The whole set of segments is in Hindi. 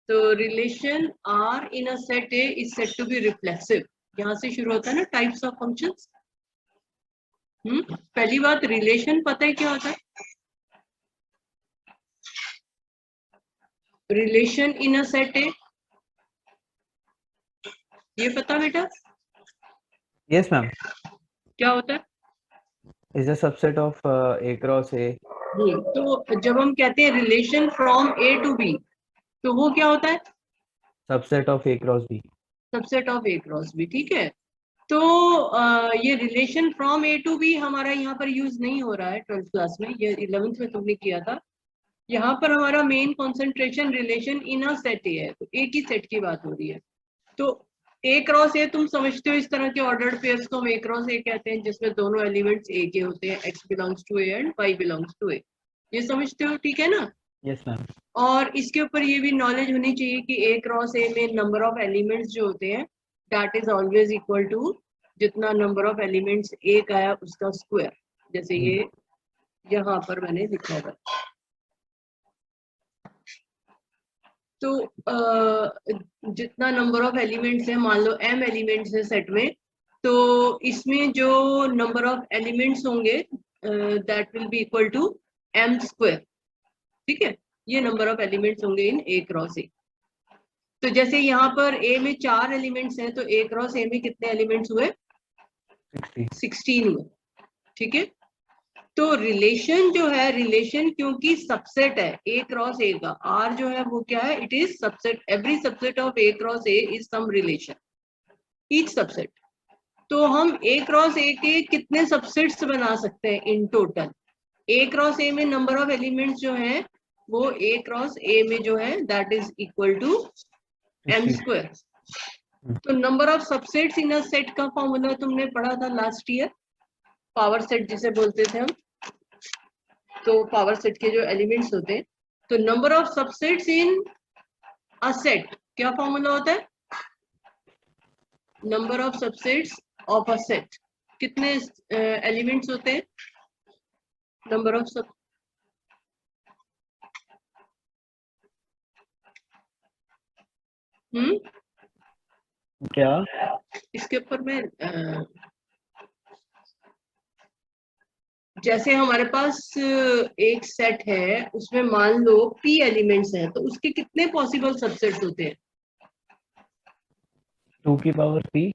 तो relation R in a set A is said to be reflexive. यहां से शुरू होता है ना टाइप्स ऑफ फंक्शंस। पहली बात, रिलेशन पता है क्या होता है? रिलेशन इन अ सेट ए, ये पता बेटा? Yes ma'am. क्या होता है? Is a subset of A cross A. तो जब हम कहते हैं relation from A to B, तो वो क्या होता है? Subset of A cross B. Subset of A cross B, ठीक है। तो ये relation from A to B हमारा यहाँ पर यूज नहीं हो रहा है 12th क्लास में, ये 11th में तुमने किया था। यहाँ पर हमारा main concentration relation in a set ए है, तो एक ही सेट की बात हो रही है। तो ए क्रॉस ए तुम समझते हो, इस तरह के ऑर्डर्ड पेयर्स को हम ए क्रॉस ए कहते हैं, जिसमें दोनों एलिमेंट्स ए के होते हैं, x belongs to A and y belongs to A. ये समझते हो, ठीक है ना? Yes ma'am. और इसके ऊपर ये भी नॉलेज होनी चाहिए कि ए क्रॉस ए में नंबर ऑफ एलिमेंट्स जो होते हैं that is always equal to जितना नंबर ऑफ एलिमेंट्स ए का है उसका स्क्वायर। जैसे ये यहाँ पर मैंने लिखा हुआ है। तो जितना नंबर ऑफ एलिमेंट्स है, मान लो m एलिमेंट्स है सेट में, तो इसमें जो नंबर ऑफ एलिमेंट्स होंगे that will be equal to m square. ठीक है, ये नंबर ऑफ एलिमेंट्स होंगे इन ए क्रॉस ए। तो जैसे यहाँ पर ए में 4 एलिमेंट्स हैं, तो ए क्रॉस ए में कितने एलिमेंट्स हुए? 16 हुए। ठीक है, तो रिलेशन जो है, रिलेशन क्योंकि सबसेट है ए क्रॉस ए का, आर जो है वो क्या है? It is subset, every subset of A cross A is some relation, each subset. तो हम ए क्रॉस ए के कितने सबसेट्स बना सकते हैं in total? A cross a में नंबर ऑफ एलिमेंट्स जो है वो ए क्रॉस ए में जो है that is equal to M square. तो number of subsets in a set का फॉर्मूला तुमने पढ़ा था लास्ट ईयर, पावर सेट जिसे बोलते थे हम। तो पावर सेट के जो एलिमेंट्स होते हैं, तो number of subsets in a set क्या फॉर्मूला होता है? Number of subsets of a set, कितने एलिमेंट्स होते हैं? नंबर ऑफ सब क्या? इसके ऊपर मैं जैसे हमारे पास एक सेट है, उसमें मान लो p एलिमेंट्स हैं, तो उसके कितने पॉसिबल सबसेट्स होते हैं? 2 की पावर p।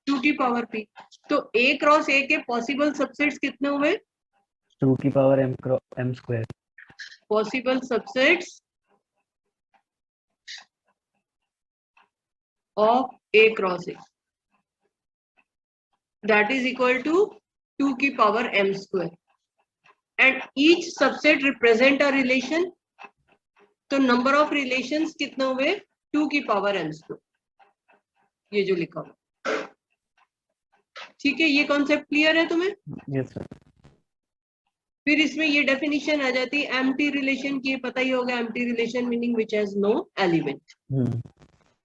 2 की पावर p। तो a क्रॉस a के पॉसिबल सबसेट्स कितने हुए? 2 की power m square. Possible subsets of a cross a that is equal to 2 की power m square, and each subset represent a relation. तो नंबर ऑफ रिलेशंस कितने हुए? 2 की पावर m स्क्वायर, ये जो लिखा हुआ। ठीक है, ये कॉन्सेप्ट क्लियर है तुम्हें? Yes sir. फिर इसमें ये डेफिनेशन आ जाती है एम्प्टी रिलेशन की, पता ही होगा, empty relation meaning which has no element.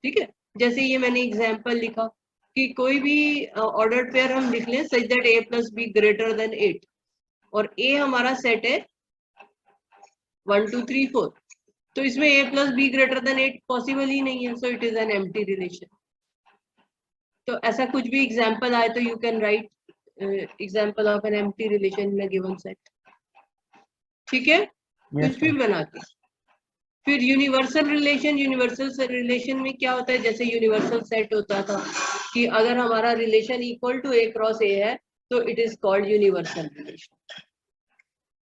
ठीक है, जैसे ये मैंने एग्जांपल लिखा कि कोई भी ऑर्डर्ड पेयर हम लिख लें such that a plus B greater than 8, और a हमारा सेट है 1 2 3 4, तो इसमें a plus B greater than 8 possible ही नहीं है, so it is an empty relation. तो ऐसा कुछ भी एग्जांपल आए तो you can write example of an empty relation in a given set. ठीक है, कुछ भी बना के। फिर यूनिवर्सल रिलेशन, यूनिवर्सल रिलेशन में क्या होता है? जैसे यूनिवर्सल सेट होता था कि अगर हमारा relation equal to A cross A है तो it is called universal relation.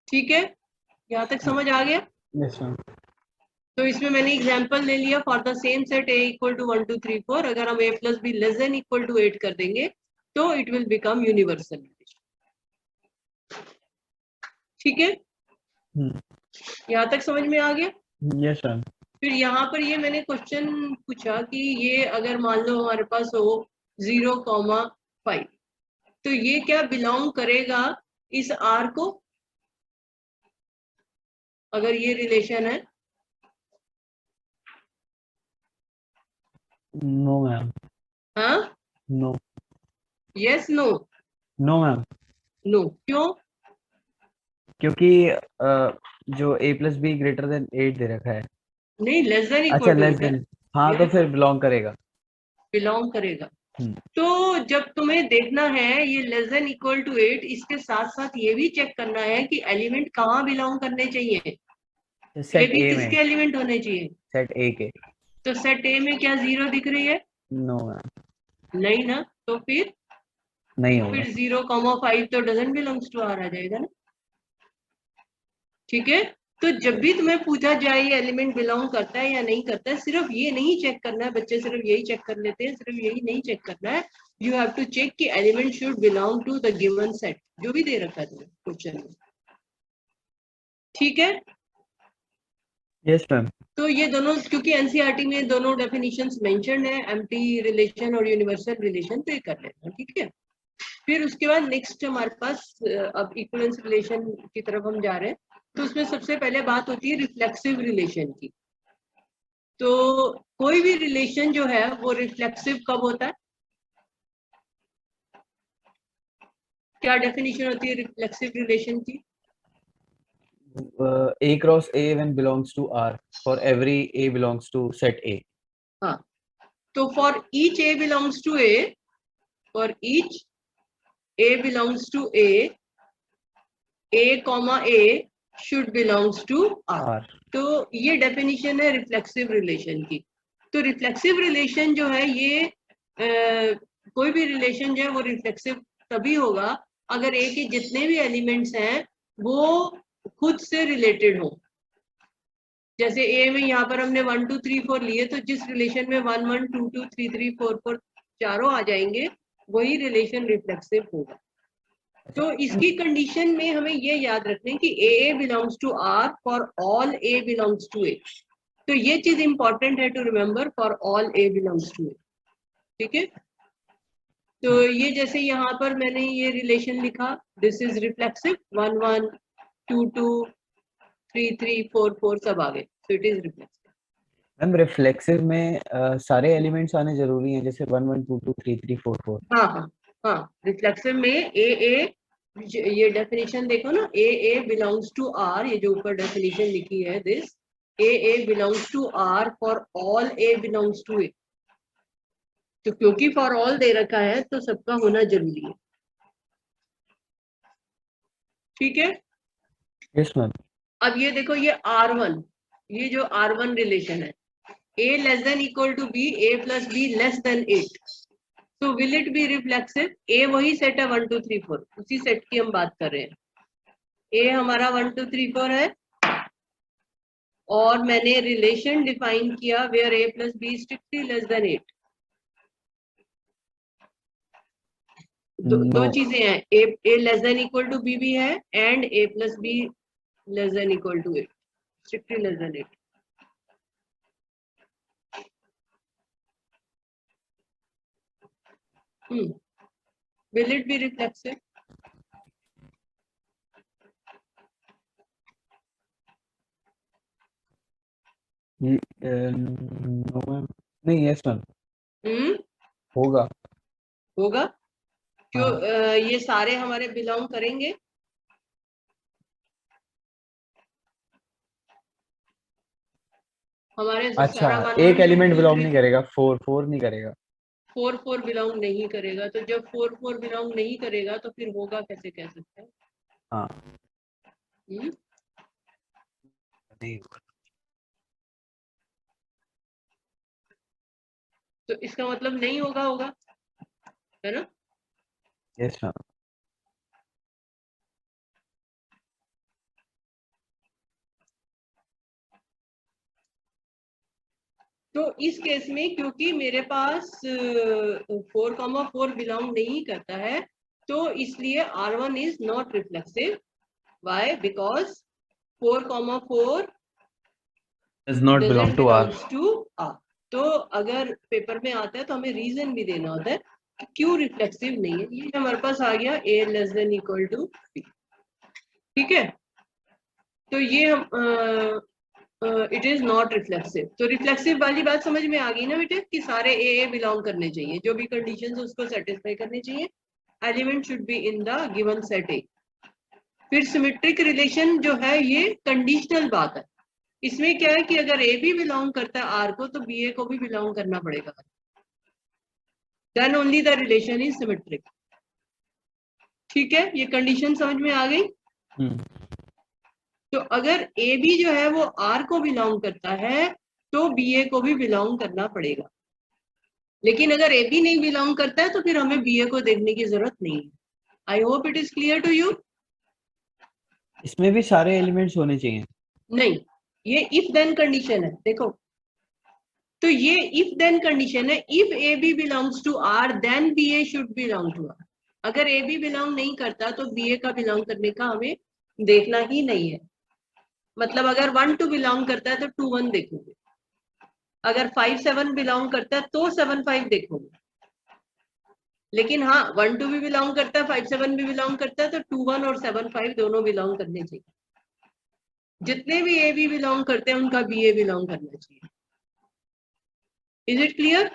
ठीक है, यहाँ तक समझ आ गया? Yes ma'am. तो इसमें मैंने एग्जांपल ले लिया for the same set A equal to 1 2 3 4, अगर हम a plus B less than equal to 8 कर देंगे तो it will become universal relation. ठीक है, यहाँ तक समझ में आ गया? Yes ma'am. फिर यहाँ पर ये मैंने क्वेश्चन पूछा कि ये अगर मान लो हमारे पास हो 0,5, तो ये क्या बिलोंग करेगा इस आर को? अगर ये रिलेशन है, नो मैम। हाँ, no. Yes no? No ma'am. No क्यों? क्योंकि जो a plus B greater than 8 दे रखा है, नहीं, लेस देन अच्छा इक्वल टू लेस होता है, देन, हाँ तो फिर बिलोंग करेगा। बिलोंग करेगा। हम्म, तो जब तुम्हें देखना है ये लेस देन इक्वल टू 8, इसके साथ साथ ये भी चेक करना है कि एलिमेंट कहाँ बिलोंग करने चाहिए, ये सेट भी ए किसके में, एलिमेंट होने चाहिए। सेट ए के। तो सेट ए में क्या 0 दिख रही है, नो, नहीं ना, तो नहीं होगा। फिर 0,5 तो डजंट बिलोंग्स टू आर आ जाएगा ना। ठीक है, तो जब भी तुम्हें पूछा जाए ये एलिमेंट बिलोंग करता है या नहीं करता है, सिर्फ ये नहीं चेक करना है, बच्चे सिर्फ यही चेक कर लेते हैं, सिर्फ यही नहीं चेक करना है, यू हैव टू चेक कि element should belong to the given set जो भी दे रखा है तुम्हें क्वेश्चन में। ठीक है, यस मैम। तो ये दोनों, क्योंकि एनसीईआरटी में दोनों डेफिनेशंस मेंशन्ड है, एम्प्टी रिलेशन और यूनिवर्सल रिलेशन, तो ये कर लेना। ठीक है, फिर उसके बाद नेक्स्ट हमारे पास अब इक्विवेलेंस रिलेशन की तरफ हम जा रहे हैं। तो उसमें सबसे पहले बात होती है रिफ्लेक्सिव रिलेशन की। तो कोई भी रिलेशन जो है वो रिफ्लेक्सिव कब होता है, क्या डेफिनेशन होती है रिफ्लेक्सिव रिलेशन की। A cross A when belongs to R for every A belongs to set A. हाँ, तो for each a belongs to A, for each a belongs to a comma a should belongs to R. R. तो ये डेफिनेशन है रिफ्लेक्सिव रिलेशन की। तो रिफ्लेक्सिव रिलेशन जो है ये कोई भी रिलेशन जो है वो रिफ्लेक्सिव तभी होगा अगर ए के जितने भी एलिमेंट्स हैं वो खुद से रिलेटेड हो। जैसे ए में यहाँ पर हमने 1 2 3 4 लिए, तो जिस रिलेशन में 1 1 2 2 3 3 4 4 चारों आ जाएंगे वही रिलेशन रिफ्लेक्सिव होगा। तो इसकी कंडीशन में हमें ये याद रखना है कि A belongs to R for all A belongs to A. तो ये चीज इंपॉर्टेंट है to remember, for all A belongs to A. ठीक है, तो ये जैसे यहाँ पर मैंने ये रिलेशन लिखा, दिस इज रिफ्लेक्सिव, 1 1 2 2 3 3 4 4 सब आ गए, सो it is reflexive. Ma'am reflexive में सारे एलिमेंट्स आने जरूरी हैं, जैसे 1 1 2 2 3 3 4 4। हाँ हाँ हाँ, रिफ्लेक्सिव में ए, ये डेफिनेशन देखो ना, ए बिलोंग्स टू आर, ये जो ऊपर डेफिनेशन लिखी है this A belongs to R for all A belongs to A. तो क्योंकि फॉर ऑल दे रखा है तो सबका होना जरूरी है। ठीक है, यस मैम। अब ये देखो ये R1, ये जो R1 रिलेशन है, a less than equal to b, a plus B less than 8, तो will it be reflexive. A वही सेट है 1 2 3 4, उसी सेट की हम बात कर रहे हैं। ए हमारा 1 2 3 4 है और मैंने रिलेशन डिफाइन किया where a plus B strictly less than 8। दो चीजें हैं, A less than equal to B भी है and a plus B less than equal to 8, strictly less than 8। Will it be reflexive? No ma'am, नहीं यस मैम, हम्म, होगा। होगा क्यों? हाँ। ये सारे हमारे बिलोंग करेंगे, हमारे अच्छा, सारा 1 एक 1 2 एलिमेंट 2 बिलोंग 3 नहीं करेगा, 4 4 नहीं करेगा। 4 4 बिलोंग नहीं करेगा, तो जब 4 4 बिलोंग नहीं करेगा तो फिर होगा कैसे, कह सकते हैं। हाँ, हम्म, नहीं होगा। तो इसका मतलब नहीं होगा, होगा, है ना। Yes ma'am. तो इस केस में क्योंकि मेरे पास 4,4 बिलोंग नहीं करता है, तो इसलिए R1 is not reflexive. Why? Because 4,4 does not belong doesn't to R. belongs to R। तो अगर पेपर में आता है तो हमें रीजन भी देना होता है कि क्यों रिफ्लेक्सिव नहीं है। ये हमारे पास आ गया a less than equal to b। ठीक है, तो ये हम इट इज नॉट रिफ्लेक्सिव। तो रिफ्लेक्सिव वाली बात समझ में आ गई ना बेटे, कि सारे ए बिलोंग करने चाहिए, जो भी कंडीशंस उसको सेटिस्फाई करने चाहिए, element should be in the given set ए। फिर सिमेट्रिक रिलेशन जो है ये कंडीशनल बात है, इसमें क्या है कि अगर ए भी बिलोंग करता है आर को तो बी ए को भी बिलोंग करना पड़ेगा, then only the relation is symmetric. ठीक है, ये कंडीशन समझ में आ गई। तो अगर ए बी जो है वो आर को बिलोंग करता है तो बी ए को भी बिलोंग करना पड़ेगा, लेकिन अगर ए बी नहीं बिलोंग करता है तो फिर हमें बी ए को देखने की जरूरत नहीं है। I hope it is clear to you. इसमें भी सारे एलिमेंट्स होने चाहिए? नहीं, ये इफ देन कंडीशन है, देखो। तो ये इफ देन कंडीशन है, if a B belongs to R then b a should belong to R. अगर ए बी बिलोंग नहीं करता तो बी ए का बिलोंग करने का हमें देखना ही नहीं है। मतलब अगर 1 2 बिलोंग करता है तो 2 1 देखोगे, अगर 5 7 बिलोंग करता है तो 7 5 देखोगे, लेकिन हाँ 1 2 भी बिलोंग करता है 5 7 भी बिलोंग करता है तो 2 1 और 7 5 दोनों बिलोंग करने चाहिए। जितने भी ए बी बिलोंग करते हैं उनका बी ए बिलोंग करना चाहिए। Is it clear?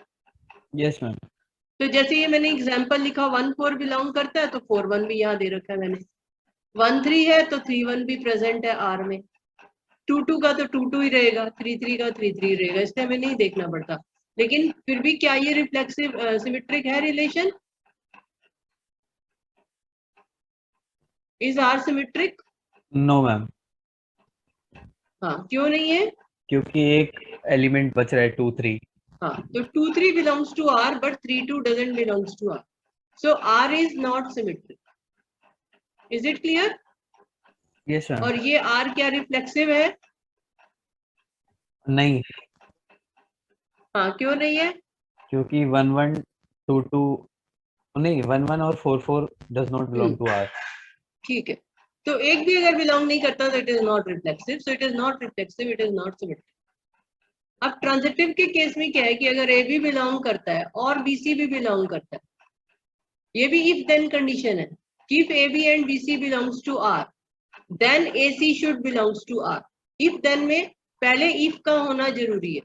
Yes ma'am. तो जैसे ये मैंने एग्जांपल लिखा 1 4 बिलोंग करता है तो 4 1 भी यहाँ दे रखा है मैंने। 1 3 है तो 3 1 भी प्रेजेंट है आर में। 2 2 का तो 2 2 ही रहेगा, 3 3 का 3 3 रहेगा, इससे हमें नहीं देखना पड़ता। लेकिन फिर भी क्या ये रिफ्लेक्सिव सिमेट्रिक है relation? Is R symmetric? No ma'am, हाँ, क्यों नहीं है? क्योंकि एक एलिमेंट बच रहा है 2 3। हाँ, तो 2 3 belongs to R but 3 2 doesn't belongs to R, so R is not symmetric. Is it clear? Yes ma'am. और ये आर क्या रिफ्लेक्सिव है? नहीं, हाँ, क्यों नहीं है? क्योंकि 1 1 2 2 नहीं, 1 1 और 4 4 does not belong to R. ठीक है, तो एक भी अगर बिलोंग नहीं करता तो it is not reflexive, so it is not reflexive, it is not symmetric. अब ट्रांजिटिव के केस में क्या है कि अगर ए भी बिलोंग करता है और बीसी भी बिलोंग करता है, ये भी इफ देन कंडीशन है कि if a b and b c belongs to R then a c should belongs to R. If then में पहले इफ का होना जरूरी है,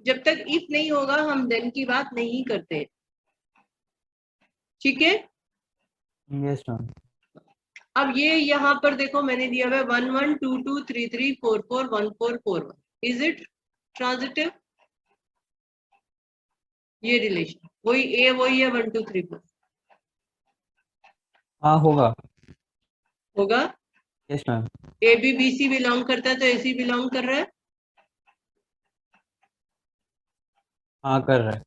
जब तक इफ नहीं होगा हम देन की बात नहीं करते। ठीक है, यस मैम। अब ये यहाँ पर देखो मैंने दिया हुआ है 1 1 2 2 3 3 4 4 1 4 4 1। Is it transitive? ये रिलेशन वही ए वही है 1 2 3 4 हाँ होगा। होगा। Yes ma'am. A b b c belong करता है तो ए सी बिलोंग कर रहा है। हाँ कर रहा है।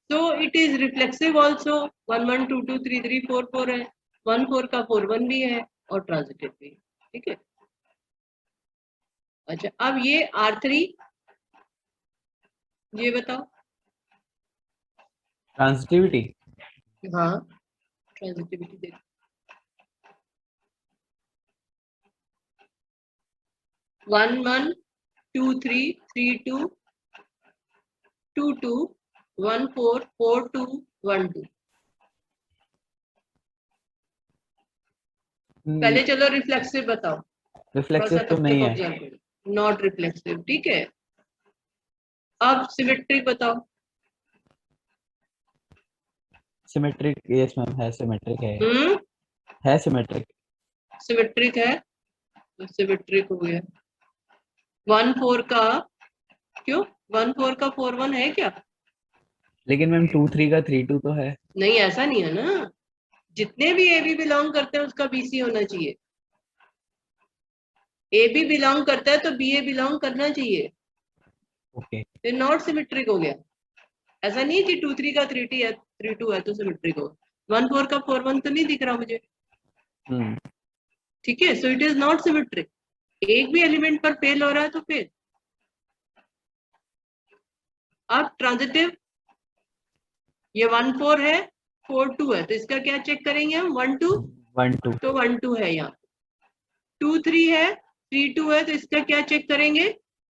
तो इट इज रिफ्लेक्सिव ऑल्सो। 1 1 2 2 3 3 4 4 है, 1 4 का 4 1 भी है और ट्रांजिटिव भी है। ठीक है, अच्छा अब ये R3 ये बताओ। ट्रांजिटिविटी। हाँ, ट्रांजिटिविटी देखो। 1 1 2 3 3 2 2 2 1 4 4 2 1 2। पहले चलो रिफ्लेक्सिव बताओ, थोड़ा रिफ्लेक्सिव सा तो तब नहीं तक है। ऑब्जर्व करो। नॉट रिफ्लेक्सिव, ठीक है। अब सिमेट्रिक बताओ। सिमेट्रिक, यस मैम, है सिमेट्रिक है सिमेट्रिक। सिमेट्रिक है तो सिमेट्रिक हो गया। 1 4 का क्यों? 1 4 का 4 1 है क्या? लेकिन मैम 2 3 का 3 2 तो है। नहीं, ऐसा नहीं है ना। जितने भी ए बी बिलोंग करते हैं उसका बीसी होना चाहिए। ए बी बिलोंग करता है तो बी ए बिलोंग करना चाहिए। ओके। ये नॉट सिमेट्रिक हो गया। ऐसा नहीं है कि 2 3 का 3 2 है 3 2 है तो सिमेट्रिक हो। 1 4 का 4 1 तो नहीं दिख रहा मुझे। हम्म। ठीक है, so it is not symmetric. एक भी एलिमेंट पर फेल हो रहा है तो फेल। अब ट्रांजिटिव, ये 1 4 है 4 2 है तो इसका क्या चेक करेंगे हम? 1 2, 1 2। तो 1 2 है यहाँ। 2 3 है 3 2 है तो इसका क्या चेक करेंगे?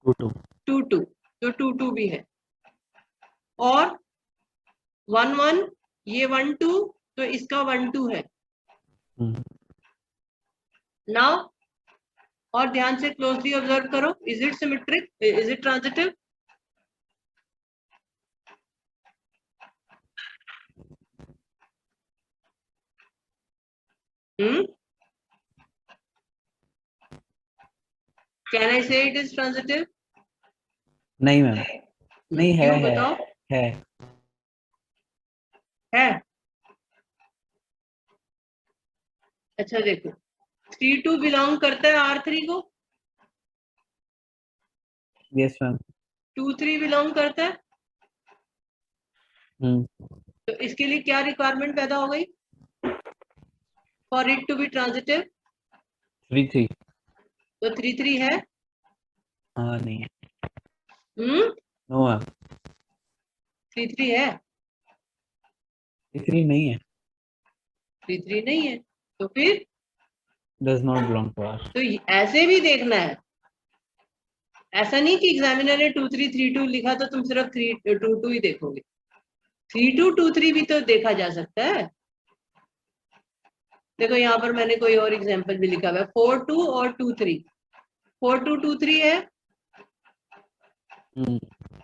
2 2। 2 2, तो 2 2 भी है। और 1 1 ये 1 2 तो इसका 1 2 है। नाउ और ध्यान से क्लोजली ऑब्जर्व करो, is it symmetric, is it transitive? Hmm can I से इट इज ट्रांजिटिव? नहीं मैम, नहीं है क्यों बताओ? है। अच्छा देखो, 3 2 बिलोंग करता है R3 को, यस मैम। 2 3 बिलोंग करता है, तो इसके लिए क्या रिक्वायरमेंट पैदा हो गई for it to be transitive? 3 3। तो 3 3 है? हाँ नहीं है। नो मैम, 3 3 है? 3 नहीं है। 3 3 नहीं है तो फिर does not belong to R. तो ऐसे भी देखना है, ऐसा नहीं कि एग्जामिनर ने 2 3 3 2 लिखा तो तुम सिर्फ 3 2 2 ही देखोगे, 3 2 2 3 भी तो देखा जा सकता है। देखो यहाँ पर मैंने कोई और एग्जांपल भी लिखा हुआ है, 4 2 और 2 3, 4 2 2 3 है,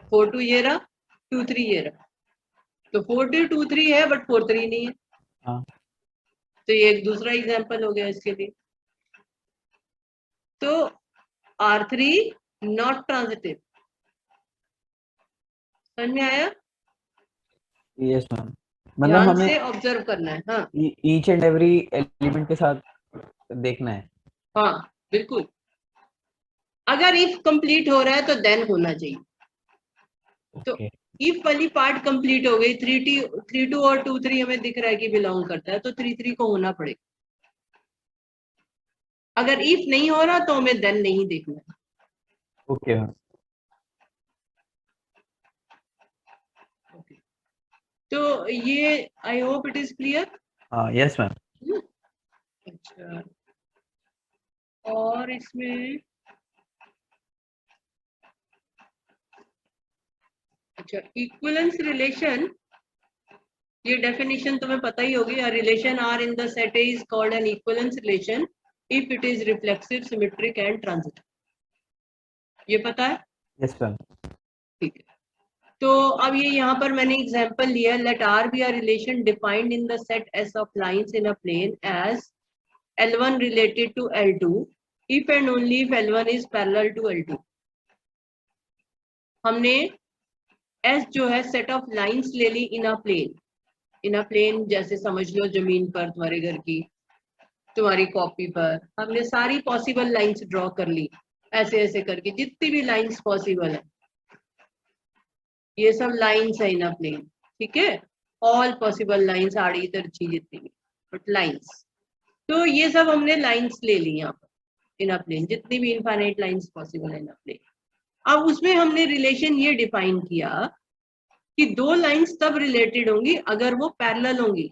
4 2 ये रहा, 2 3 ये रहा, तो 4 2 2 3 है बट 4 3 नहीं है। हाँ। तो ये एक दूसरा एग्जांपल हो गया इसके लिए। तो R3 नॉट ट्रांजिटिव, समझ में आया? यस मैम, मतलब ध्यान हमें से ऑब्जर्व करना है। हाँ ईच एंड एवरी एलिमेंट के साथ देखना है। हाँ बिल्कुल, अगर इफ कंप्लीट हो रहा है तो देन होना चाहिए। तो ओके। इफ वाली पार्ट कंप्लीट हो गई, 3 2 और 2 3 हमें दिख रहा है कि बिलोंग करता है, तो 3 3 को होना पड़ेगा। अगर इफ नहीं हो रहा तो हमें देन नहीं देखना है। Okay ma'am. तो ये आई होप इट इज क्लियर। हाँ यस मैम। अच्छा, और इसमें अच्छा इक्विवेलेंस रिलेशन, ये डेफिनेशन तुम्हें पता ही होगी। A relation R in the set A is called an equivalence relation if it is reflexive, symmetric and transitive. ये पता है? Yes ma'am. ठीक है। तो अब ये यहाँ पर मैंने एग्जांपल लिया, let R be a relation defined in the set S of lines in a plane as L1 related to L2 if and only if L1 is parallel to L2. हमने S जो है सेट ऑफ लाइंस ले ली इन a plane, in a plane जैसे समझ लो जमीन पर, तुम्हारे घर की, तुम्हारी कॉपी पर हमने सारी पॉसिबल लाइंस ड्रॉ कर ली, ऐसे ऐसे करके जितनी भी लाइंस पॉसिबल है, ये सब लाइंस है इन अ प्लेन, ठीक है, ऑल पॉसिबल लाइंस, आड़ी तिरछी जितनी भी, बट लाइंस। तो ये सब हमने लाइंस ले ली यहाँ पर इन अ प्लेन, जितनी भी इनफाइनाइट लाइंस पॉसिबल है इन अ प्लेन। अब उसमें हमने रिलेशन ये डिफाइन किया कि दो लाइंस तब रिलेटेड होंगी अगर वो पैरेलल होंगी।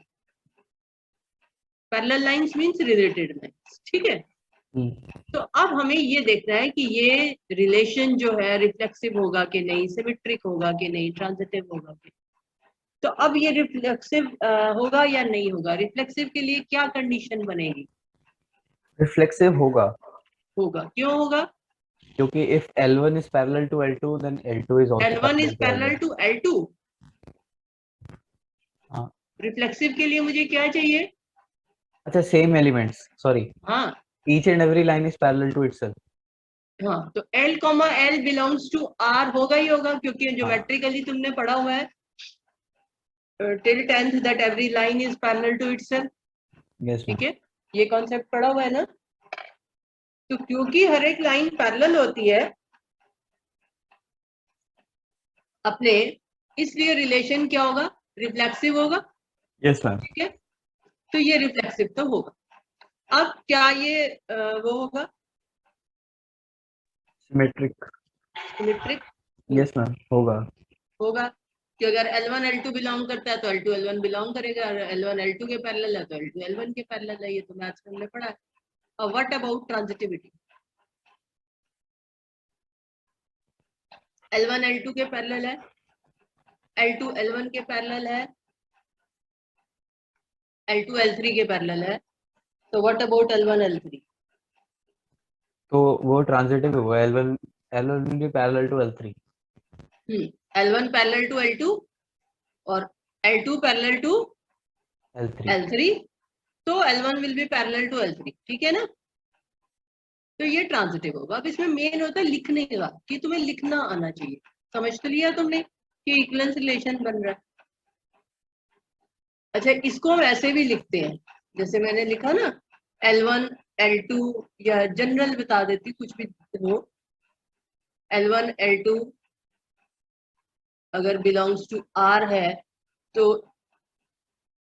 Parallel lines means related lines, ठीक है। तो अब हमें ये देखना है कि ये रिलेशन जो है रिफ्लेक्सिव होगा कि नहीं, सिमेट्रिक होगा कि नहीं, ट्रांजिटिव होगा कि। तो अब ये रिफ्लेक्सिव होगा या नहीं होगा, रिफ्लेक्सिव के लिए क्या कंडीशन बनेगी? रिफ्लेक्सिव होगा। होगा, क्यों होगा? क्योंकि if L1 is parallel to L2 then L2 is also L1 parallel is to parallel L1। To L2। हाँ। रिफ्लेक्सिव के लिए मुझे क्या चाहिए? अच्छा, सेम एलिमेंट्स, सॉरी, हाँ each and every line is parallel to itself। हाँ, तो L comma L belongs to R होगा ही होगा, क्योंकि हाँ। ज्योमेट्रिकली तुमने पढ़ा हुआ है till 10th that every line is parallel to itself, yes ma'am. ठीक है, ये कॉन्सेप्ट पढ़ा हुआ है ना। तो क्योंकि हर एक लाइन पैरेलल होती है अपने, इसलिए रिलेशन क्या होगा? रिफ्लेक्सिव होगा, यस मैम। ठीक है। तो ये रिफ्लेक्सिव तो होगा। अब क्या ये वो होगा सिमेट्रिक। सिमेट्रिक? यस मैम, होगा। होगा कि अगर L1 L2 बिलोंग करता है तो L2 L1 बिलोंग करेगा, और L1 L2 के पैरेलल है तो L2 L1 के पैरेलल है। ये तो मैथ्स में हमने पढ़ा है। अब what about transitivity? L1 L2 के पैरेलल है, L2 L1 के पैरेलल है, L2 L3 के पैरेलल है, तो व्हाट अबाउट L1 L3? तो वो ट्रांजिटिव होगा। L1 will be parallel to L3। L1 parallel to L2 और L2 parallel to L3। L3, तो L1 will be parallel to L3, ठीक है ना। तो ये ट्रांजिटिव होगा। अब इसमें मेन होता है लिखने का, कि तुम्हें लिखना आना चाहिए। समझ तो लिया तुमने कि इक्विवेलेंस रिलेशन बन रहा है। अच्छा, इसको हम ऐसे भी लिखते हैं, जैसे मैंने लिखा ना L1 L2, या जनरल बता देती कुछ भी हो, L1 L2 अगर बिलोंग्स टू R है तो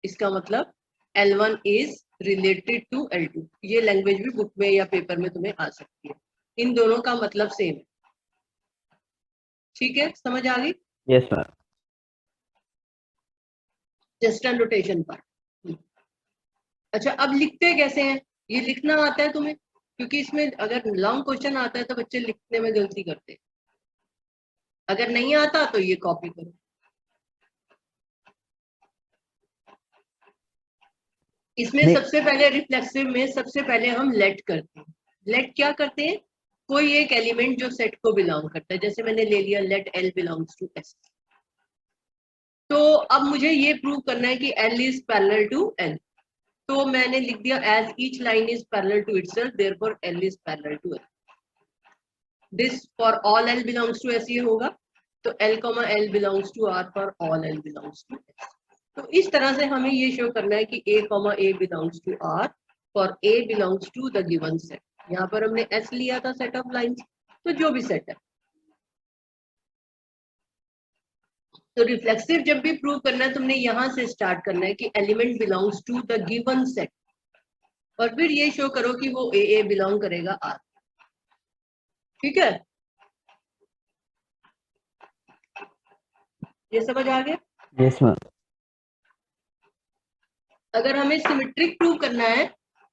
इसका मतलब L1 is related to L2। ये लैंग्वेज भी बुक में या पेपर में तुम्हें आ सकती है। इन दोनों का मतलब सेम है। ठीक है, समझ आ गई? Yes ma'am. Just and rotation part. अच्छा, अब लिखते कैसे हैं? ये लिखना आता है तुम्हें? क्योंकि इसमें अगर लॉन्ग क्वेश्चन आता है तो बच्चे लिखने में गलती करते हैं। अगर नहीं आता तो ये कॉपी करो। इसमें नहीं। सबसे पहले रिफ्लेक्सिव में सबसे पहले हम लेट करते हैं। लेट क्या करते हैं? कोई एक एलिमेंट जो सेट को बिलोंग करता है, जैसे मैंने ले लिया let L belongs to S। तो अब मुझे ये प्रूव करना है कि L is parallel to L। तो मैंने लिख दिया as each line is parallel to itself, therefore L is parallel to L। This for all L belongs to S ये होगा। तो L, L belongs to R for all L belongs to S। तो इस तरह से हमें ये शो करना है कि A belongs to R for A belongs to the given set. यहाँ पर हमने S लिया था सेट ऑफ लाइंस, तो जो भी सेट है। तो रिफ्लेक्सिव जब भी प्रूव करना है तुमने यहां से स्टार्ट करना है कि element belongs to the given set, और फिर ये शो करो कि वो ए बिलोंग करेगा R। ठीक है, ये समझ आ गया? Yes ma'am. अगर हमें सिमेट्रिक प्रूव करना है,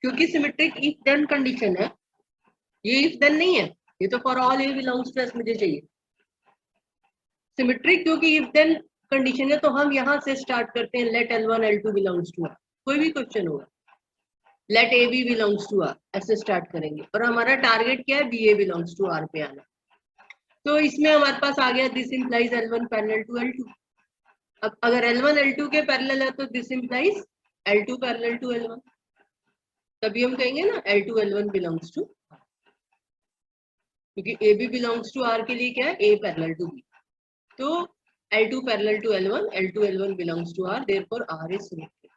क्योंकि सिमेट्रिक इफ देन कंडीशन है, ये इफ देन नहीं है, ये तो for all A belongs to S मुझे चाहिए। सिमेट्रिक क्योंकि इफ देन कंडीशन है, तो हम यहां से स्टार्ट करते हैं late L1 L2 belongs to R। कोई भी क्वेश्चन होगा, let A B belongs to R, ऐसे स्टार्ट करेंगे। और हमारा टारगेट क्या है? BA बिलोंग्स टू R पे आना। तो इसमें हमारे पास आ गया this implies L1 parallel to L2। अब अगर L1 L2 के पैरेलल है तो this implies L2 parallel to L1। तभी हम कहेंगे ना L2 L1 बिलोंग्स टू, क्योंकि AB बिलोंग्स टू R के लिए क्या है? A parallel to B। तो L2 parallel to L1, L2 L1 belongs to R, therefore R is symmetric.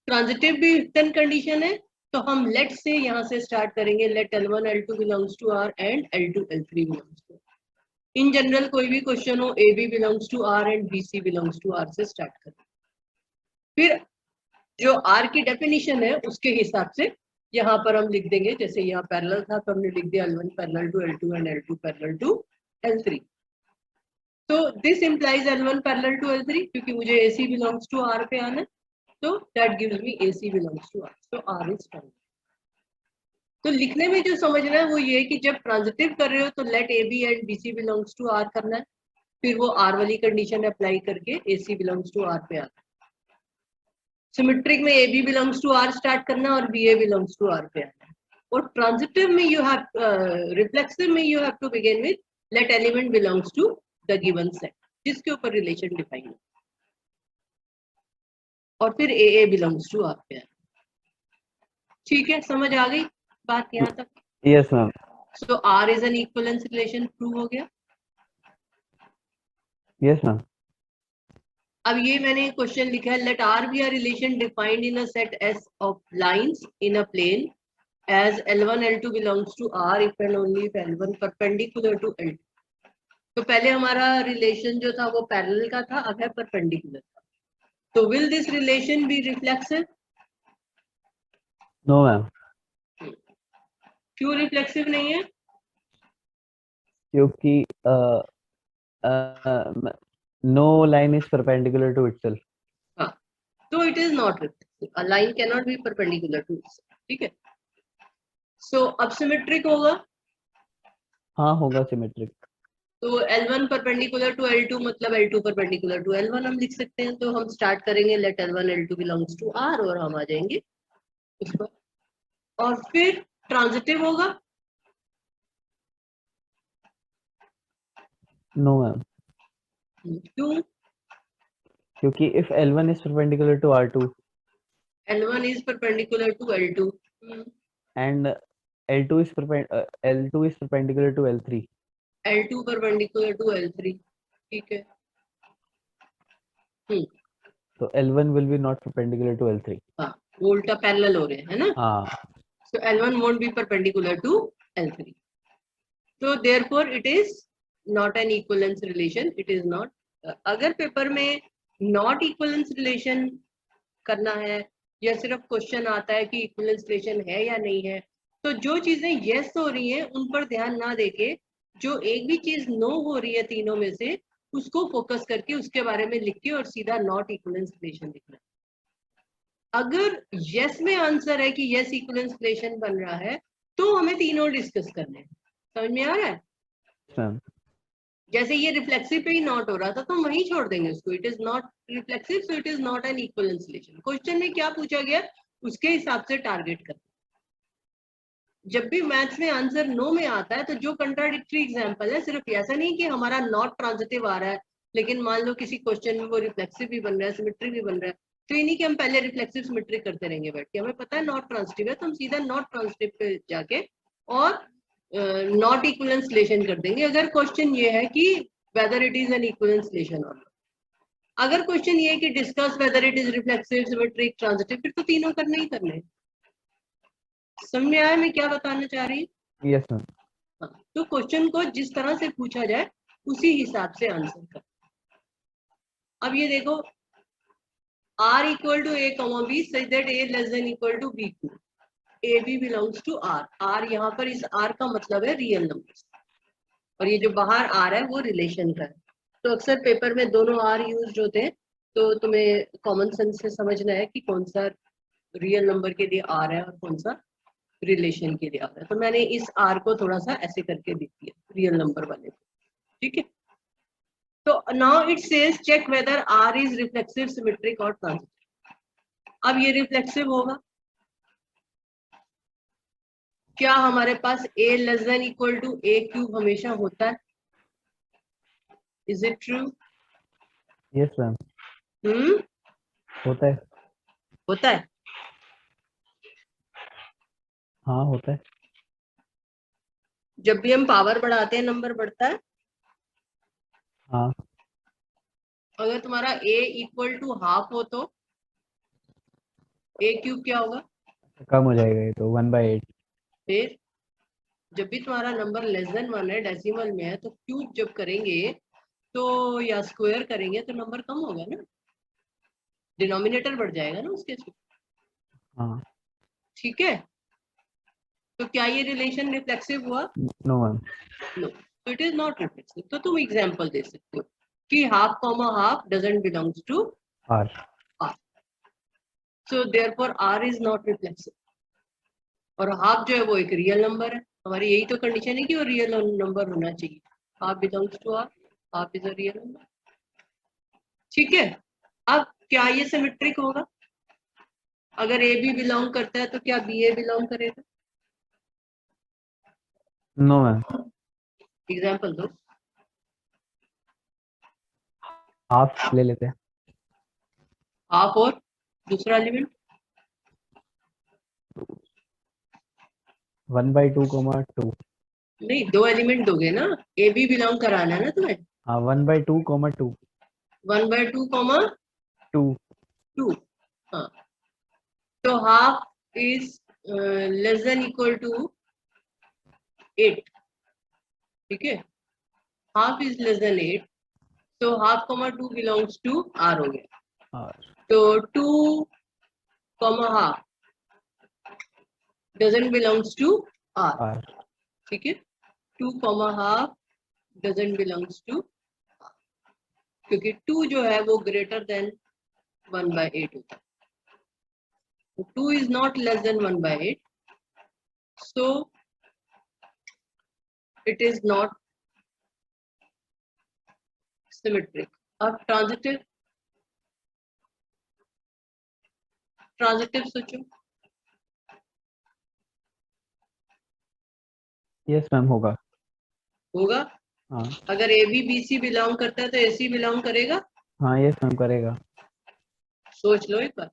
Transitive भी इफ कंडीशन है, तो हम लेट से यहां से स्टार्ट करेंगे, let L1 L2 belongs to R and L2 L3 belongs to. In general कोई भी क्वेश्चन हो, AB belongs to R and BC belongs to R से स्टार्ट करें। फिर जो R की डेफिनेशन है उसके हिसाब से यहाँ पर हम लिख देंगे, जैसे यहाँ पैरेलल था तो हमने लिख दिया L1 parallel to L2 and L2 parallel to L3। तो this implies L1 parallel to L3, क्योंकि मुझे AC बिलोंग्स टू R पे आना है, तो that gives me AC belongs to R, so R is transitive. तो लिखने में जो समझना है वो ये है कि जब ट्रांजिटिव कर रहे हो तो let AB and BC belongs to R करना है, फिर वो R वाली कंडीशन अप्लाई करके AC बिलोंग्स टू R पे आना है। सिमेट्रिक में AB belongs to R start करना और BA बिलोंग्स टू R पे आना है। और ट्रांजिटिव में यू हैव, रिफ्लेक्सिव में you have to begin with let element belongs to the given set, जिसके ऊपर रिलेशन डिफाइन है, और फिर AA बिलोंग्स टू R पे आना। ठीक है, समझ आ गई बात यहाँ तक? Yes ma'am. So R is an equivalence relation prove हो गया। Yes ma'am. अब ये मैंने क्वेश्चन लिखा है, let R be a relation defined in a set S of lines in a plane as L1 L2 belongs to R if and only if L1 perpendicular to L2। तो पहले हमारा रिलेशन जो था वो पैरेलल का था, अब है परपेंडिकुलर का। तो will this relation be reflexive? No ma'am. क्यों रिफ्लेक्सिव नहीं है? क्योंकि no line is perpendicular to itself. हाँ, तो it is not reflexive. A line can not be perpendicular to itself. ठीक है, सो अब सिमेट्रिक होगा। हाँ होगा सिमेट्रिक। तो L1 परपेंडिकुलर टू L2 मतलब L2 परपेंडिकुलर टू L1 हम लिख सकते हैं। तो हम स्टार्ट करेंगे let L1 L2 belongs to R, और हम आ जाएंगे उस पर। और फिर ट्रांजिटिव होगा। No ma'am. क्यों? क्योंकि if L1 is perpendicular to R2 L1 is perpendicular to L2 and L2 is perpendicular to L3. L2 perpendicular to L3, ठीक है। तो L1 will be not perpendicular to L3. हाँ, वो उल्टा पैरेलल हो रहे हैं, है ना? हाँ, so L1 won't be perpendicular to L3, so therefore it is not an equivalence relation, it is not। अगर पेपर में नॉट इक्विवेलेंस रिलेशन करना है या सिर्फ क्वेश्चन आता है कि इक्विवेलेंस रिलेशन है या नहीं है, तो जो चीजें यस हो रही हैं उन पर ध्यान ना देके जो एक भी चीज नो हो रही है तीनों में से उसको फोकस करके उसके बारे में लिख के और सीधा नॉट इक्विवेलेंस रिलेशन लिखना। अगर यस में आंसर है कि यस इक्विवेलेंस रिलेशन बन रहा है तो हमें तीनों डिस्कस करने हैं। समझ में आ रहा है? मैम। जैसे ये रिफ्लेक्सिव पे ही नॉट हो रहा था तो हम वहीं छोड़ देंगे उसको, it is not reflexive so it is not an equivalence relation. Question में क्या पूछा गया उसके हिसाब से टारगेट करना। जब भी मैथ्स में आंसर नो में आता है तो जो कंट्राडिक्टरी एग्जांपल है, सिर्फ ऐसा नहीं कि हमारा नॉट ट्रांजिटिव आ रहा है लेकिन मान लो किसी क्वेश्चन में वो रिफ्लेक्सिव भी बन रहा है, सिमेट्री भी बन रहा है, तो ये नहीं कि हम पहले रिफ्लेक्सिव सिमेट्री करते रहेंगे बैठ के। हमें पता है नॉट ट्रांजिटिव है तो हम सीधा नॉट ट्रांजिटिव पे जाके और नॉट इक्विवेलेंस रिलेशन कर देंगे अगर क्वेश्चन ये है कि whether it is an equivalence relation और नॉट। अगर क्वेश्चन ये है कि discuss whether it is reflexive symmetric transitive, फिर तो तीनों करने ही करने हैं। समझ में आया मैं क्या बताना चाह रही हूँ? Yes ma'am. हाँ, तो क्वेश्चन को जिस तरह से पूछा जाए उसी हिसाब से आंसर कर। अब ये देखो r equal to a comma b such that a less than equal to b to a b belongs to r। r यहाँ पर इस r का मतलब है रियल नंबर्स और ये जो बाहर r है वो रिलेशन का है। तो अक्सर पेपर में दोनों r यूज होते हैं तो तुम्हें कॉमन सेंस से समझना है कि कौन सा रियल नंबर के लिए r है और कौन सा रिलेशन के लिए आता है। तो मैंने इस r को थोड़ा सा ऐसे करके लिख दिया रियल नंबर वाले को, ठीक है। तो now it says check whether r is reflexive symmetric और ट्रांजिटिव। अब ये रिफ्लेक्सिव होगा, क्या हमारे पास a less than equal to a cube हमेशा होता है? Is it true? Yes ma'am. होता है। होता है। हाँ होता है। जब भी हम पावर बढ़ाते हैं नंबर बढ़ता है। हाँ। अगर तुम्हारा a इक्वल टू हाफ हो तो a क्यूब क्या होगा? कम हो जाएगा ये तो 1/8। फिर जब भी तुम्हारा नंबर लेस देन 1 है डेसिमल में है तो क्यूब जब करेंगे तो या स्क्वायर करेंगे तो नंबर कम होगा ना, डिनोमिनेटर बढ़ जाएगा ना उसके थ्रू। हाँ। ठीक है, तो क्या ये रिलेशन रिफ्लेक्सिव हुआ? No ma'am. नो, तो इट इज नॉट रिफ्लेक्सिव। तो तुम एग्जांपल दे सकते हो कि half comma half doesn't belongs to R. r, so therefore r is not reflexive। और हाफ जो है वो एक रियल नंबर है, हमारी यही तो कंडीशन है कि वो रियल नंबर होना चाहिए। Half belongs to r, half is a real number, ठीक है। अब क्या ये सिमेट्रिक होगा? अगर a भी बिलोंग करता है तो क्या b a बिलोंग करेगा? No ma'am. एग्जांपल दो। हाफ ले लेते हैं। हाफ और दूसरा एलिमेंट 1/2 कोमा 2। नहीं, दो एलिमेंट दोगे ना, ए बी बिलोंग कराना है ना तुम्हें। हाँ 1/2 कोमा 2। 1/2 कॉमा 2। 2। हाँ, तो half is less than equal to 8, ठीक है। हाफ इज लेस देन 8, तो half comma 2 belongs to r हो गया। आर। तो 2 comma half doesn't belongs to r, R. ठीक है। 2 comma half doesn't belongs to r क्योंकि 2 जो है वो ग्रेटर देन 1/8 होता है। 2 is not less than 1/8, so it is not symmetric। अब ट्रांजिटिव सोचो। यस मैम होगा। होगा। हाँ। अगर a b b c belong करता है तो ए सी बिलोंग करेगा। हाँ यस मैम करेगा। सोच लो एक बार।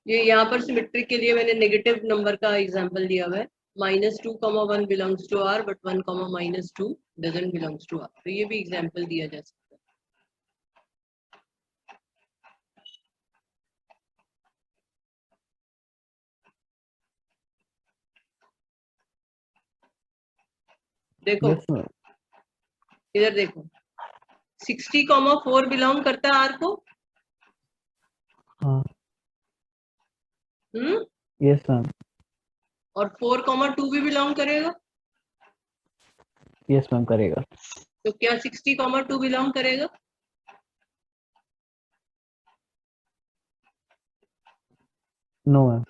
ये यहाँ पर सिमेट्रिक के लिए मैंने नेगेटिव नंबर का एग्जांपल दिया हुआ है, -2, 1 belongs to R but 1, -2 doesn't belongs to R। तो ये भी एग्जांपल दिया जा सकता है। देखो इधर देखो, 60, 4 बिलोंग करता है R को। हाँ हम्म, यस मैम, और 4, 2 भी बिलोंग करेगा। यस मैम करेगा। तो क्या 60, 2 बिलोंग करेगा? No ma'am.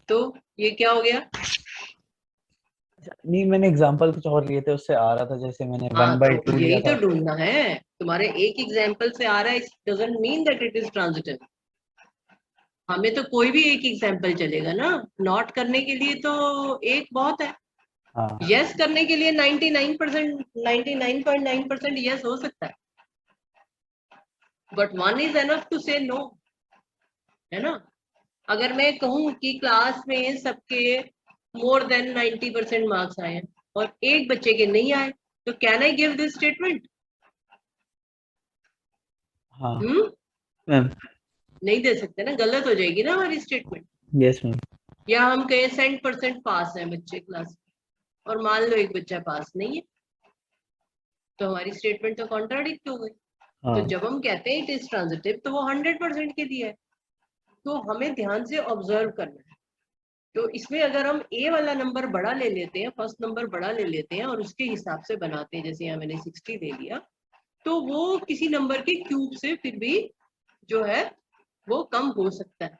तो ये क्या हो गया? नहीं, मैंने एग्जांपल कुछ और लिए थे, उससे आ रहा था, जैसे मैंने हाँ, 1/2 तो लिया यही तो था। ढूंढना है। तुम्हारे एक एग्जाम्पल से आ रहा है, doesn't mean that it is transitive. हमें तो कोई भी एक एग्जाम्पल चलेगा ना, नॉट करने के लिए तो एक बहुत है। हाँ यस करने के लिए 99%, 99.9% यस हो सकता है, बट 1 इज एनफ टू से नो, है ना। अगर मैं कहूं कि क्लास में सबके मोर देन 90% मार्क्स आए हैं और एक बच्चे के नहीं आए, तो can I give this statement? हाँ मैम। नहीं दे सकते ना, गलत हो जाएगी ना हमारी स्टेटमेंट। Yes ma'am. या हम कहें 100% पास है बच्चे क्लास में, और मान लो एक बच्चा पास नहीं है, तो हमारी स्टेटमेंट तो कॉन्ट्राडिक्ट हो गई। हाँ तो जब हम कहते हैं इट इज ट्रांजिटिव, तो वो 100% के लिए है। तो हमें ध्यान से ऑब्जर्व करना है। तो इसमें अगर हम ए वाला नंबर बड़ा ले लेते हैं, फर्स्ट नंबर बड़ा ले लेते हैं और उसके हिसाब से बनाते हैं, जैसे यहाँ मैंने 60 ले लिया, तो वो किसी नंबर के क्यूब से फिर भी जो है वो कम हो सकता है।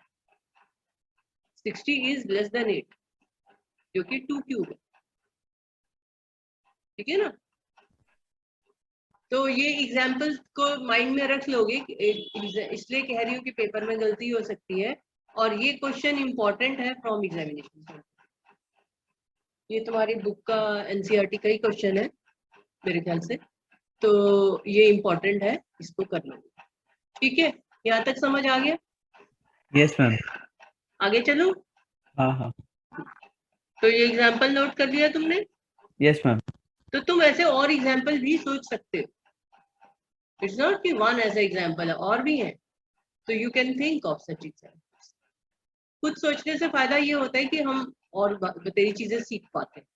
60 इज लेस देन 8, जो कि 2 क्यूब है, ठीक है ना। तो ये एग्जाम्पल्स को माइंड में रख लोगे, इसलिए कह रही हूँ कि पेपर में गलती हो सकती है, और ये क्वेश्चन इंपॉर्टेंट है फ्रॉम एग्जामिनेशन। ये तुम्हारी बुक का एनसीईआरटी का ही क्वेश्चन है मेरे ख्याल से, तो ये इम्पोर्टेंट है, इसको कर लो। ठीक है, यहाँ तक समझ आ गया? Yes ma'am. आगे चलो। हाँ हाँ तो ये एग्जाम्पल नोट कर लिया तुमने? Yes ma'am. तो तुम ऐसे और एग्जाम्पल भी सोच सकते हो, इट्स नॉट कि वन ऐसा एग्जाम्पल है, और भी है। तो you can think of such examples. खुद सोचने से फायदा ये होता है कि हम और बतेरी चीजें सीख पाते हैं।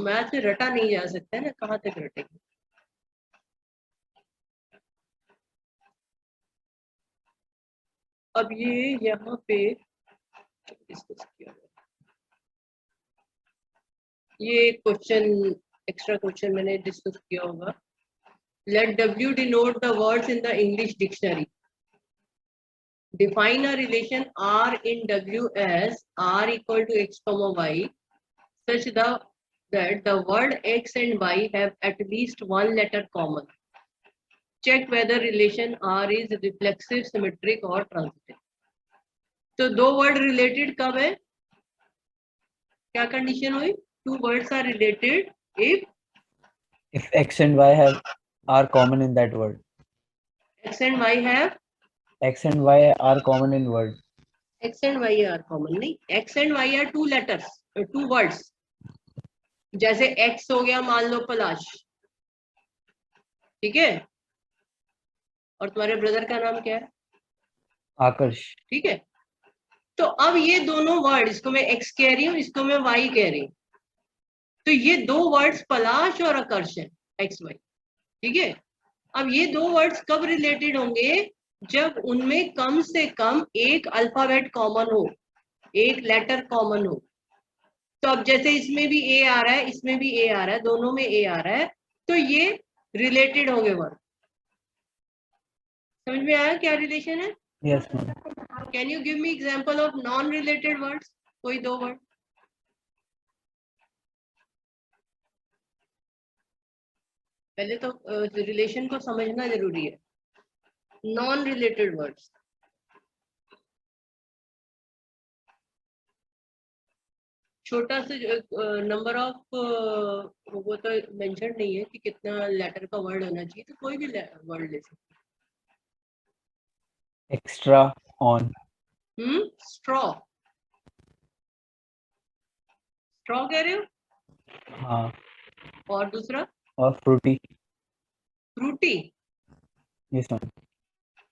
मैथ में रटा नहीं जा सकता है ना, कहाँ तक रटेंगे। अब ये यहाँ पे डिस्कस किया गया, ये क्वेश्चन, एक्स्ट्रा क्वेश्चन मैंने डिस्कस किया होगा। Let W denote the words in the English dictionary. Define a relation R in W as R equal to X comma Y, such that the word X and Y have at least one letter common. Check whether relation R is reflexive, symmetric or transitive. तो दो वर्ड रिलेटेड कब है? क्या कंडीशन हुई? Two words are related if X and Y are common in that word. X and Y have, X and Y are common in word. X and Y are common नहीं, X and Y are two letters, two words. जैसे X हो गया मान लो पलाश, ठीक है, और तुम्हारे ब्रदर का नाम क्या है? आकर्ष। ठीक है। तो अब ये दोनों वर्ड, इसको मैं X कह रही हूँ, इसको मैं Y कह रही हूँ, तो ये दो वर्ड्स पलाश और आकर्ष है, XY, ठीक है। अब ये दो वर्ड्स कब रिलेटेड होंगे? जब उनमें कम से कम एक अल्फाबेट कॉमन हो, एक लेटर कॉमन हो। तो अब जैसे इसमें भी ए आ रहा है, इसमें भी ए आ रहा है, दोनों में ए आ रहा है, तो ये रिलेटेड हो गए वर्ड। समझ में आया क्या रिलेशन है? Yes ma'am. Can you give me example of non related words? कोई दो वर्ड। पहले तो रिलेशन को समझना जरूरी है। नॉन रिलेटेड वर्ड्स, छोटा से नंबर ऑफ, वो तो मेंशन नहीं है कि कितना लेटर का वर्ड होना चाहिए, तो कोई भी वर्ड ले सकते। Extra on. स्ट्रॉ, स्ट्रॉ कह रहे हो? हाँ। और दूसरा? और फ्रूटी। Frooti, yes ma'am.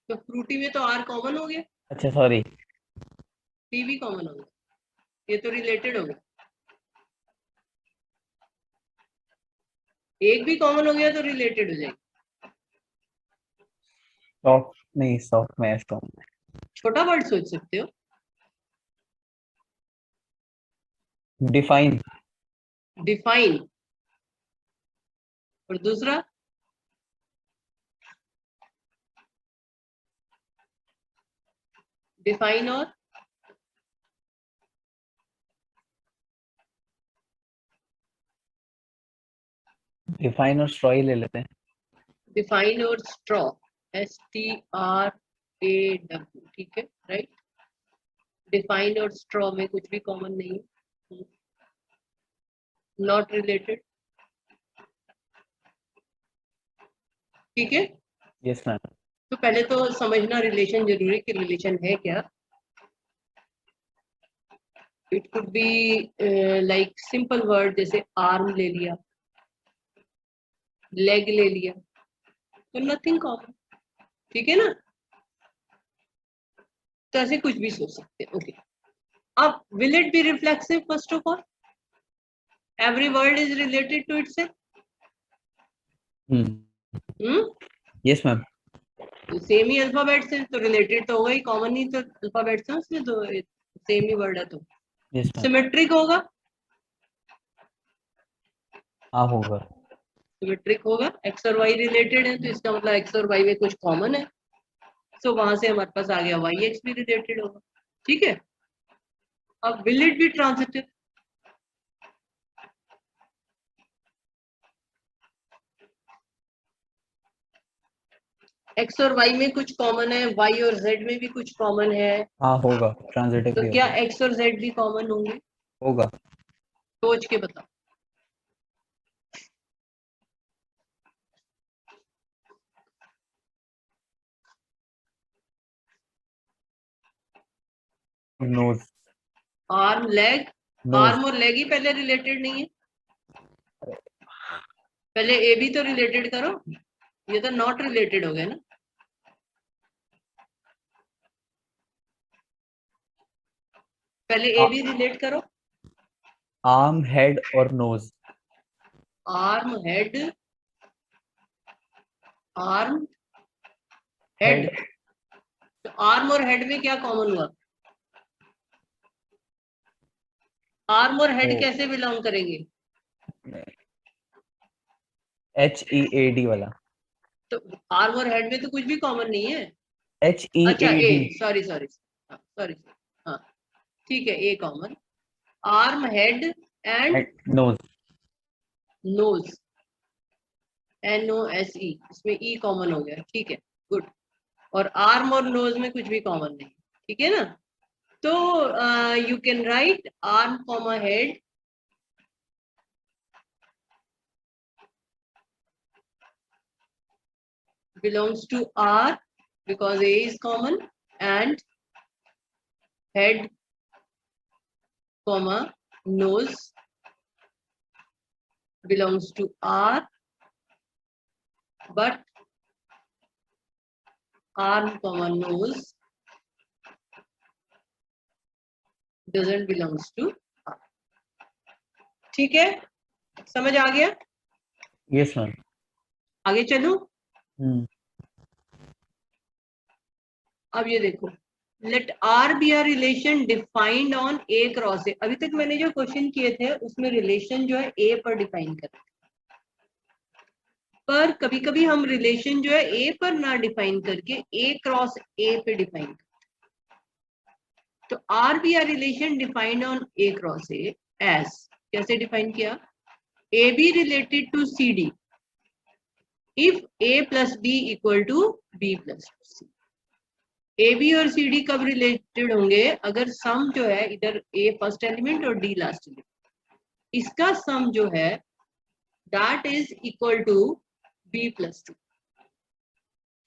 तो फ्रूटी में तो आर कॉमन हो गया, अच्छा सॉरी। टी भी कॉमन हो गया, ये तो रिलेटेड हो गया। एक भी कॉमन हो गया तो रिलेटेड हो जाएगी। सॉफ्ट नहीं, सॉफ्ट में स्ट्रॉन्ग। छोटा वर्ड सोच सकते हो। डिफाइन। डिफाइन, और दूसरा? डिफाइन और डिफाइन और स्ट्रॉ ही ले लेते हैं। डिफाइन और स्ट्रॉ, STRAW, ठीक है, राइट। डिफाइन और स्ट्रॉ में कुछ भी कॉमन नहीं है, नॉट रिलेटेड, ठीक है। Yes ma'am. तो पहले तो समझना रिलेशन जरूरी कि रिलेशन है क्या। It could be like simple word, जैसे आर्म ले लिया, लेग ले लिया, तो नथिंग कॉमन, ठीक है ना। तो ऐसे कुछ भी सोच सकते हैं, ओके। अब will it be reflexive? First of all, every word is related to itself. Yes ma'am. Same ही अल्फाबेट्स हैं तो रिलेटेड तो होगा ही, कॉमन ही तो अल्फाबेट्स हैं उसमें, तो सेम ही वर्ड है तो यस मैम। सिमेट्रिक होगा। हाँ होगा। सिमेट्रिक होगा, एक्स और वाई रिलेटेड है तो इसका मतलब एक्स और वाई में कुछ कॉमन है, तो वहां से हमारे पास आ गया वाई एक्स भी रिलेटेड होगा, ठीक है। अब will it B transitive? X और वाई में कुछ कॉमन है, वाई और जेड में भी कुछ कॉमन है, हाँ होगा, ट्रांजिटिव तो भी क्या होगा। एक्स और जेड भी कॉमन होंगे? होगा। सोच के बताओ। Nose. Arm leg, nose. Arm और लेग ही पहले रिलेटेड नहीं है? पहले ए भी तो रिलेटेड करो, ये तो नॉट रिलेटेड हो गया ना। पहले ए भी रिलेट करो। आर्म, हेड और nose. Arm head, arm head, head. तो आर्म और हेड में क्या कॉमन हुआ? आर्म और हेड कैसे बिलोंग करेंगे? HEAD वाला। तो आर्म और हेड में तो कुछ भी कॉमन नहीं है। अच्छा A, HEAD। Sorry sorry, sorry, हाँ ठीक है, A common. Arm head and nose. Nose, NOSE, इसमें ई कॉमन हो गया, ठीक है, गुड। और आर्म और नोज में कुछ भी कॉमन नहीं, ठीक है ना। तो you can right arm comma head belongs to R because A is common, and head comma nose belongs to R, but arm comma nose doesn't belongs to R, ठीक है, समझ आ गया? Yes ma'am. आगे चलूं? हम्म। अब ये देखो, let R be a relation defined on A cross A। अभी तक मैंने जो क्वेश्चन किए थे उसमें रिलेशन जो है A पर डिफाइन कर, पर कभी कभी हम रिलेशन जो है ए पर ना डिफाइन करके ए क्रॉस ए पे डिफाइन करते, तो R B R relation defined on a cross a as, कैसे डिफाइन किया? A B related to C D if a plus B equal to B plus c. A b और सी डी कब रिलेटेड होंगे? अगर सम जो है इधर ए फर्स्ट एलिमेंट और डी लास्ट एलिमेंट, इसका सम जो है that is equal to B plus two,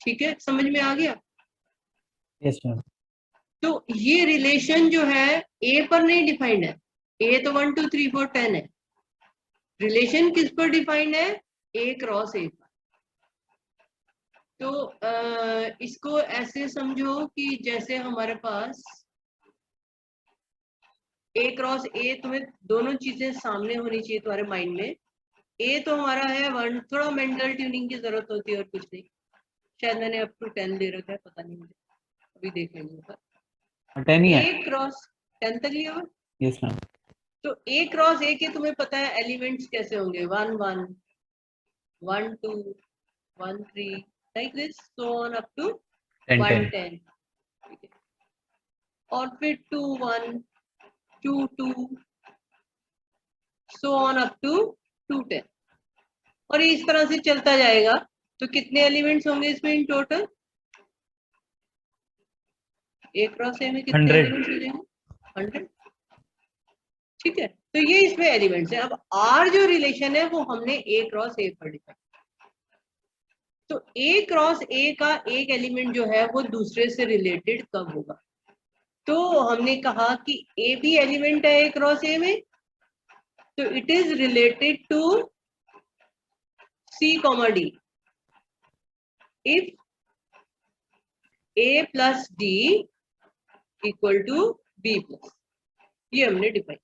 ठीक है, समझ में आ गया? Yes ma'am. तो ये रिलेशन जो है ए पर नहीं डिफाइंड है, ए तो 1 2 3 4 10 है, रिलेशन किस पर डिफाइंड है, ए क्रॉस ए पर। तो इसको ऐसे समझो कि जैसे हमारे पास ए क्रॉस ए, तुम्हें दोनों चीजें सामने होनी चाहिए तुम्हारे माइंड में। ए तो हमारा है 1, थोड़ा मेंटल ट्यूनिंग की जरूरत होती है और कुछ नहीं, शायद मैंने अप टू 10 दे रखा है, पता नहीं मुझे, अभी देख लेंगे। 10 ही है। ए क्रॉस 10 तक लिया हुआ। Yes ma'am. तो ए क्रॉस ए के तुम्हें पता है एलिमेंट्स कैसे होंगे, 1 1 1 2 1 3 like this, so on up to 1 10, ठीक है। और फिर 2 1 2 2 सो ऑन अप टू 2 10, और ये इस तरह से चलता जाएगा। तो कितने एलिमेंट्स होंगे इसमें in total, A cross a में कितने 100 एलिमेंट्स हो जाएंगे, 100, ठीक है। तो ये इसमें एलिमेंट्स है। अब आर जो रिलेशन है वो हमने ए क्रॉस ए पर डिफाइन। तो ए क्रॉस ए का एक एलिमेंट जो है वो दूसरे से रिलेटेड कब होगा, तो हमने कहा कि ए भी एलिमेंट है ए क्रॉस ए में, तो it is related to c comma d if a plus D equal to B plus, ये हमने डिफाइन।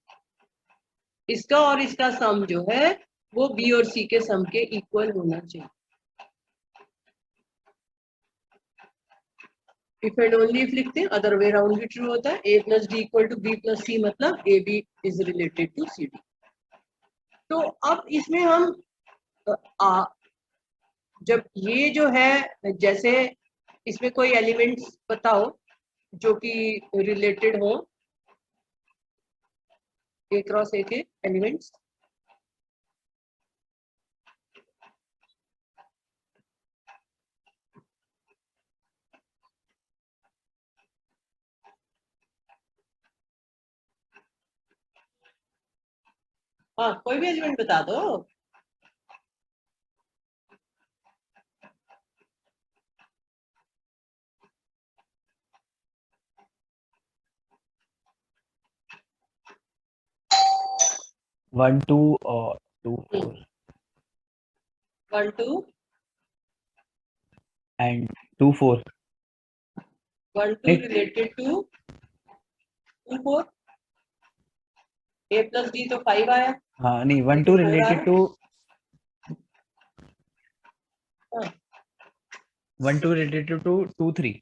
इसका और इसका सम जो है वो बी और सी के सम के इक्वल होना चाहिए। इफ एंड ओनली इफ लिखते हैं, अदर वे राउंड भी ट्रू होता है। A plus D equal to B plus C, मतलब A B is related to C D. तो अब इसमें हम जब ये जो है, जैसे इसमें कोई एलिमेंट्स बताओ जो कि रिलेटेड हो, ए क्रॉस ए के एलिमेंट्स। हाँ, कोई भी एलिमेंट बता दो। 1 2 और 2 4 1 2 and 2 4 1 2 related to 2 4, a plus d तो 5 आया। हाँ नहीं 1 2 रिलेटेड टू 1 2 रिलेटेड टू 2 3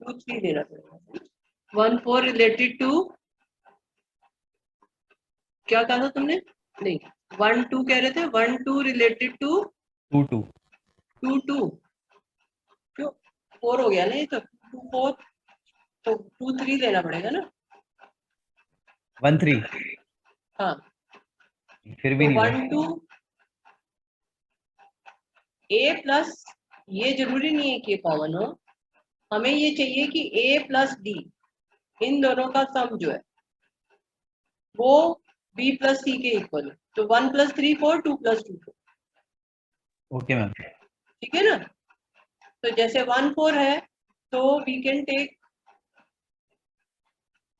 2 3 देना पड़ेगा। 1 4 रिलेटेड टू, क्या कहा था तुमने, नहीं 1 2 कह रहे थे, 1 2 रिलेटेड टू 2 2 2 2, क्यों 4 हो गया ना ये, तो 2 4, तो 2 3 लेना पड़ेगा ना। 1 3 हाँ, फिर भी तो नहीं 1 2 ए प्लस, ये जरूरी नहीं है कि ये कॉमन हो, हमें ये चाहिए कि ए प्लस डी इन दोनों का सम जो है वो बी प्लस सी के इक्वल है। तो 1 प्लस 3 4, 2 प्लस 2 4, ओके मैम। ठीक है ना। तो जैसे 1 4 है तो वी कैन टेक,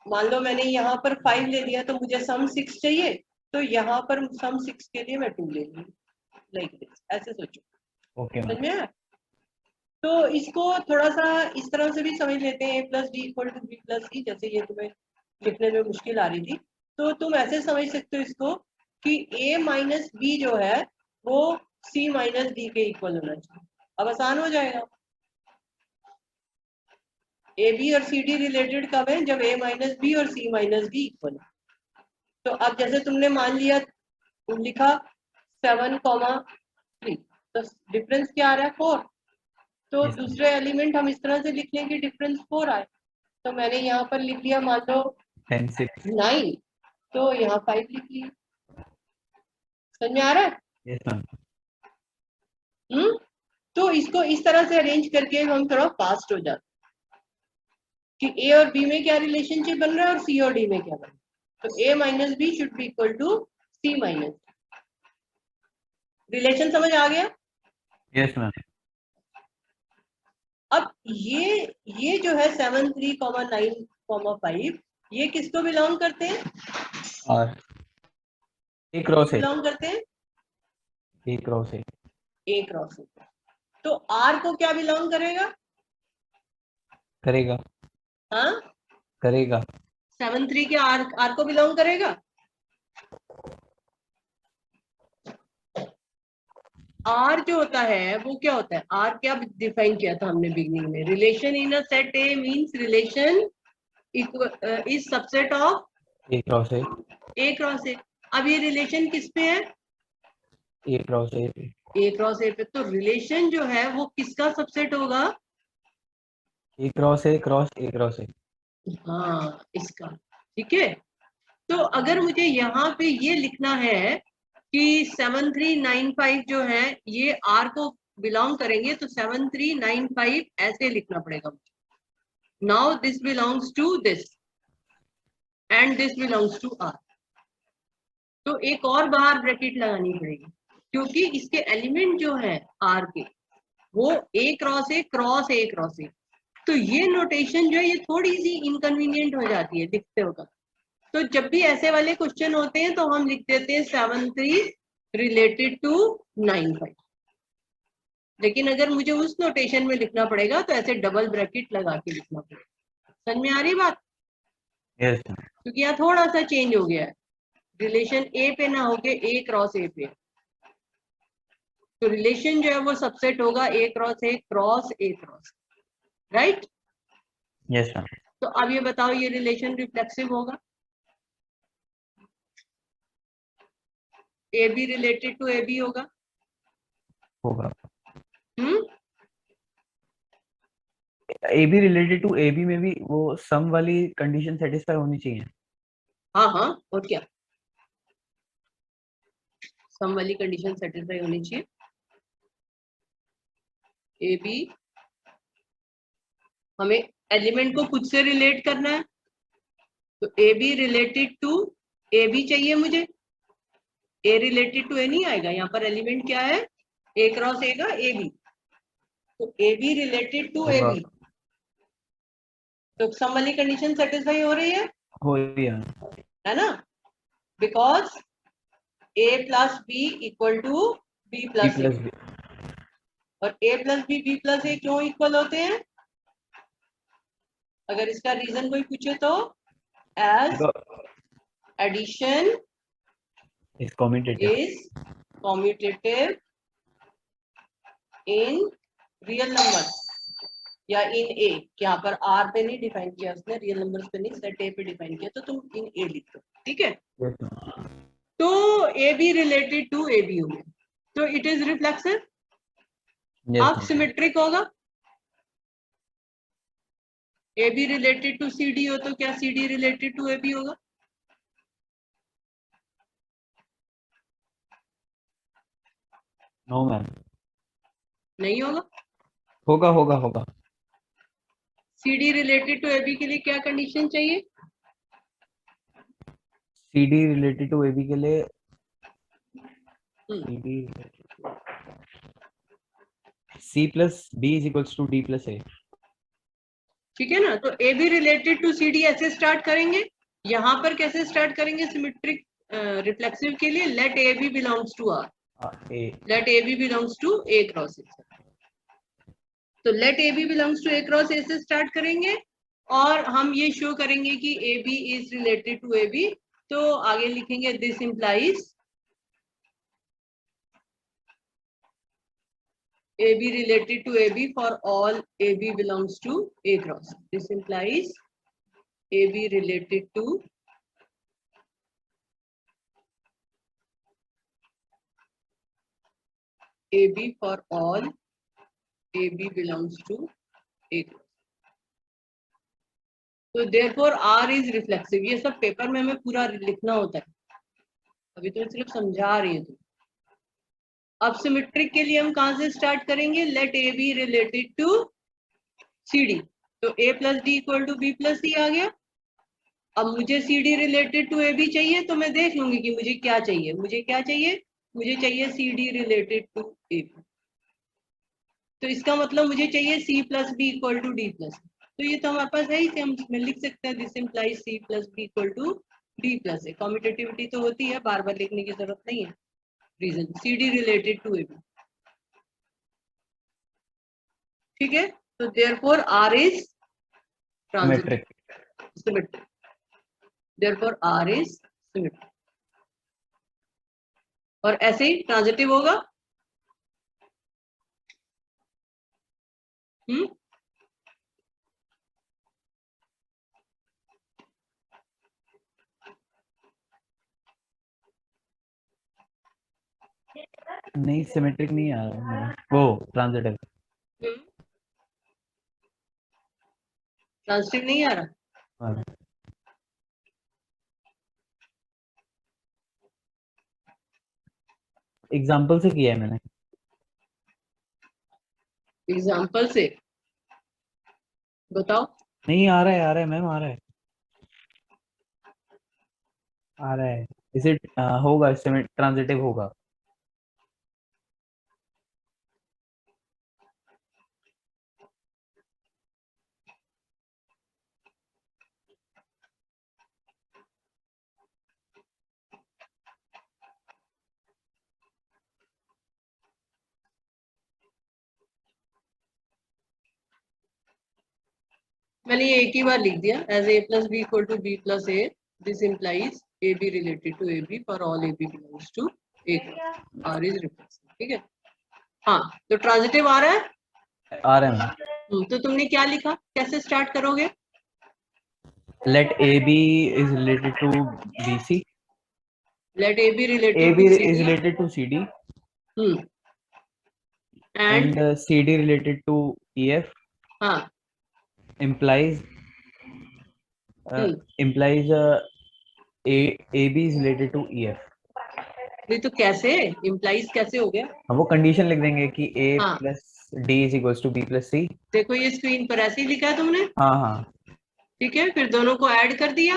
मान लो मैंने यहाँ पर 5 ले लिया तो मुझे सम 6 चाहिए, तो यहाँ पर सम 6 के लिए मैं 2 ले लूंगी, लाइक दिस, ऐसे सोचो। ओके समझ मैम। में आया? तो इसको थोड़ा सा इस तरह से भी समझ लेते हैं, A plus D equal to B plus C, जैसे ये तुम्हें लिखने में मुश्किल आ रही थी, तो तुम ऐसे समझ सकते हो इसको कि ए माइनस बी जो है वो सी माइनस डी के इक्वल होना चाहिए। अब आसान हो जाएगा। ए बी और सी डी रिलेटेड कब है, जब ए माइनस बी और सी माइनस डी इक्वल है। तो अब जैसे तुमने मान लिया, लिखा 7,3, तो डिफरेंस क्या आ रहा है, 4। तो Yes, ma'am. दूसरे एलिमेंट हम इस तरह से लिख लें कि डिफरेंस 4 आए। तो मैंने यहाँ पर लिख लिया मान लो 10 6 9, तो यहाँ 5 लिख लिया। समझ में आ रहा है? Yes ma'am. तो इसको इस तरह से अरेंज करके हम थोड़ा फास्ट हो जाते कि ए और बी में क्या रिलेशनशिप बन रहा है और सी और डी में क्या बन रहा है। तो A minus B should be equal to C minus, relation समझ आ गया? Yes ma'am. अब ये जो है 7 3 9 5 ये किसको बिलोंग करते हैं? और एक रो से, बिलोंग करते हैं एक रो से ए क्रॉस ए। तो आर को क्या बिलोंग करेगा? करेगा, हाँ, करेगा 7 3 के आर को बिलोंग करेगा। आर जो होता है वो क्या होता है? आर क्या डिफाइन किया था हमने बिगनिंग में? Relation in a set A means relation is subset of एक रो से, ए क्रॉस ए। अब ये रिलेशन किस पे है? एक रो से ए क्रॉस ए पे। तो रिलेशन जो है वो किसका सबसेट होगा? एक रो से क्रॉस एक रो से। हाँ, इसका। ठीक है, तो अगर मुझे यहाँ पे ये लिखना है कि 7 3 9 5 जो है ये आर को बिलोंग करेंगे, तो 7 3 9 5 ऐसे लिखना पड़ेगा मुझे। Now this belongs to this and this belongs to R. तो एक और बाहर ब्रैकेट लगानी पड़ेगी, क्योंकि इसके एलिमेंट जो है आर के वो A cross A cross A cross A. तो ये नोटेशन जो है ये थोड़ी सी इनकन्वीनियंट हो जाती है लिखते वक्त। तो जब भी ऐसे वाले क्वेश्चन होते हैं तो हम लिख देते हैं 7 3 रिलेटेड टू 9 5। लेकिन अगर मुझे उस नोटेशन में लिखना पड़ेगा तो ऐसे डबल ब्रैकेट लगा के लिखना पड़ेगा। समझ में आ रही बात? यस क्योंकि यहाँ थोड़ा सा चेंज हो गया है, रिलेशन ए पे ना होके ए क्रॉस ए पे। तो रिलेशन जो है वो सबसेट होगा A cross A cross A cross, right? Yes ma'am, तो अब ये बताओ ये रिलेशन रिफ्लेक्सिव होगा? A B related to A B होगा? होगा। Hmm, A B related to A B में भी वो सम वाली कंडीशन सेटिस्फाई होनी चाहिए। हाँ हाँ, और क्या, सम वाली कंडीशन सेटिस्फाई होनी चाहिए। ए बी, हमें एलिमेंट को खुद से रिलेट करना है, तो A B related to A B चाहिए मुझे। ए रिलेटेड टू ए नहीं आएगा, यहाँ पर एलिमेंट क्या है? ए क्रॉस ए का ए बी। तो ए बी रिलेटेड टू ए होगा, बी, तो सम वाली कंडीशन सेटिस्फाई हो रही हो गया। है ना? Because A plus B equal to B B plus A. Plus B, और A plus B plus A क्यों इक्वल होते हैं? अगर इसका रीजन कोई पूछे तो as addition is commutative, is commutative in real numbers या in A। यहाँ पर R पे नहीं डिफाइन किया उसने, रियल नंबर्स पे नहीं, सेट A पे डिफाइन किया, तो तुम in A लिख दो। ठीक है, तो A B related to A B हो गया, तो इट इज रिफ्लेक्सिव। अब सिमेट्रिक होगा, A B related to C D हो तो क्या C D related to A B होगा? नो मैम, नहीं होगा। होगा होगा होगा। C D related to A B के लिए क्या कंडीशन चाहिए? C D related to A B के लिए C plus D is equals to D plus A. ठीक है ना? तो A B related to C D ऐसे स्टार्ट करेंगे। यहाँ पर कैसे स्टार्ट करेंगे सिमेट्रिक रिफ्लेक्सिव के लिए? Let A B belongs to R, let A B belongs to A cross A. तो let A B belongs to A cross A से स्टार्ट करेंगे और हम ये शो करेंगे कि A B is related to A B. तो आगे लिखेंगे this implies AB related to AB for all AB belongs to A cross. This implies AB related to AB for all AB belongs to A cross. So therefore R is reflexive. ये सब पेपर में हमें पूरा लिखना होता है, अभी तो सिर्फ समझा रही हूँ। अब सिमेट्रिक के लिए हम कहां से स्टार्ट करेंगे? Let A B related to C D. तो A plus D equal to B plus C आ गया। अब मुझे C D related to A B चाहिए, तो मैं देख लूंगी कि मुझे क्या चाहिए। मुझे क्या चाहिए? मुझे चाहिए C D related to A B. तो इसका मतलब मुझे चाहिए C plus B equal to D plus, तो ये तो हमारे पास है ही, हम इसमें लिख सकते हैं this implies C plus B equal to D plus A. Commutativity तो होती है, बार बार लिखने की जरूरत नहीं है। Reason C D related to A B, ठीक है। तो therefore R is transitive, symmetric, therefore R is symmetric. और ऐसे ही ट्रांजिटिव होगा, नहीं सिमेट्रिक नहीं आ रहा वो ट्रांजिटिव। ट्रांजिटिव नहीं आ रहा। हाँ। एग्जाम्पल से किया है मैंने। एग्जाम्पल से बताओ। नहीं आ रहा है मैम, आ रहा है, आ रहा है। इसे होगा, इससे ट्रांजिटिव होगा। मैंने ये एक ही बार लिख दिया, as A plus B equal to B plus A, this implies A B related to A B for all A B belongs to A, R is reflexive, ठीक है। हाँ, तो ट्रांजिटिव आ रहा है, आ रहा है मैम। तो तुमने क्या लिखा, कैसे स्टार्ट करोगे? Let A B is related to B C, let A B A related B to is related to C D, and and CD related to EF हाँ implies implies AB is related to EF। नहीं तो कैसे इम्प्लाइज कैसे हो गया? हम वो कंडीशन लिख देंगे कि A हाँ plus D is equals to B plus C। देखो ये स्क्रीन पर ऐसे ही लिखा है तुमने, हाँ हाँ ठीक है। फिर दोनों को ऐड कर दिया,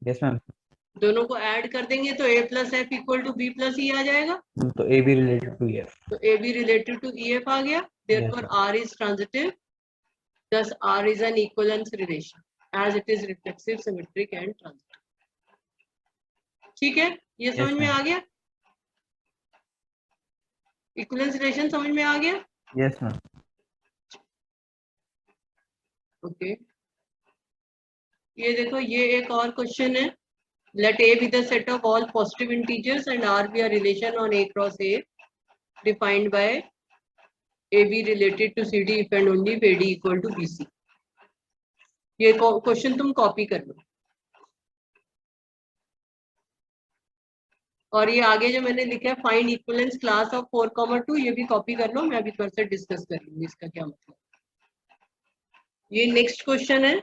यस मैम। दोनों को ऐड कर देंगे तो A plus F equal to B plus E आ जाएगा। तो AB रिलेटेड टू EF। तो A B related to E F आ गया, therefore yes, R is transitive, thus R is an equivalence relation as it is reflexive, symmetric and transitive। ठीक है, ये समझ yes, में आ गया? इक्विवेलेंस रिलेशन समझ में आ गया? yes ma'am. ओके, ये देखो ये एक और क्वेश्चन है। Let A be the set of all positive integers and R be a relation on A cross A defined by AB related to CD if and only if AD equal to BC। ये क्वेश्चन तुम कॉपी कर लो, और ये आगे जो मैंने लिखा है फाइंड इक्विवेलेंस क्लास ऑफ 4,2, ये भी कॉपी कर लो, मैं अभी थोड़ा सा डिस्कस कर लूंगी इसका क्या मतलब। ये नेक्स्ट क्वेश्चन है,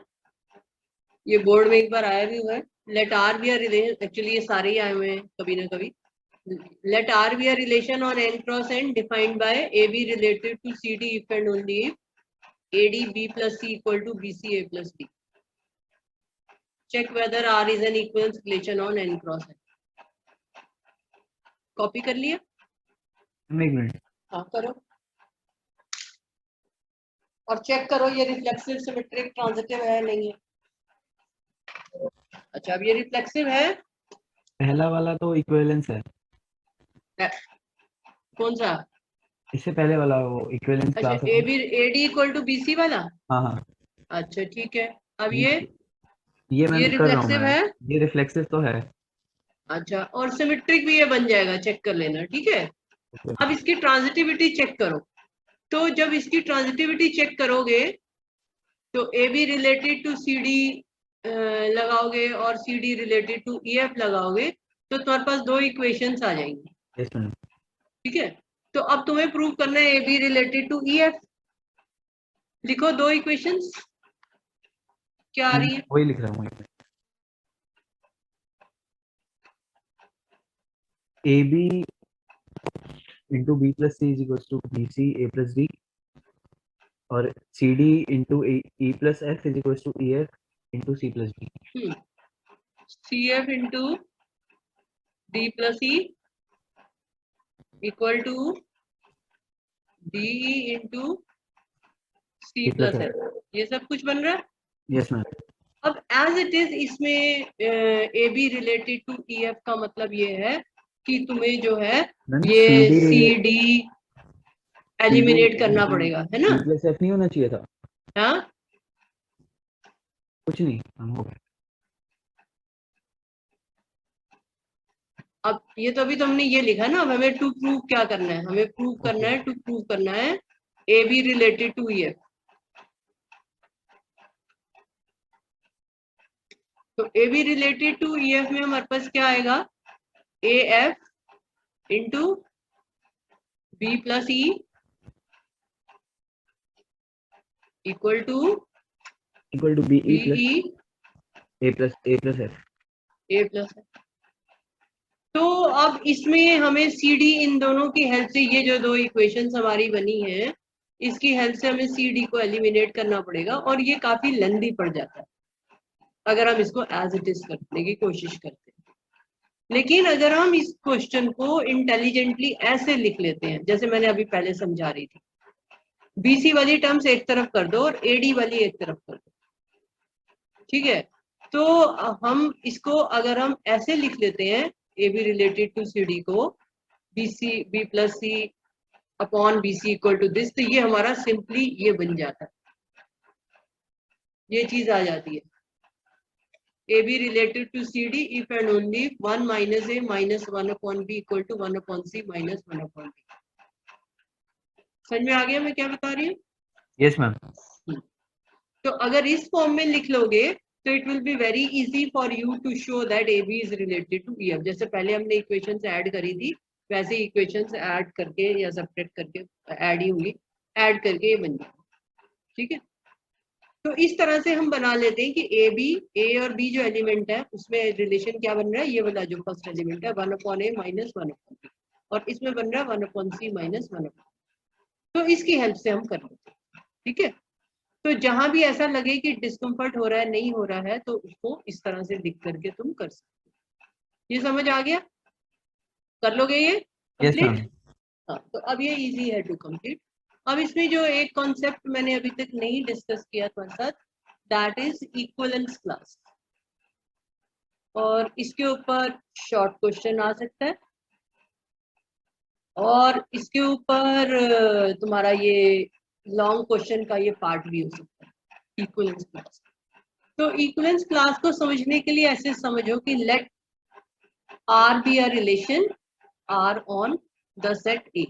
ये बोर्ड में एक बार आया भी हुआ है। Let R B R relation, actually ये सारे ही आए हुए हैं कभी ना कभी। Let R B R relation on N cross N defined by A B related to C D if and only if A D B plus C equal to B C A plus D. Check whether R is an equivalence relation on N cross N. Copy कर लिया? एक मिनट। हाँ करो, और चेक करो ये रिफ्लेक्सिव सिमेट्रिक ट्रांजिटिव है नहीं है। अच्छा, अब ये रिफ्लेक्सिव है, पहला वाला तो इक्विवेलेंस है। कौन सा? इससे पहले वाला वो इक्विवेलेंस अच्छा, क्लास ए है। B A D equal to B C वाला। हाँ हाँ अच्छा ठीक है, अब ये मैं ये कर रहा हूँ रिफ्लेक्सिव मैं, है। ये रिफ्लेक्सिव तो है। अच्छा, और सिमेट्रिक भी ये बन जाएगा, चेक कर लेना, ठीक है। अब इसकी ट्रांजिटिविटी चेक करो, तो जब इसकी ट्रांजिटिविटी चेक करोगे तो A B related to C D लगाओगे और सी D related to E F लगाओगे तो तुम्हारे पास दो इक्वेशंस आ जाएंगी, यस मैम। ठीक है। तो अब तुम्हें प्रूव करना है A B related to E F. लिखो दो इक्वेशंस, क्या आ रही है? वही लिख रहा हूँ। A B into B plus C is equals to B C A plus D, और सी D into E plus F is equals to E F into C plus D. C F into D plus E equal to DE into C plus F, ये सब कुछ बन रहा है। Yes ma'am. अब एज इट इज इसमें AB रिलेटेड टू EF का मतलब ये है कि तुम्हें जो है ये CD एलिमिनेट करना पड़ेगा, है ना। C प्लस F नहीं होना चाहिए था। हाँ, कुछ नहीं हम हो गया। अब ये तो अभी तो हमने ये लिखा ना, अब हमें टू प्रूव क्या करना है, हमें प्रूव करना है, टू प्रूव करना है AB रिलेटेड टू EF। तो AB रिलेटेड टू EF में हमारे पास क्या आएगा, AF into B plus E equal to BE plus BE A plus F। A plus. तो अब इसमें हमें CD इन दोनों की हेल्प से, ये जो दो इक्वेशंस हमारी बनी है, इसकी हेल्प से हमें CD को एलिमिनेट करना पड़ेगा, और ये काफी लेंदी पड़ जाता है अगर हम इसको एज इट इज करने की कोशिश करते हैं। लेकिन अगर हम इस क्वेश्चन को इंटेलिजेंटली ऐसे लिख लेते हैं, जैसे मैंने अभी पहले समझा रही थी, BC वाली टर्म्स एक तरफ कर दो और AD वाली एक तरफ कर दो, ठीक है। तो हम इसको अगर हम ऐसे लिख लेते हैं, AB रिलेटेड टू CD को B plus C upon BC equal to this, तो ये हमारा सिंपली ये बन जाता है, ये चीज आ जाती है, AB related to CD if and only 1 minus A minus 1 upon B equal to 1 upon C minus 1 upon B। समझ में आ गया मैं क्या बता रही हूँ? Yes ma'am. तो अगर इस फॉर्म में लिख लोगे तो it will be very easy for you to show that AB is related to EF। जैसे पहले हमने इक्वेशंस ऐड करी थी, वैसे इक्वेशंस ऐड करके या सब्ट्रैक्ट करके ऐड ही होंगी, ऐड करके ये बन जाएगा, ठीक है। तो इस तरह से हम बना लेते हैं कि A और B जो एलिमेंट है उसमें रिलेशन क्या बन रहा है, ये वाला जो फर्स्ट एलिमेंट है 1 upon A minus 1 upon B, और इसमें बन रहा है 1 अपॉन C माइनस 1 अपॉन। तो इसकी हेल्प से हम कर लेते हैं, ठीक है। तो जहां भी ऐसा लगे कि डिस्कम्फर्ट हो रहा है, नहीं हो रहा है, तो उसको इस तरह से लिख करके तुम कर सकते हो। ये समझ आ गया? कर लोगे ये कंप्लीट? हाँ, तो अब ये इजी है टू कंप्लीट। अब इसमें जो एक कॉन्सेप्ट मैंने अभी तक नहीं डिस्कस किया तुम्हारे साथ, दैट इज इक्विवेलेंस क्लास, और इसके ऊपर शॉर्ट क्वेश्चन आ सकता है, और इसके ऊपर तुम्हारा ये लॉन्ग क्वेश्चन का ये पार्ट भी हो सकता है, इक्विवेलेंस क्लास। तो इक्विवेलेंस क्लास को समझने के लिए ऐसे समझो कि late R be a relation R on the set A।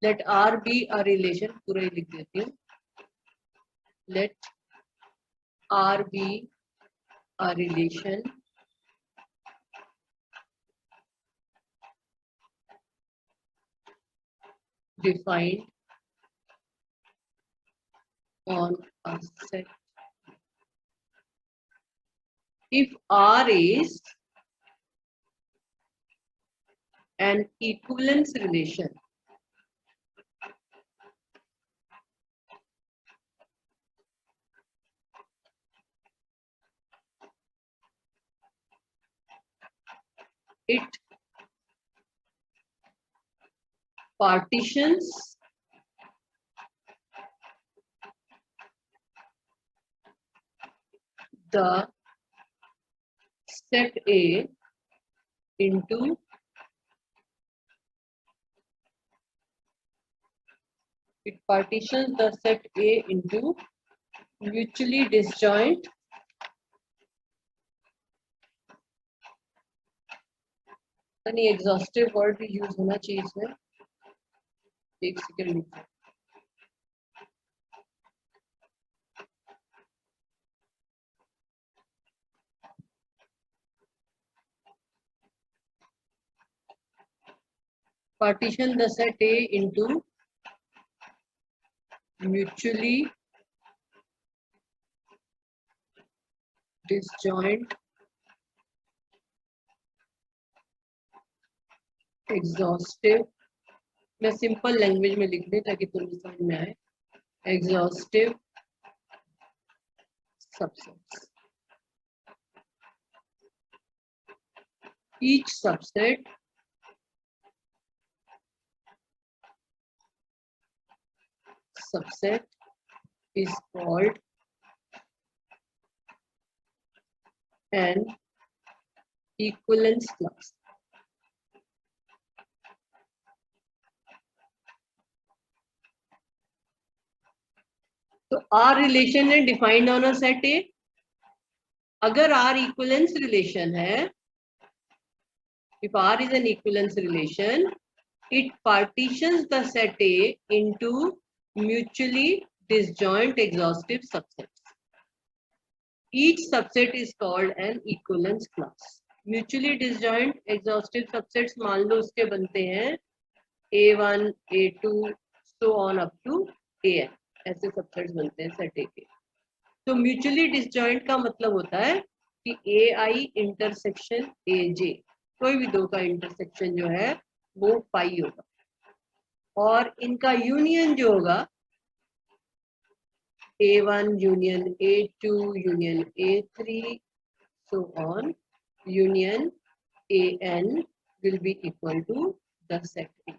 Let R be a relation, पूरा ही लिख देती हूँ, let R be a relation defined on a set if R is an equivalence relation it partitions the set A into mutually disjoint यानी एग्जॉस्टिव वर्ड भी यूज होना चाहिए इसमें, एक second. partition the set A into mutually disjoint exhaustive, मैं सिंपल लैंग्वेज में लिख दूं ताकि तुम्हें समझ में आए, exhaustive subsets. each subset is called an equivalence class. तो R रिलेशन है डिफाइंड ऑन अ सेट ए. अगर R इक्विवेलेंस रिलेशन है, if R is an equivalence relation, it partitions the set A into mutually disjoint exhaustive subsets. Each subset is called an equivalence class. Mutually disjoint exhaustive subsets मान लो उसके बनते हैं A1, A2, so on up to AN. ऐसे सबसेट्स बनते हैं सेट ए के. तो म्यूचुअली डिसजॉइंट का मतलब होता है कि AI इंटरसेक्शन AJ, कोई भी दो का इंटरसेक्शन जो है वो पाई होगा, और इनका यूनियन जो होगा A1 union A2 union A3 so on union AN will be equal to the set A.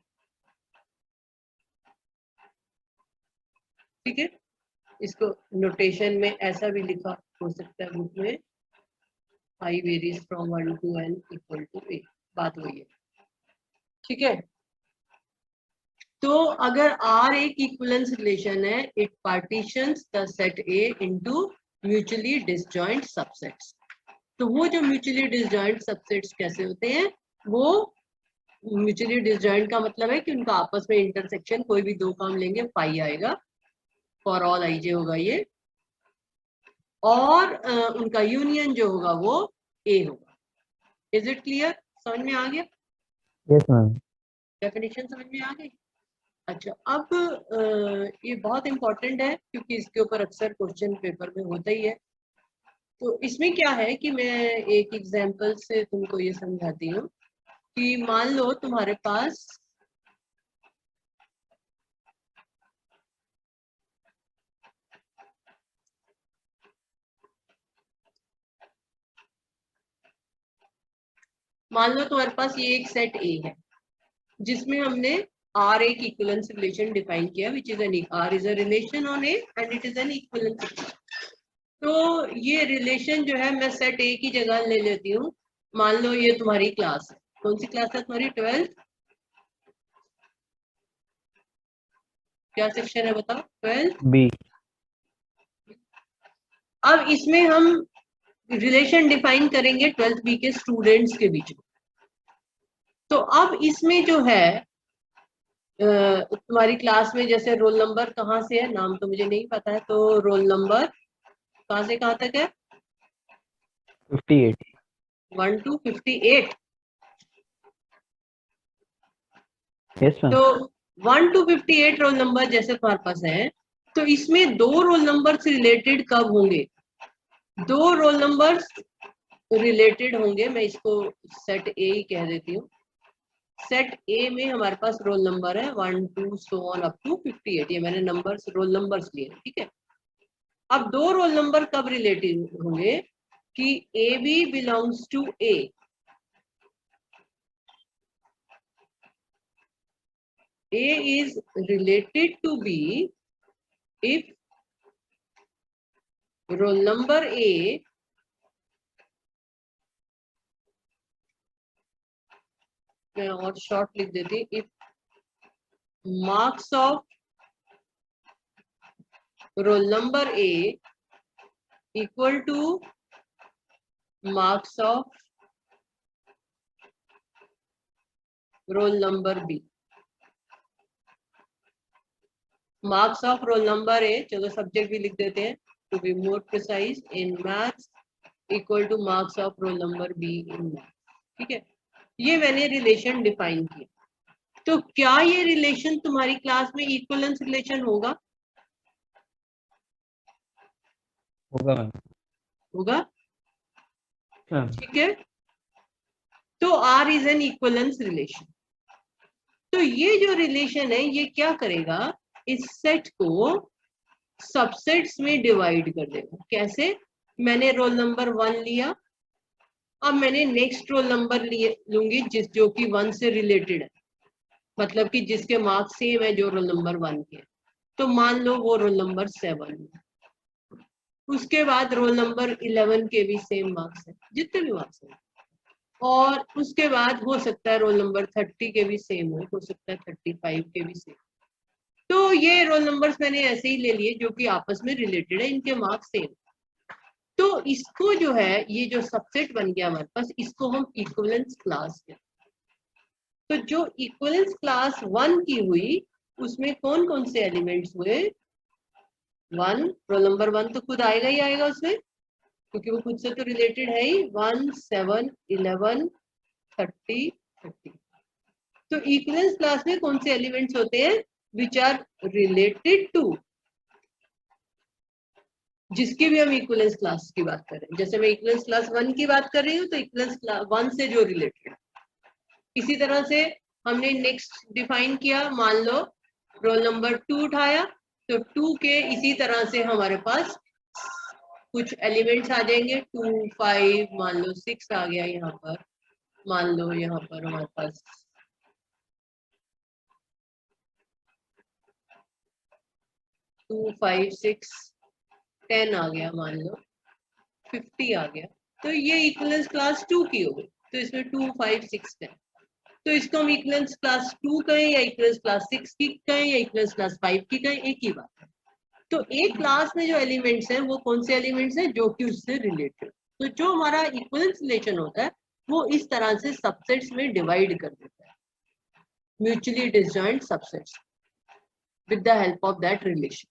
ठीक है, इसको नोटेशन में ऐसा भी लिखा हो सकता है बुक में, I varies from 1 to n equal to A. बात वही है. ठीक है, तो अगर R एक इक्विवेलेंस रिलेशन है, it partitions the set A into mutually disjoint subsets. तो वो जो म्यूचुअली डिसजॉइंट सबसेट्स कैसे होते हैं, वो म्यूचुअली डिसजॉइंट का मतलब है कि उनका आपस में इंटरसेक्शन, कोई भी दो काम लेंगे पाई आएगा, फॉर ऑल IJ होगा ये, और उनका यूनियन जो होगा वो A होगा. Is it clear? समझ में आ गया? Yes ma'am. डेफिनेशन समझ में आ गई? अच्छा, अब ये बहुत इंपॉर्टेंट है क्योंकि इसके ऊपर अक्सर क्वेश्चन पेपर में होता ही है. तो इसमें क्या है कि मैं एक एग्जांपल से तुमको ये समझाती हूँ कि मान लो तुम्हारे पास ये एक सेट A है जिसमें हमने R एक इक्विवेलेंस रिलेशन डिफाइन किया, which is an R is a relation on A and it is an equivalence. तो ये रिलेशन जो है मैं सेट A की जगह ले लेती हूँ. मान लो ये तुम्हारी क्लास है. कौन सी क्लास है तुम्हारी? 12th. क्या सेक्शन है बताओ? 12th B. अब इसमें हम रिलेशन डिफाइन करेंगे 12th B के स्टूडेंट्स के बीच में. तो अब इसमें जो है तुम्हारी क्लास में जैसे रोल नंबर कहाँ से है, नाम तो मुझे नहीं पता है, तो रोल नंबर कहाँ से कहाँ तक है? 58. 1 to 58. Yes ma'am. तो 1 to 58 रोल नंबर जैसे तुम्हारे पास है, तो इसमें दो रोल नंबर से रिलेटेड कब होंगे? दो रोल नंबर्स रिलेटेड होंगे. मैं इसको सेट A ही कह देती हूँ. सेट A में हमारे पास रोल नंबर है 1 2 so on up to 58. ये मैंने नंबर्स रोल नंबर्स लिए, ठीक है. अब दो रोल नंबर कब रिलेटेड होंगे कि AB belongs to A. A is related to B if roll number A मैं और शॉर्ट लिख देती, if marks of roll number A equal to marks of roll number B. Marks of roll number A, चलो सब्जेक्ट भी लिख देते हैं to be more precise, in maths equal to marks of roll number B in maths. ठीक है, ये मैंने रिलेशन डिफाइन किया. तो क्या ये रिलेशन तुम्हारी क्लास में इक्विवेलेंस रिलेशन होगा? होगा मैम. होगा. मैम. ठीक है, तो R is an equivalence relation. तो ये जो रिलेशन है ये क्या करेगा, इस सेट को सबसेट्स में डिवाइड कर देगा. कैसे? मैंने रोल नंबर 1 लिया अब मैंने नेक्स्ट रोल नंबर लूंगी जो कि 1 से रिलेटेड है, मतलब कि जिसके मार्क्स सेम है जो रोल नंबर 1 के। तो मान लो वो रोल नंबर 7 है। उसके बाद रोल नंबर 11 के भी सेम मार्क्स है, जितने भी मार्क्स हैं। और उसके बाद हो सकता है रोल नंबर 30 के भी सेम हो सकता है 35 के भी सेम। तो ये रोल नंबर्स मैंने ऐसे ही ले लिए जो कि आपस में रिलेटेड है, इनके मार्क्स सेम। तो इसको जो है, ये जो सबसेट बन गया हमारे पास, इसको हम इक्विवेलेंस क्लास कहते हैं। तो जो इक्विवेलेंस क्लास 1 की हुई उसमें कौन कौन से एलिमेंट्स हुए? 1, रोल नंबर 1 तो खुद आएगा ही आएगा उसमें, क्योंकि वो खुद से तो रिलेटेड है ही। 1, 7, 11, 30, 30। तो इक्विवेलेंस क्लास में कौन से एलिमेंट्स होते हैं? विच आर रिलेटेड टू, जिसकी भी हम इक्विवेलेंस क्लास की बात कर रहे हैं। जैसे मैं इक्विवेलेंस क्लास 1 की बात कर रही हूँ तो इक्विवेलेंस क्लास 1 से जो रिलेटेड। इसी तरह से हमने नेक्स्ट डिफाइन किया, मान लो रोल नंबर 2 उठाया, तो 2 के इसी तरह से हमारे पास कुछ एलिमेंट्स आ जाएंगे। 2, 5, मान लो 6 आ गया यहाँ पर। मान लो यहाँ पर हमारे पास 2, 5, 6, 10 आ गया, मान लो 50 आ गया। तो ये इक्विवेलेंस क्लास 2 की हो गई। तो इसमें 2, 5, 6, 10। तो इसको हम इक्विवेलेंस क्लास 2 कहें या इक्विवेलेंस क्लास 6 की कहें या इक्विवेलेंस क्लास 5 की कहें, एक ही बात है। तो एक क्लास में जो एलिमेंट्स हैं वो कौन से एलिमेंट्स हैं? जो कि उससे रिलेटेड। तो जो हमारा इक्विवेलेंस रिलेशन होता है वो इस तरह से सबसेट्स में डिवाइड कर देता है, mutually disjoint subsets with the help of that relation.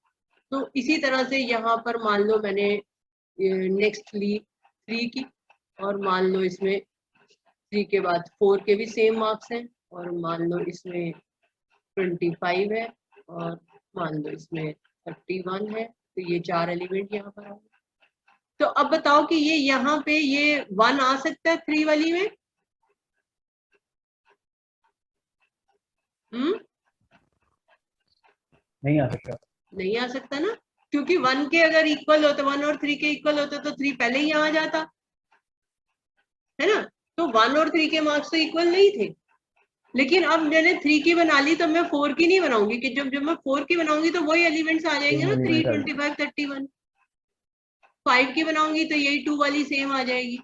तो इसी तरह से यहाँ पर मान लो मैंने नेक्स्ट ली 3 की, और मान लो इसमें 3 के बाद 4 के भी सेम मार्क्स हैं, और मान लो इसमें 25 है, और मान लो इसमें 31 है। तो ये 4 एलिमेंट यहाँ पर आ गए। तो अब बताओ कि ये यहाँ पे ये 1 आ सकता है 3 वाली में? नहीं आ सकता। नहीं आ सकता ना, क्योंकि 1 के अगर इक्वल होते, 1 और 3 के इक्वल होते तो 3 पहले ही आ जाता है ना। तो 1 और 3 के मार्क्स तो इक्वल नहीं थे। लेकिन अब मैंने 3 की बना ली तो मैं 4 की नहीं बनाऊंगी, कि जब जब मैं 4 की बनाऊंगी तो वही एलिमेंट्स आ जाएंगे ना, 3, 25, 31। 5 की बनाऊंगी तो यही 2 वाली सेम आ जाएगी,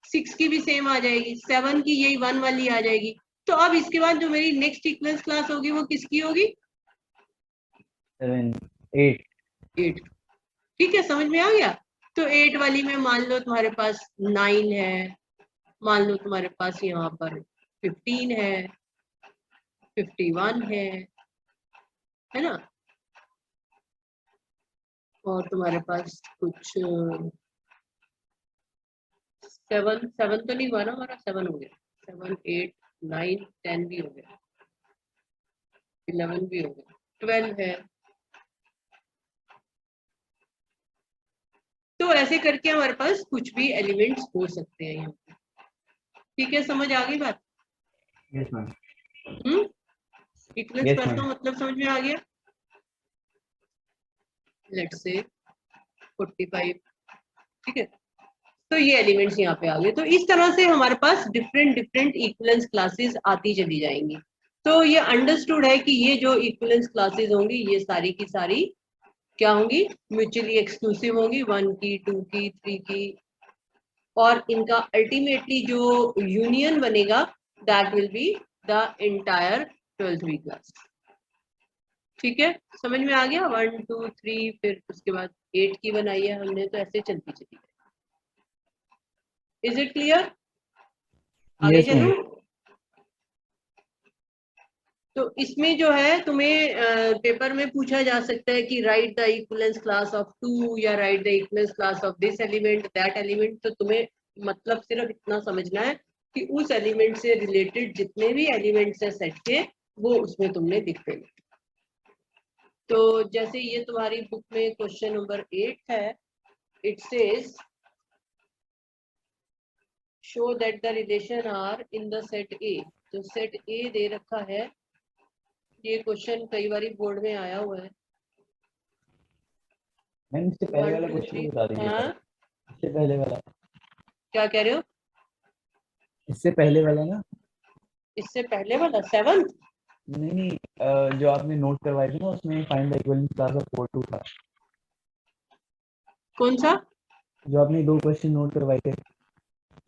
6 की भी सेम आ जाएगी, 7 की यही 1 वाली आ जाएगी। तो अब इसके बाद जो मेरी नेक्स्ट इक्विवेलेंस क्लास होगी वो किसकी होगी? 7, 8। 8। ठीक है, समझ में आ गया। तो 8 वाली में मान लो तुम्हारे पास 9 है, मान लो तुम्हारे पास यहाँ पर 15 है, 51 है ना। और तुम्हारे पास कुछ 7 तो नहीं हुआ ना हमारा, 7 हो गया, 7, 8, 9, 10 भी हो गया, 11 भी हो गया, 12 है। तो ऐसे करके हमारे पास कुछ भी एलिमेंट्स हो सकते हैं यहाँ पे। ठीक है, समझ आ गई बात? Yes ma'am. इक्विवेलेंस क्लास का मतलब समझ में आ गया? Let's say 45। ठीक है, तो ये एलिमेंट्स यहाँ पे आ गए। तो इस तरह से हमारे पास डिफरेंट डिफरेंट इक्विवेलेंस क्लासेस आती चली जाएंगी। तो ये अंडरस्टूड है कि ये जो इक्विवेलेंस क्लासेस होंगी ये सारी की सारी क्या होंगी? म्यूचुअली एक्सक्लूसिव होंगी, 1 की, 2 की, 3 की। और इनका अल्टीमेटली जो यूनियन बनेगा that will be the entire 12वीं क्लास। ठीक है, समझ में आ गया? 1, 2, 3, फिर उसके बाद 8 की बनाई है हमने, तो ऐसे चलती चली। Is it clear? आगे चलूं? तो इसमें जो है तुम्हें पेपर में पूछा जा सकता है कि right the equivalence class of 2 या right the equivalence class of this element that element. तो तुम्हें मतलब सिर्फ इतना समझना है कि उस एलिमेंट से रिलेटेड जितने भी एलिमेंट्स है सेट के वो उसमें तुमने लिख देना। तो जैसे ये तुम्हारी बुक में क्वेश्चन नंबर 8 है, it says show that the relation R in the set A. तो सेट ए दे रखा है, ये क्वेश्चन कई बार बोर्ड में आया हुआ है। मैम इससे पहले वाला क्वेश्चन बता दीजिए। हाँ, इससे पहले वाला क्या कह रहे हो? इससे पहले वाला ना, इससे पहले वाला 7th। नहीं नहीं, जो आपने नोट करवाए थे ना उसमें find the equivalence class of core 2 था। कौन सा? जो आपने 2 क्वेश्चन नोट करवाए थे।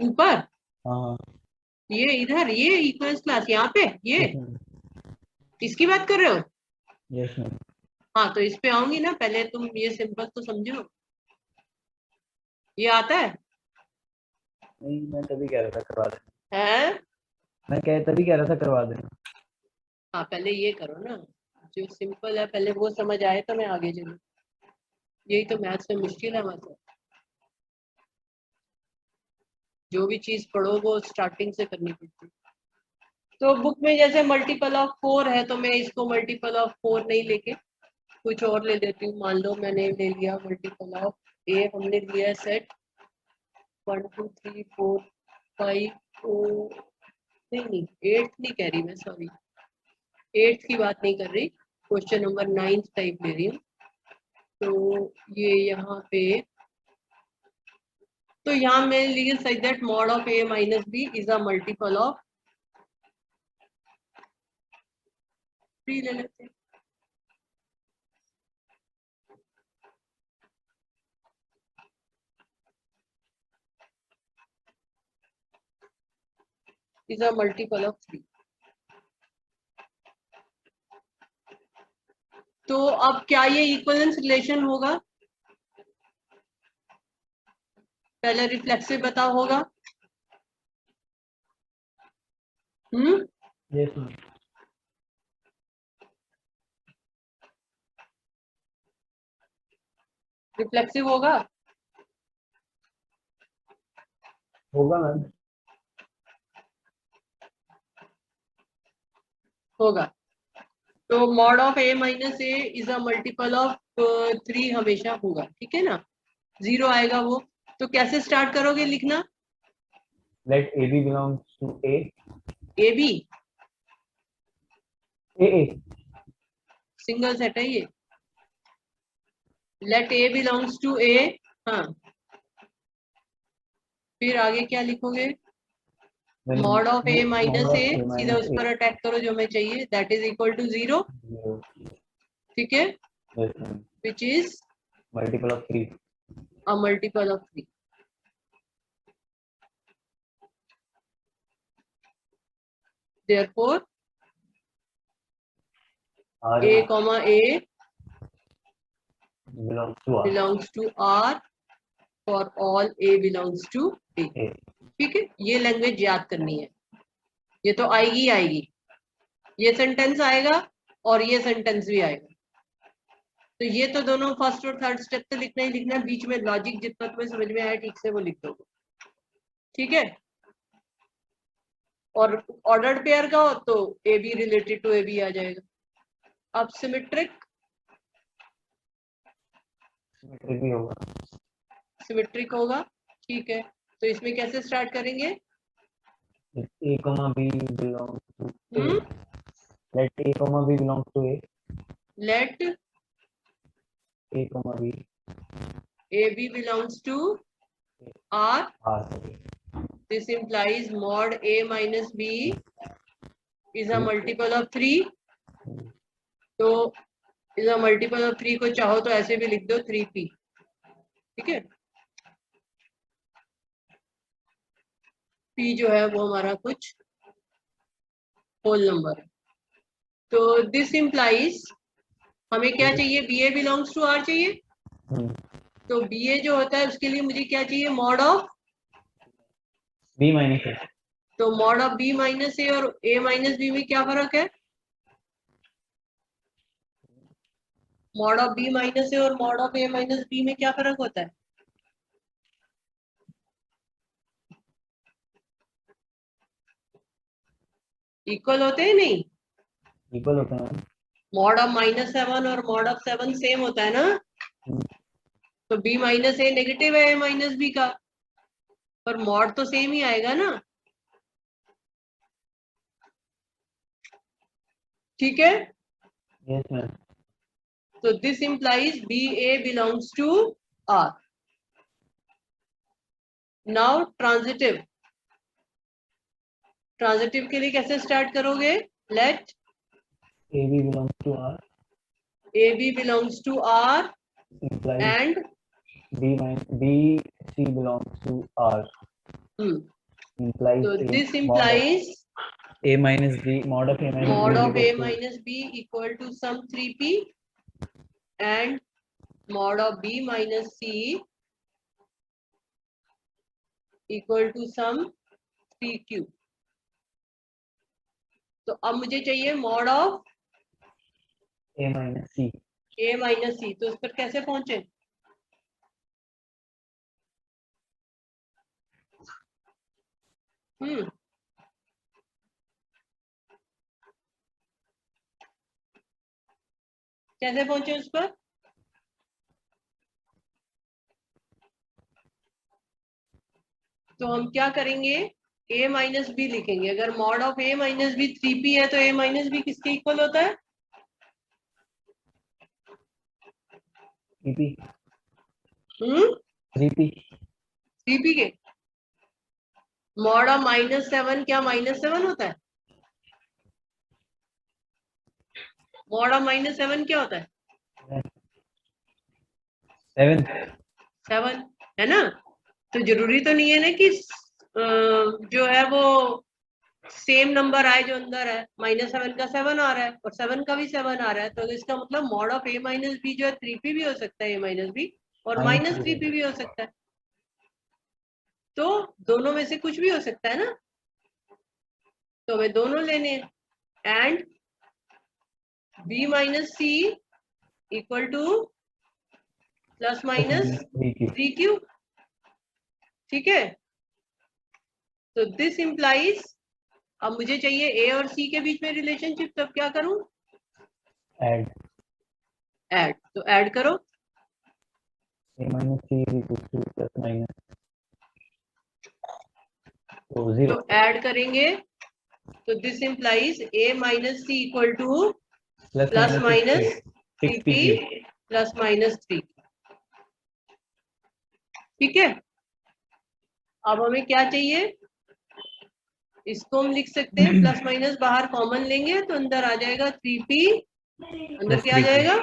ऊपर? हाँ। ये इधर, ये इक्वल्स क्लास यहाँ पे, ये यस मैम। इसकी बात कर रहे हो? Yes ma'am. हाँ, तो इस पे आऊंगी ना, पहले तुम ये सिंपल तो समझो। ये आता है? नहीं, मैं तभी कह रहा था करवा देना। हैं? तभी कह रहा था करवा देना। हाँ, पहले ये करो ना, जो सिंपल है पहले वो समझ आए तो मैं आगे चलूँ। यही तो मैथ्स में मुश्किल है मतलब, जो भी चीज पढ़ो वो स्टार्टिंग से करनी पड़ती है। तो बुक में जैसे मल्टीपल ऑफ 4 है, तो मैं इसको मल्टीपल ऑफ 4 नहीं लेके कुछ और ले लेती हूँ। मान लो मैंने ले लिया मल्टीपल ऑफ ए, हमने लिया सेट 1 2 3 4 5 नहीं 8 नहीं कह रही मैं, सॉरी 8 की बात नहीं कर रही, क्वेश्चन नंबर 9 टाइप ले रही हूँ। तो ये यहाँ पे, तो यहाँ मैं लिख such that mod of A minus B is a multiple of 3 ले लेते हैं। Is a multiple of 3। तो अब क्या ये इक्विवेलेंस रिलेशन होगा? पहले रिफ्लेक्सिव बताओ होगा। Yes ma'am. रिफ्लेक्सिव होगा? होगा मैम। होगा। तो mod of A minus A is a multiple of 3 हमेशा होगा, ठीक है ना? 0 आएगा वो। तो कैसे स्टार्ट करोगे लिखना? Let A B belongs to A. A B A A. Single set है ये। Let A belongs to A. हाँ, फिर आगे क्या लिखोगे? Mod of A minus A, सीधा उस पर अटैक करो जो मैं चाहिए, दैट इज इक्वल टू 0, ठीक है? Which is multiple of 3। A multiple of 3। therefore a comma a belongs to R for all a belongs to a। ठीक है, ये लैंग्वेज याद करनी है, ये तो आएगी आएगी, ये सेंटेंस आएगा और ये सेंटेंस भी आएगा। तो ये तो दोनों फर्स्ट और थर्ड स्टेप तो लिखना ही लिखना है, बीच में लॉजिक जितना तुम्हें समझ में आया ठीक से वो लिख दो, ठीक है? और ऑर्डर्ड पेयर का हो तो A B related to A B आ जाएगा। अब सिमेट्रिक भी होगा। सिमेट्रिक होगा, ठीक है। तो इसमें कैसे स्टार्ट करेंगे? a comma b belongs to a। let a comma b belongs to a। Let a comma b A B belongs to R. r। This implies mod a minus b is a multiple of 3। तो is a multiple of 3 को चाहो तो ऐसे भी लिख दो 3p, ठीक है? p जो है वो हमारा कुछ होल नंबर है। तो दिस implies हमें क्या चाहिए? B A belongs to R चाहिए। तो बी ए जो होता है उसके लिए मुझे क्या चाहिए? Mod of b minus a। तो mod of B minus A और ए माइनस बी में क्या फर्क है? Mod of B minus A और mod of A minus B में क्या फर्क होता है? इक्वल होते हैं नहीं? इक्वल होता है। मॉड ऑफ -7 और मॉड ऑफ 7 सेम होता है ना? तो बी माइनस ए नेगेटिव है ए माइनस बी का, पर मॉड तो सेम ही आएगा ना, ठीक है? Yes ma'am. तो this implies B A belongs to R. Now transitive, transitive के लिए कैसे स्टार्ट करोगे? Let AB belongs to R AB belongs to R implies and BC belongs to R implies so A this mod of implies A minus B mod of A minus mod B of is A equal to minus B equal to sum 3P and mod of B minus C equal to sum 3Q. तो अब मुझे चाहिए mod of A minus C. A minus C, तो उस पर कैसे पहुंचे? कैसे पहुंचे उस पर? तो हम क्या करेंगे? A माइनस बी लिखेंगे. अगर mod of A minus B 3P है तो A माइनस बी किसके इक्वल होता है? 3P. 3P के. मॉड ऑफ -7 क्या -7 होता है? मॉड ऑफ -7 क्या होता है? 7 है ना. तो जरूरी तो नहीं है ना कि जो है वो सेम नंबर आए जो अंदर है. -7 का 7 आ रहा है और 7 का भी 7 आ रहा है, तो इसका मतलब mod of A minus B जो है 3P भी हो सकता है A माइनस बी और -3P भी हो सकता है. तो दोनों में से कुछ भी हो सकता है ना. तो हमें दोनों लेने हैं. And B minus C equal two plus minus 3Q. ठीक है. तो दिस इंप्लाइज, अब मुझे चाहिए A और C के बीच में रिलेशनशिप. तब क्या करूं? ऐड. तो ऐड करो. A minus C is equal to plus minus. तो 0. तो ऐड करेंगे तो this implies A minus C equal two plus minus 3P plus minus 3. ठीक है. अब हमें क्या चाहिए? इसको हम लिख सकते हैं प्लस माइनस बाहर कॉमन लेंगे तो अंदर आ जाएगा 3P. अंदर क्या आ जाएगा?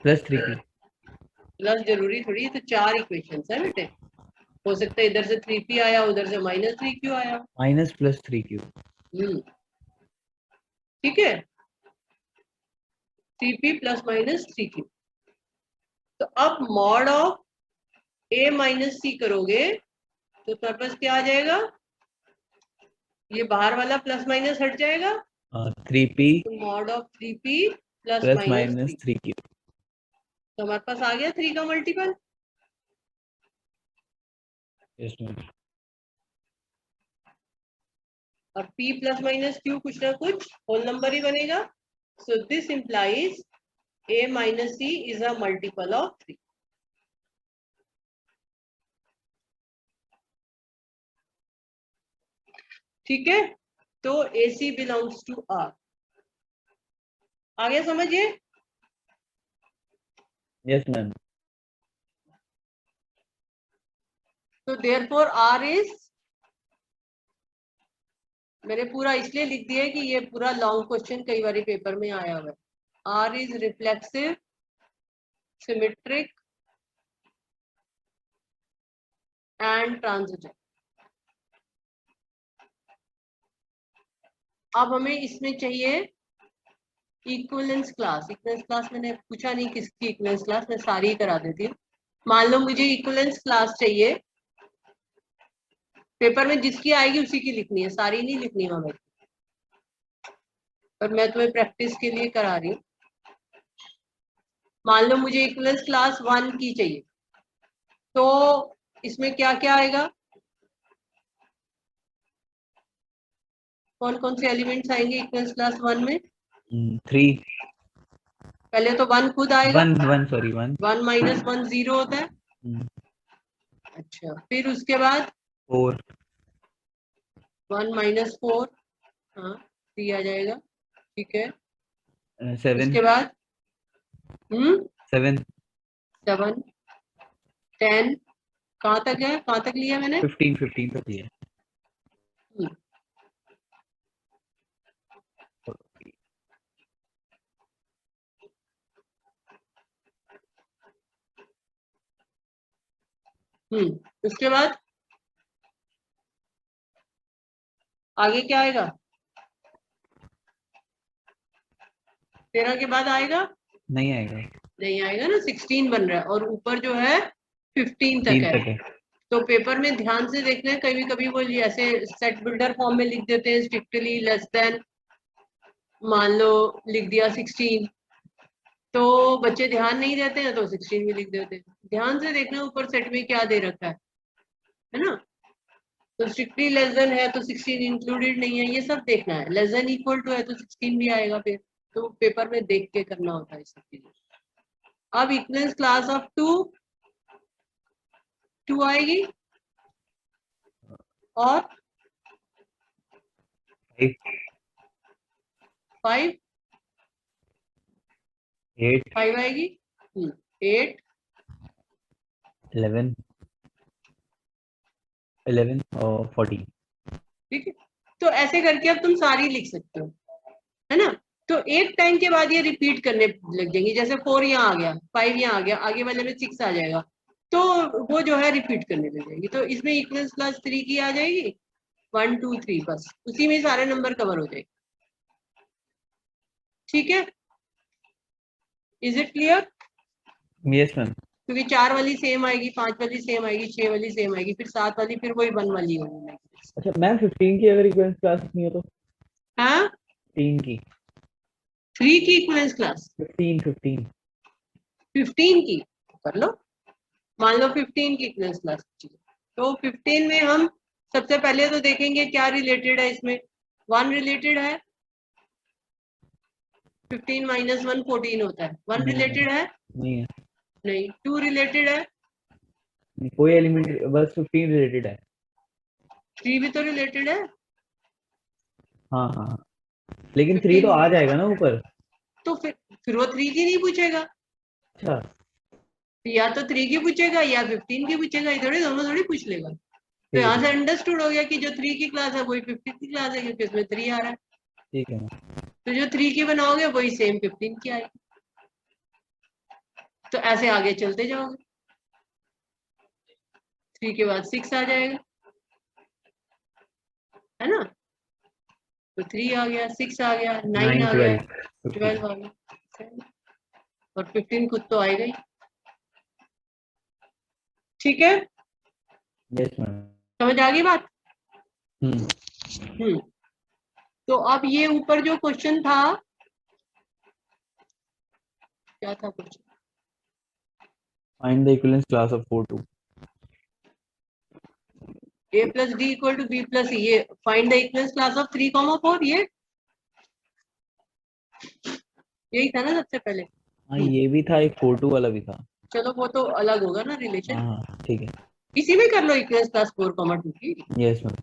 Plus 3P. प्लस जरूरी थोड़ी, तो 4 इक्वेशंस है बेटे. हो सकता है इधर से 3P आया, उधर से -3Q आया. Minus plus 3Q. ठीक है. 3P plus minus 3Q. तो अब mod of A minus C करोगे तो तुम्हारे पास क्या आ जाएगा? ये बाहर वाला प्लस माइनस हट जाएगा. 3P तो mod of 3P plus minus 3Q. तो हमारे पास आ गया 3 का मल्टीपल. Yes ma'am. और P प्लस माइनस Q कुछ ना कुछ होल नंबर ही बनेगा. So this implies A minus C is a multiple of 3. ठीक है. तो AC बिलोंग्स टू R. आ गया समझिए? Yes ma'am. तो देयरफॉर R इज, मैंने पूरा इसलिए लिख दिया है कि ये पूरा लॉन्ग क्वेश्चन कई बार पेपर में आया हुआ है. R is reflexive, symmetric and transitive. अब हमें इसमें चाहिए इक्विवेलेंस क्लास. इक्विवेलेंस क्लास मैंने पूछा नहीं किसकी इक्विवेलेंस क्लास, मैं सारी ही करा देती हूँ. मान लो मुझे इक्विवेलेंस क्लास चाहिए. पेपर में जिसकी आएगी उसी की लिखनी है, सारी नहीं लिखनी हमें, पर मैं तुम्हें प्रैक्टिस के लिए करा रही हूँ. मान लो मुझे इक्विवेलेंस क्लास 1 की चाहिए, तो इसमें क्या क्या आएगा? कौन कौन से एलिमेंट्स आएंगे इक्विवेलेंस क्लास 1 में? 3. पहले तो 1 खुद आएगा. 1 सॉरी 1. 1 माइनस 1 0 होता है. अच्छा, फिर उसके बाद 4. 1 माइनस 4, हाँ 3 आ जाएगा. ठीक है. 7. उसके बाद 7. 7, 10, कहाँ तक है? कहाँ तक लिया मैंने? 15 तक लिया. उसके बाद आगे क्या आएगा? 13 के बाद आएगा? नहीं आएगा, नहीं आएगा ना, 16 बन रहा है और ऊपर जो है 15 तक 3 है। तक है। तो पेपर में ध्यान से देखना है, कभी कभी वो ऐसे सेट बिल्डर फॉर्म में लिख देते हैं स्ट्रिक्टली लेस देन, मान लो लिख दिया 16, तो बच्चे ध्यान नहीं देते हैं तो 16 भी लिख देते हैं। ध्यान से देखना ऊपर सेट में क्या दे रखा है ना। तो स्ट्रिक्टली लेस देन है तो 16 इंक्लूडेड नहीं है, ये सब देखना है। लेस देन इक्वल टू है तो 16 भी आएगा फिर। तो पेपर में देख के करना होता है सब चीजें। अब इक्वलेंस क्लास ऑफ 2 आएगी और 5 5 8 5 आएगी। 8 11 और 14। ठीक है। तो ऐसे करके अब तुम सारी लिख सकते हो, है ना। तो एक टाइम के बाद ये रिपीट करने लग जाएंगे, जैसे 4 यहाँ आ गया, 5 यहाँ आ गया, आगे वाले में 6 आ जाएगा, तो वो जो है रिपीट करने लग जाएंगी। तो इसमें इक्वलेंस क्लास 3 की आ जाएगी, 1 2 3, बस उसी में सारे नंबर कवर हो जाएंगे। ठीक है, is it clear? Yes ma'am. क्योंकि 4 वाली सेम आएगी, 5 वाली सेम आएगी, 6 वाली सेम आएगी, फिर 7 वाली फिर वही 1 वाली होगी। अच्छा मैम 15 की अगर इक्विवेलेंस क्लास नहीं हो तो? हाँ, 3 की। 3 की इक्वलेंस क्लास 15 की कर लो। मान लो 15 की इक्वलेंस क्लास, तो 15 में हम सबसे पहले तो देखेंगे क्या रिलेटेड है इसमें। 1 रिलेटेड है, 15 माइनस 1 14 होता है। 1 रिलेटेड है? नहीं है। नहीं। 2 रिलेटेड है? कोई एलिमेंट, बस 15 रिलेटेड है। 3 भी तो रिलेटेड है। हाँ हाँ, लेकिन 3 तो 15 आ जाएगा ना ऊपर। तो फिर वो 3 की नहीं पूछेगा, अच्छा, या तो 3 की पूछेगा या 15 की पूछेगा, ये थोड़ी दोनों थोड़ी पूछ लेगा। तो ठीक यहाँ है से अंडरस्टूड हो गया कि जो 3 की क्लास है वही 15 की क्लास है, क्योंकि इसमें 3 आ रहा है। ठीक है। तो जो 3 की बनाओगे वही सेम 15 की आएगी। तो ऐसे आगे चलते जाओगे, 3 के बाद 6 आ जाएगा, है ना। तो 3 आ गया, 6 आ गया, 9 9 आ गया, 12 12 आ गया, और 15 खुद तो आएगा ही। ठीक है, यस मैम। समझ आ गई बात? हम्म। हम्म। तो अब ये ऊपर जो क्वेश्चन था, क्या था question? Find the equivalence class of 4 2। a plus D equal to B plus C, ये find the equivalence class of 3 4, ये यही था ना सबसे पहले। हाँ ये भी था, एक 4 2 वाला भी था। चलो वो तो अलग होगा ना रिलेशन। हाँ ठीक है। इसी में कर लो इक्वलेंस क्लास 4 2 की। Yes ma'am.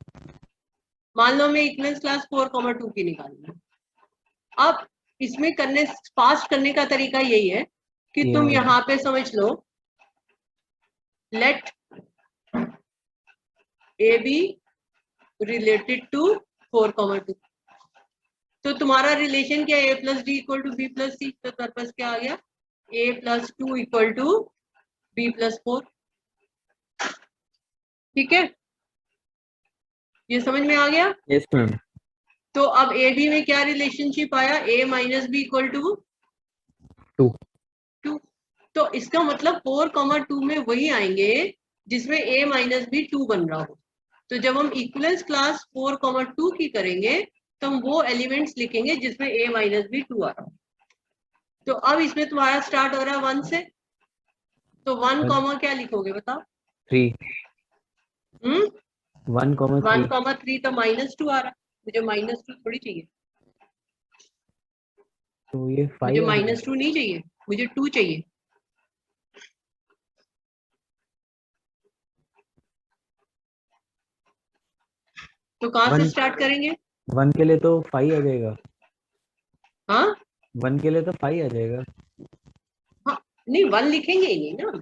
मान लो मैं इक्वलेंस क्लास 4 2 की निकालूंगा। अब इसमें करने, फास्ट करने का तरीका यही है कि ये तुम वाला। यहाँ पे समझ लो, let A B related to 4 2। तो तुम्हारा रिलेशन क्या है? a plus D equal to B plus C. तो तुम्हारे पास क्या आ गया? a plus 2 equal to B plus 4। ठीक है, ये समझ में आ गया? Yes ma'am. तो अब ए बी में क्या रिलेशनशिप आया? a minus B equal to 2। 2। तो इसका मतलब 4 2 में वही आएंगे जिसमें a माइनस बी 2 बन रहा हो। तो जब हम इक्वलेंस क्लास 4 2 की करेंगे तो हम वो एलिमेंट्स लिखेंगे जिसमें a माइनस बी 2 आ रहा हो। तो अब इसमें तुम्हारा स्टार्ट हो रहा है 1 से, तो 1 कॉमा क्या लिखोगे बताओ? 3। 1 1 3। 3 तो -2 आ रहा है, मुझे -2 थोड़ी चाहिए, तो ये मुझे 5 आ जाएगा। -2 नहीं चाहिए, मुझे 2 चाहिए। तो कहाँ से 1 स्टार्ट करेंगे? 1 के लिए तो 5 आ जाएगा। हाँ 1 के लिए तो 5 आ जाएगा। हाँ, नहीं 1 लिखेंगे ही नहीं ना,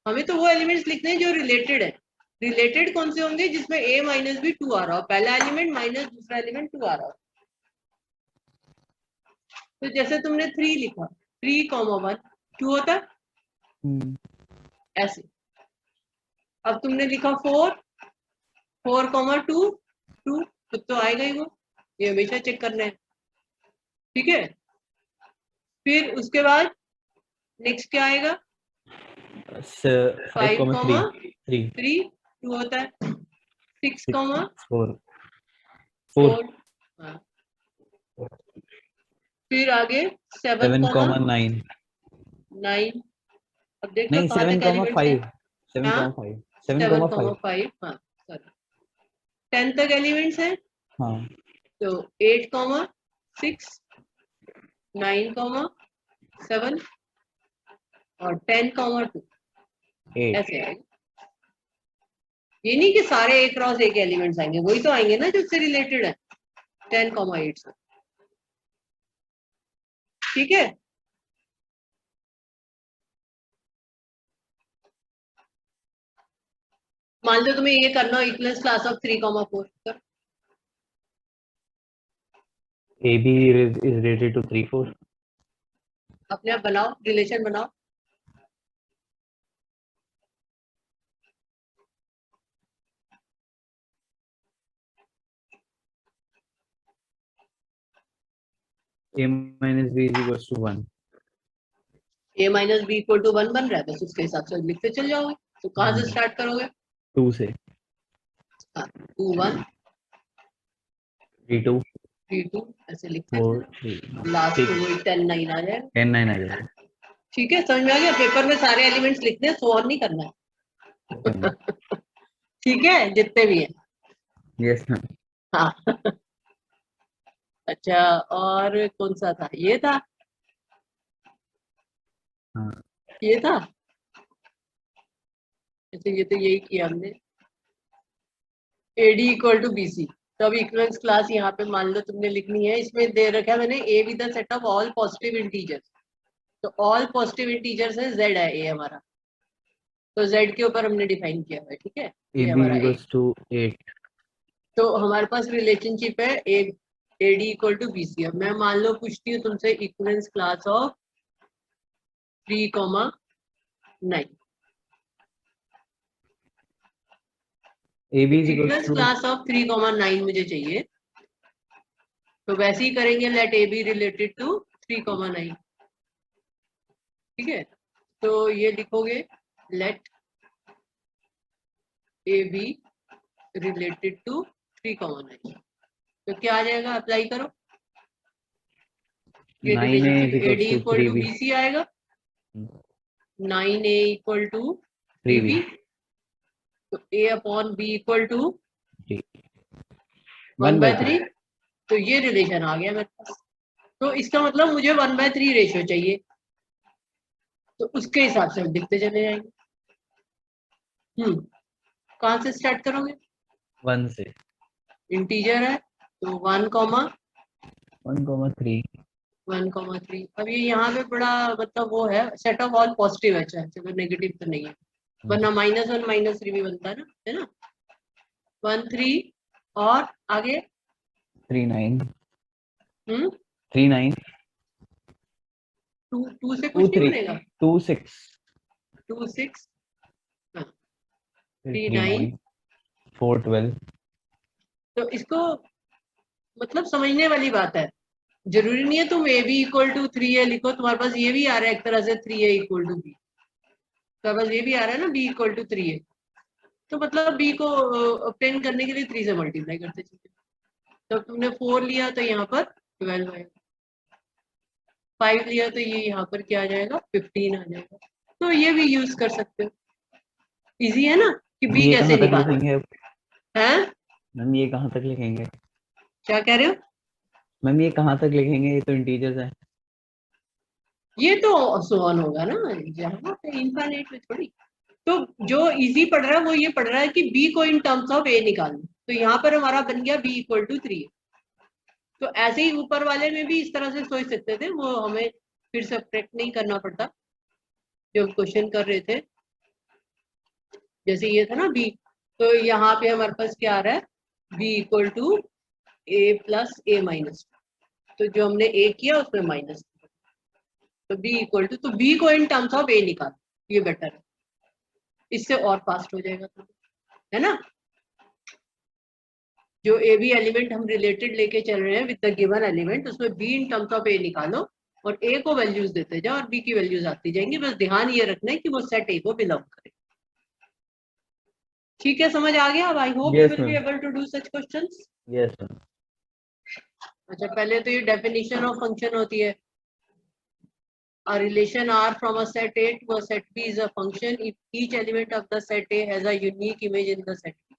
हमें तो वो एलिमेंट्स लिखने हैं जो रिलेटेड है। रिलेटेड कौन से होंगे? जिसमें a माइनस बी 2 आ रहा हो, पहला एलिमेंट माइनस दूसरा एलिमेंट 2 आ रहा हो। तो जैसे तुमने 3 लिखा, 3 1 2 होता है हम्म। ऐसे। अब तुमने लिखा 4 4,2 2 तो आएगा ही वो, ये हमेशा चेक करना है, ठीक है। फिर उसके बाद नेक्स्ट क्या आएगा, 5,3 2 होता है, 6,4 4 फिर आगे 7,9 अब देखो नहीं कहाँ तक एलिमेंट्स है, 7,5 7,5 हाँ सॉरी 10 तक एलिमेंट्स है, हाँ तो 8,6 9,7 और 10,2 ऐसे आएगा। ये नहीं कि सारे एक क्रॉस एक एलिमेंट्स आएंगे, वही तो आएंगे ना जो उससे रिलेटेड है 10,8 से, ठीक है। मान लो तुम्हें ये करना हो equivalence class of 3,4 AB is related to 3 4 अपने आप बनाओ, रिलेशन बनाओ। A minus B is equals to 1 a minus B equal to 1 बन रहा है, बस उसके हिसाब से लिखते चल जाओगे। तो कहाँ से स्टार्ट करोगे, 2 से 2 1 3 2 3 2 ऐसे लिखते 4 हैं, 3 लास्ट में वही 10 9 आ जाएगा। 10 9 आ जाएगा। ठीक है, समझ में आ गया। पेपर में सारे एलिमेंट्स लिखने हैं, सो ऑन नहीं करना है। ठीक है, जितने भी हैं। Yes ma'am. हाँ। अच्छा, और कौन सा था, ये था, हाँ ये था, अच्छा ये तो यही किया हमने, AD इक्वल टू BC। तो अब इक्वलेंस क्लास यहाँ पे मान लो तुमने लिखनी है, इसमें दे रखा है मैंने A with the set of all positive integers. तो ऑल पॉजिटिव इंटीजर्स है, Z है A हमारा, तो Z के ऊपर हमने डिफाइन किया है, ठीक है, ये AB हमारा A। equals to 8 तो हमारे पास रिलेशनशिप है AD इक्वल टू BC। अब मैं मान लो पूछती हूँ तुमसे equivalence class of 3,9। AB is equals equivalence to class of 3,9 मुझे चाहिए, तो वैसे ही करेंगे, let A B related to 3,9, ठीक है। तो ये लिखोगे let A B related to 3,9, तो क्या आ जाएगा, अप्लाई करो, ये 9A relationship is equals AD to equal to 3B BC आएगा, 9A equal to 3B 3B, तो A upon B equal to 1 by 1/3। तो ये रिलेशन आ गया मेरे पास। तो इसका मतलब मुझे 1/3 रेशियो चाहिए, तो उसके हिसाब से हम लिखते चले जाएंगे। कहाँ से स्टार्ट करोगे, 1 से इंटीजर है तो 1, 1,3 1,3। अब ये यहाँ पे बड़ा मतलब वो है, सेट ऑफ ऑल पॉजिटिव है, चलो नेगेटिव तो नहीं है, वरना -1 -3 भी बनता है ना 1 3 और आगे 3 9 हम्म 3 9 2 से 2 कुछ नहीं 3 बनेगा, 2 6 2 6 फिर 3 3 9। 9 4 12 तो इसको मतलब समझने वाली बात है, जरूरी नहीं है तुम A B equal to 3A लिखो, तुम्हारे पास ये भी आ रहा है एक तरह से 3A इक्वल टू B, तुम्हारे पास ये भी आ रहा है ना B इक्वल टू 3A, तो मतलब B को ऑब्टेन करने के लिए 3 से मल्टीप्लाई करते चलिए। तो तुमने 4 लिया तो यहाँ पर 12 आएगा, 5 लिया तो ये यहाँ पर क्या आ जाएगा, 15 आ जाएगा। तो ये भी यूज कर सकते हो, इजी है ना कि B ये कैसे कहाँ तक निकालना लिखेंगे है। मैम, ये कहाँ तक लिखेंगे क्या कह रहे हो, मैम, ये कहाँ तक लिखेंगे, ये तो इंटीजर्स है। ये तो सोन होगा ना, जहाँ पे इनफाइनाइट में थोड़ी। तो जो इजी पढ़ रहा है वो ये पढ़ रहा है कि B को इन टर्म्स ऑफ A निकालना, तो यहाँ पर हमारा बन गया B इक्वल टू 3। तो ऐसे ही ऊपर वाले में भी इस तरह से सोच सकते थे, वो हमें फिर सब्ट्रैक्ट नहीं करना पड़ता जो क्वेश्चन कर रहे थे। जैसे ये था ना B, तो यहाँ पे हमारे पास क्या आ रहा है, B equal to A plus A minus, तो जो हमने A किया उसमें माइनस, तो B इक्वल टू, तो B को इन टर्म्स ऑफ A निकाल, ये बेटर है। इससे और फास्ट हो जाएगा, है ना। जो ए बी एलिमेंट हम रिलेटेड लेके चल रहे हैं विद द गिवन एलिमेंट, उसमें बी इन टर्म्स ऑफ ए निकालो और ए को वैल्यूज देते जाओ और बी की वैल्यूज आती जाएंगी। बस ध्यान ये रखना है कि वो सेट ए को बिलोंग करे। ठीक है, समझ आ गया? I hope you will be able to do such questions. Yes ma'am. अच्छा, पहले तो ये डेफिनेशन ऑफ फंक्शन होती है। A relation R from a set A to a set B is a function if each element of the set A has a unique image in the set B.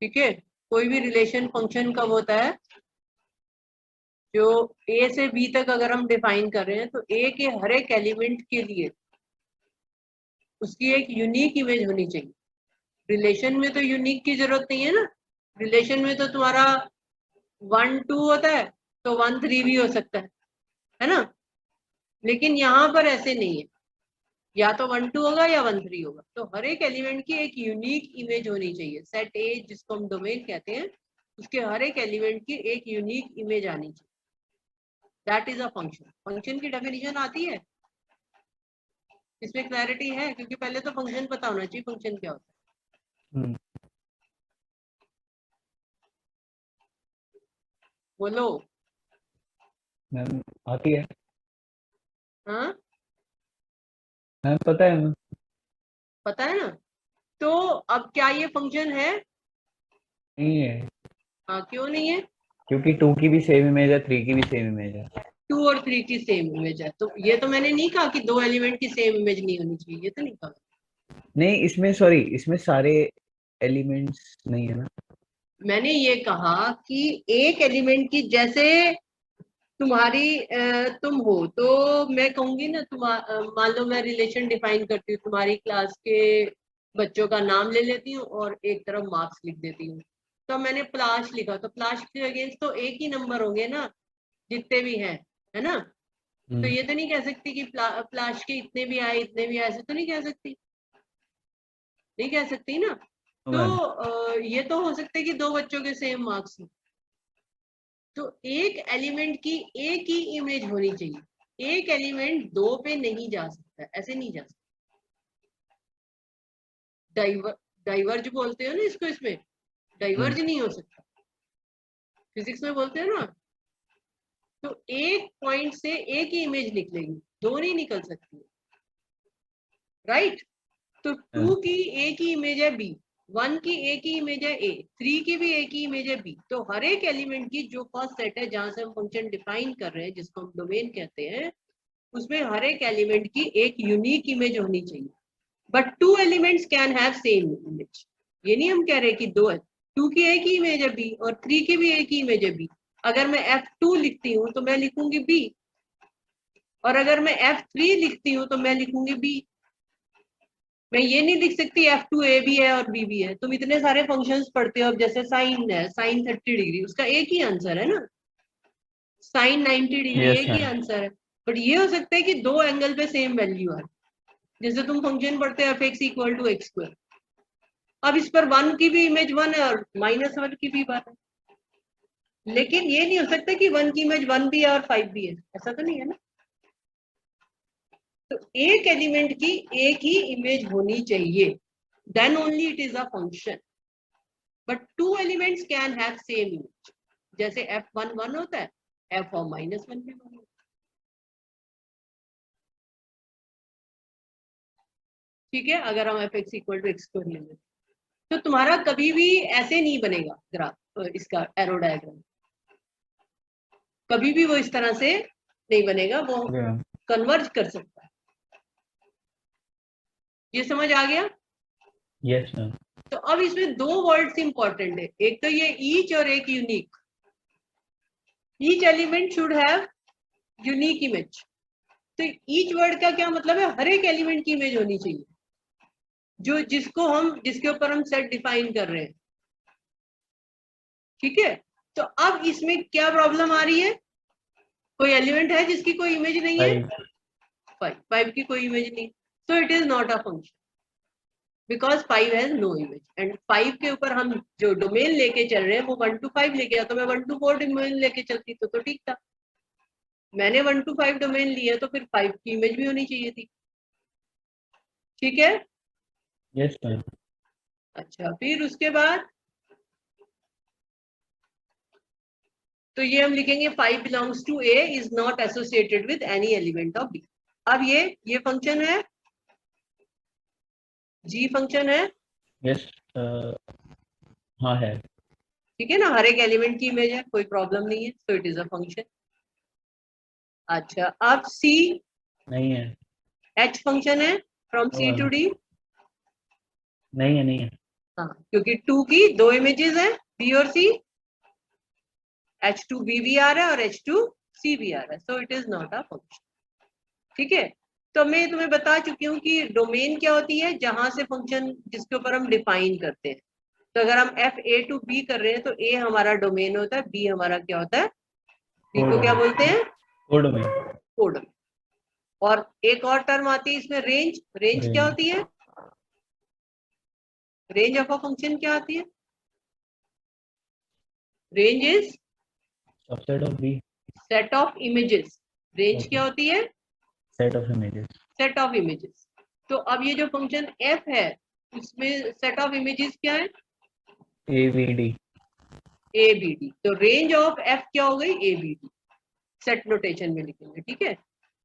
ठीक है, कोई भी रिलेशन फंक्शन कब होता है? जो A से B तक अगर हम डिफाइन कर रहे हैं तो A के हर एक एलिमेंट के लिए उसकी एक यूनिक इमेज होनी चाहिए। रिलेशन में तो यूनिक की जरूरत नहीं है ना, रिलेशन में तो तुम्हारा 1 2 होता है तो 1 3 भी हो सकता है ना। लेकिन यहाँ पर ऐसे नहीं है, या तो 1 2 होगा या 1 3 होगा। तो हर एक एलिमेंट की एक यूनिक इमेज होनी चाहिए। सेट ए जिसको हम डोमेन कहते हैं, उसके हर एक एलिमेंट की एक यूनिक इमेज आनी चाहिए। That is a function. Function की डेफिनेशन आती है, इसमें क्लैरिटी है? क्योंकि पहले तो फंक्शन पता होना चाहिए फंक्शन क्या होता है। बोलो। मैम आती है। हाँ मैम पता है मैम। पता है ना। तो अब क्या ये फंक्शन है? नहीं है। हाँ, क्यों नहीं है? क्योंकि 2 की भी सेम इमेज है, 3 की भी सेम इमेज है। 2 और 3 की सेम इमेज है। तो ये तो मैंने नहीं कहा कि दो एलिमेंट की सेम इमेज नहीं होनी चाहिए, ये तो नहीं कहा। नहीं, इसमें सॉरी, इसमें सारे एलिमेंट्स नहीं है ना। मैंने ये कहा कि एक एलिमेंट की, जैसे तुम्हारी तुम हो तो मैं कहूंगी ना, मान लो मैं रिलेशन डिफाइन करती हूँ, तुम्हारी क्लास के बच्चों का नाम ले लेती हूँ और एक तरफ मार्क्स लिख देती हूँ। तो मैंने प्लाश लिखा, तो प्लाश के अगेंस्ट तो एक ही नंबर होंगे ना, जितने भी हैं, है ना। तो ये तो नहीं कह सकती कि प्लाश के इतने भी आए इतने भी आए, ऐसे तो नहीं कह सकती, नहीं कह सकती ना। तो ये तो हो सकता है कि दो बच्चों के सेम मार्क्स हो। तो एक एलिमेंट की एक ही इमेज होनी चाहिए। एक एलिमेंट दो पे नहीं जा सकता, ऐसे नहीं जा सकता। डाइवर्ज बोलते हो ना इसको, इसमें डाइवर्ज नहीं हो सकता, फिजिक्स में बोलते हैं ना। तो एक पॉइंट से एक ही इमेज निकलेगी, दो नहीं निकल सकती, राइट। तो 2 की एक ही इमेज है बी, 1 की एक ही इमेज है ए, 3 की भी एक ही इमेज है बी। तो हर एक एलिमेंट की जो फर्स्ट सेट है जहां से हम फंक्शन डिफाइन कर रहे हैं, जिसको हम डोमेन कहते हैं, उसमें हर एक एलिमेंट की एक यूनिक इमेज होनी चाहिए। But 2 elements can have same image. ये नहीं हम कह रहे कि दो है, 2 की एक ही इमेज है बी और 3 की भी एक ही इमेज है बी। अगर मैं F2 लिखती हूँ तो मैं लिखूंगी बी, और अगर मैं F3 लिखती हूँ तो मैं लिखूंगी बी। मैं ये नहीं लिख सकती F2 ए भी है और बी भी है। तुम इतने सारे फंक्शंस पढ़ते हो, अब जैसे साइन है, साइन 30 डिग्री, उसका एक ही आंसर है ना, साइन 90 डिग्री एक ही आंसर है। बट ये हो सकता है कि दो एंगल पे सेम वैल्यू है। जैसे तुम फंक्शन पढ़ते हो fx equal to x square, अब इस पर 1 की भी इमेज 1 है और -1 की भी 1 है, लेकिन ये नहीं हो सकता कि 1 की इमेज 1 भी है और 5 भी है, ऐसा तो नहीं है ना। तो एक एलिमेंट की एक ही इमेज होनी चाहिए, then only it is a function. But 2 elements can have same image. जैसे F1 1 होता है, F और -1 भी 1 होता है। ठीक है, अगर हम fx equal to x square ले लें तो तुम्हारा कभी भी ऐसे नहीं बनेगा ग्राफ, इसका एरो डायग्राम कभी भी वो इस तरह से नहीं बनेगा, वो कन्वर्ज कर सकता है। ये समझ आ गया? Yes ma'am. तो अब इसमें दो वर्ड्स इंपॉर्टेंट है, एक तो ये ईच और एक unique. Each element should have unique image. तो ईच वर्ड का क्या मतलब है? हर एक एलिमेंट की इमेज होनी चाहिए, जो जिसके ऊपर हम सेट डिफाइन कर रहे हैं। ठीक है, तो अब इसमें क्या प्रॉब्लम आ रही है? कोई एलिमेंट है जिसकी कोई इमेज नहीं है, 5 की कोई इमेज नहीं, so it is not a function because 5 has no image। and 5 के ऊपर हम जो डोमेन लेके चल रहे हैं वो 1 to 5 लेके, तो मैं 1 to 4 डोमेन लेके चलती तो ठीक था। मैंने 1 to 5 डोमेन लिया तो फिर 5 की इमेज भी होनी चाहिए थी। ठीक है? Yes ma'am. अच्छा, फिर उसके बाद तो ये हम लिखेंगे 5 belongs to A is not associated with any element of B. अब ये फंक्शन है, जी फंक्शन है, यस हाँ है। ठीक है ना, हर एक एलिमेंट की इमेज है, कोई प्रॉब्लम नहीं है, so it is a function. अच्छा, अब सी नहीं है। एच फंक्शन है फ्रॉम सी टू डी। नहीं है, नहीं है। हाँ, क्योंकि 2 की 2 इमेजेस हैं, बी और सी, H2B भी आ रहा है और H2C भी आ रहा है, so it is not a function. ठीक है, तो मैं तुम्हें बता चुकी हूँ कि डोमेन क्या होती है, जहां से फंक्शन जिसके ऊपर हम डिफाइन करते हैं। तो अगर हम FA to B कर रहे हैं तो A हमारा डोमेन होता है, B हमारा क्या होता है, B को क्या बोलते हैं, कोडोमेन। कोडोमेन। और एक और टर्म आती है इसमें, रेंज। रेंज क्या होती है, रेंज ऑफ अ फंक्शन क्या आती है, range is subset of B. Set of images. Range क्या होती है, set of images. Set of images. तो अब ये जो फंक्शन f है, इसमें सेट ऑफ इमेजेस क्या है, ABD। ABD। तो रेंज ऑफ f क्या हो गई, ABD, सेट नोटेशन में लिखेंगे, ठीक है।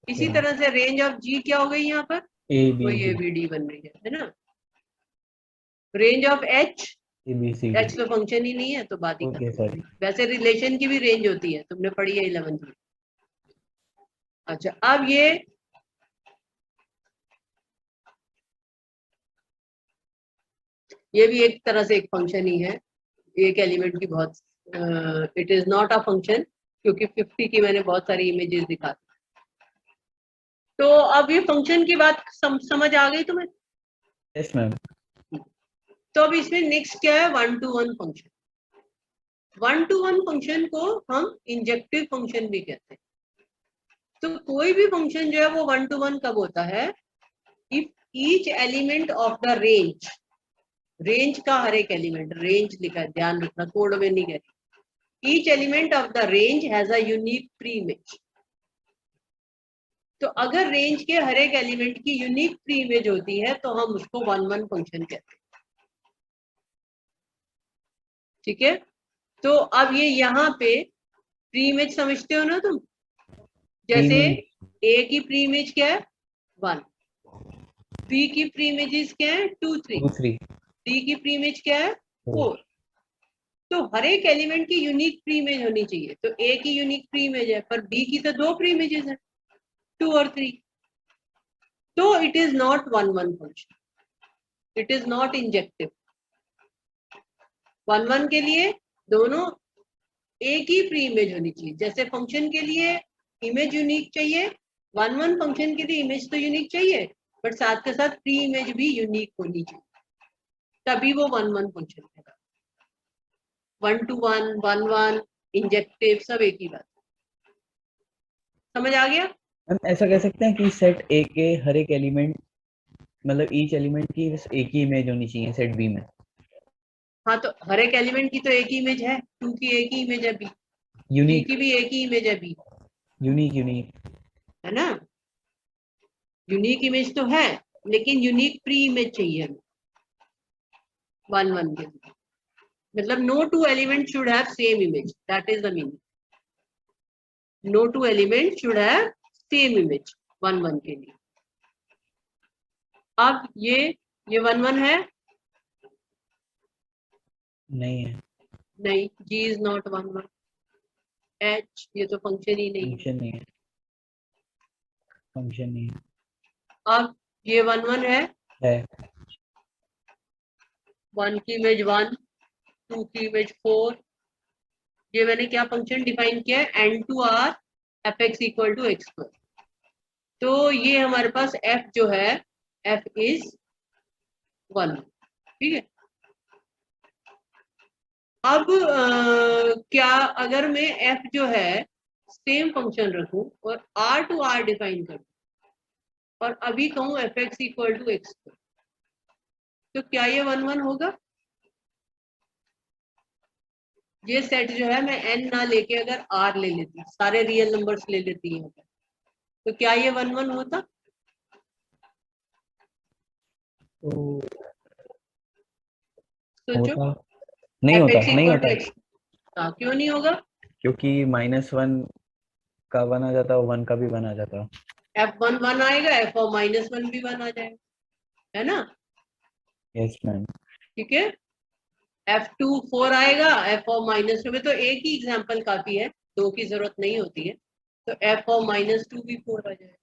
इसी तरह से रेंज ऑफ g क्या हो गई यहाँ पर, वही ABD। ABD बन रही है ना। Range of h, ABCD। h तो फंक्शन ही नहीं है तो बात ही ओके खत्म। सॉरी। वैसे रिलेशन की भी रेंज होती है, तुमने पढ़ी है 11th में। अच्छा, अब ये भी एक तरह से एक फंक्शन ही है, एक एलिमेंट की बहुत, it is not a function, क्योंकि 50 की मैंने बहुत सारी इमेजेस दिखा दी। तो अब ये फंक्शन की बात समझ आ गई तुम्हें? Yes ma'am. तो अब इसमें नेक्स्ट क्या है, 1 to 1 फंक्शन। 1 to 1 फंक्शन को हम इंजेक्टिव फंक्शन भी कहते हैं। तो कोई भी फंक्शन जो है वो 1 to 1 कब होता है, if each element of the range, range का हर एक एलिमेंट, रेंज लिखा है, ध्यान रखना, कोड में नहीं कहती, each element of the range has a unique pre-image। तो अगर रेंज के हर एक एलिमेंट की यूनिक प्री इमेज होती है तो हम उसको 1-1 फंक्शन कहते हैं, ठीक है। तो अब ये यहाँ पे प्री इमेज समझते हो ना तुम, जैसे A की प्री इमेज क्या है, 1, B की प्री इमेजेस क्या है, 2 3, D की प्री इमेज क्या है, 4। तो हर एक एलिमेंट की यूनिक प्री इमेज होनी चाहिए। तो A की यूनिक प्री इमेज है, पर B की तो 2 प्री इमेजेस है, 2 और 3। तो it is not 1-1 function, it is not injective. 1-1 के लिए दोनों एक ही प्री इमेज होनी चाहिए। जैसे फंक्शन के लिए इमेज यूनिक चाहिए, 1-1 फंक्शन के लिए इमेज तो यूनिक चाहिए, बट साथ के साथ प्री इमेज भी यूनिक होनी चाहिए, तभी वो 1-1 फंक्शन है। 1 to 1, 1-1, इंजेक्टिव, सब एक ही बात। समझ आ गया? हम ऐसा कह सकते हैं कि सेट ए के हर एक एलिमेंट, मतलब ईच एलिमेंट की बस एक ही इमेज होनी चाहिए सेट बी में। हाँ, तो हर एक एलिमेंट की तो एक ही इमेज है, 2 की एक ही इमेज है, बी यूनिक। की भी एक ही इमेज है, बी, यूनिक यूनिक है ना। यूनिक इमेज तो है, लेकिन यूनिक प्री इमेज चाहिए हमें 1-1 के लिए। मतलब no two element should have same image, that is the meaning. No two element should have same image 1-1 के लिए। अब ये 1-1 है, नहीं है। नहीं, G is not 1-1, H ये तो फंक्शन ही नहीं है। फंक्शन नहीं है। फंक्शन नहीं है। अब ये 1-1 है, 1 की इमेज 1, 2 की इमेज 4। ये मैंने क्या फंक्शन डिफाइन किया है, N2R fx equal to x2। तो ये हमारे पास f जो है, f is 1, ठीक है। अब क्या अगर मैं f जो है सेम फंक्शन रखूं और r to r डिफाइन करूं और अभी कहूं fx equal to x, तो क्या ये 1-1 होगा? ये सेट जो है मैं n ना लेके अगर r ले लेती, सारे रियल नंबर्स ले लेती हैं, तो क्या ये 1-1 होता? तो सोचो। होता नहीं होता fx नहीं इक्वल होता टू एक्स, क्यों नहीं होगा? क्योंकि -1 का 1 आ जाता है, 1 का भी 1 आ जाता है। f1 1 आएगा, f और -1 भी 1 आ जाएगा, है ना? Yes ma'am. ठीक है, f2 4 आएगा, f और -2 में तो एक ही एग्जांपल काफी है, दो की जरूरत नहीं होती है, तो f और -2 भी 4 आ जाएगा,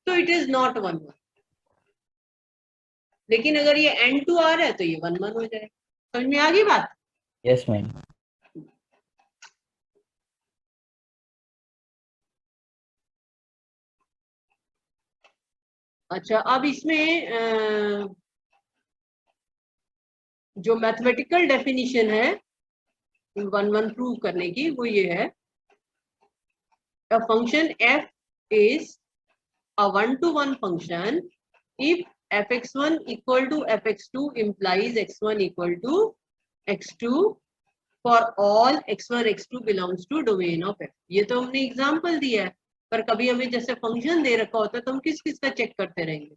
तो इट इज नॉट 1 1। लेकिन अगर ये n2 आ रहा है तो ये 1 1 हो जाएगा। समझ में आ गई बात? Yes ma'am. अच्छा, अब इसमें जो मैथमेटिकल डेफिनेशन है 1 1 प्रूव करने की, वो ये है, a function f is a one-to-one function if fx1 equal to fx2 implies x1 equal to x2 for all x1 x2 belongs to domain of f। ये तो हमने एग्जांपल दिया है, पर कभी हमें जैसे फंक्शन दे रखा होता है तो हम किस किस का चेक करते रहेंगे?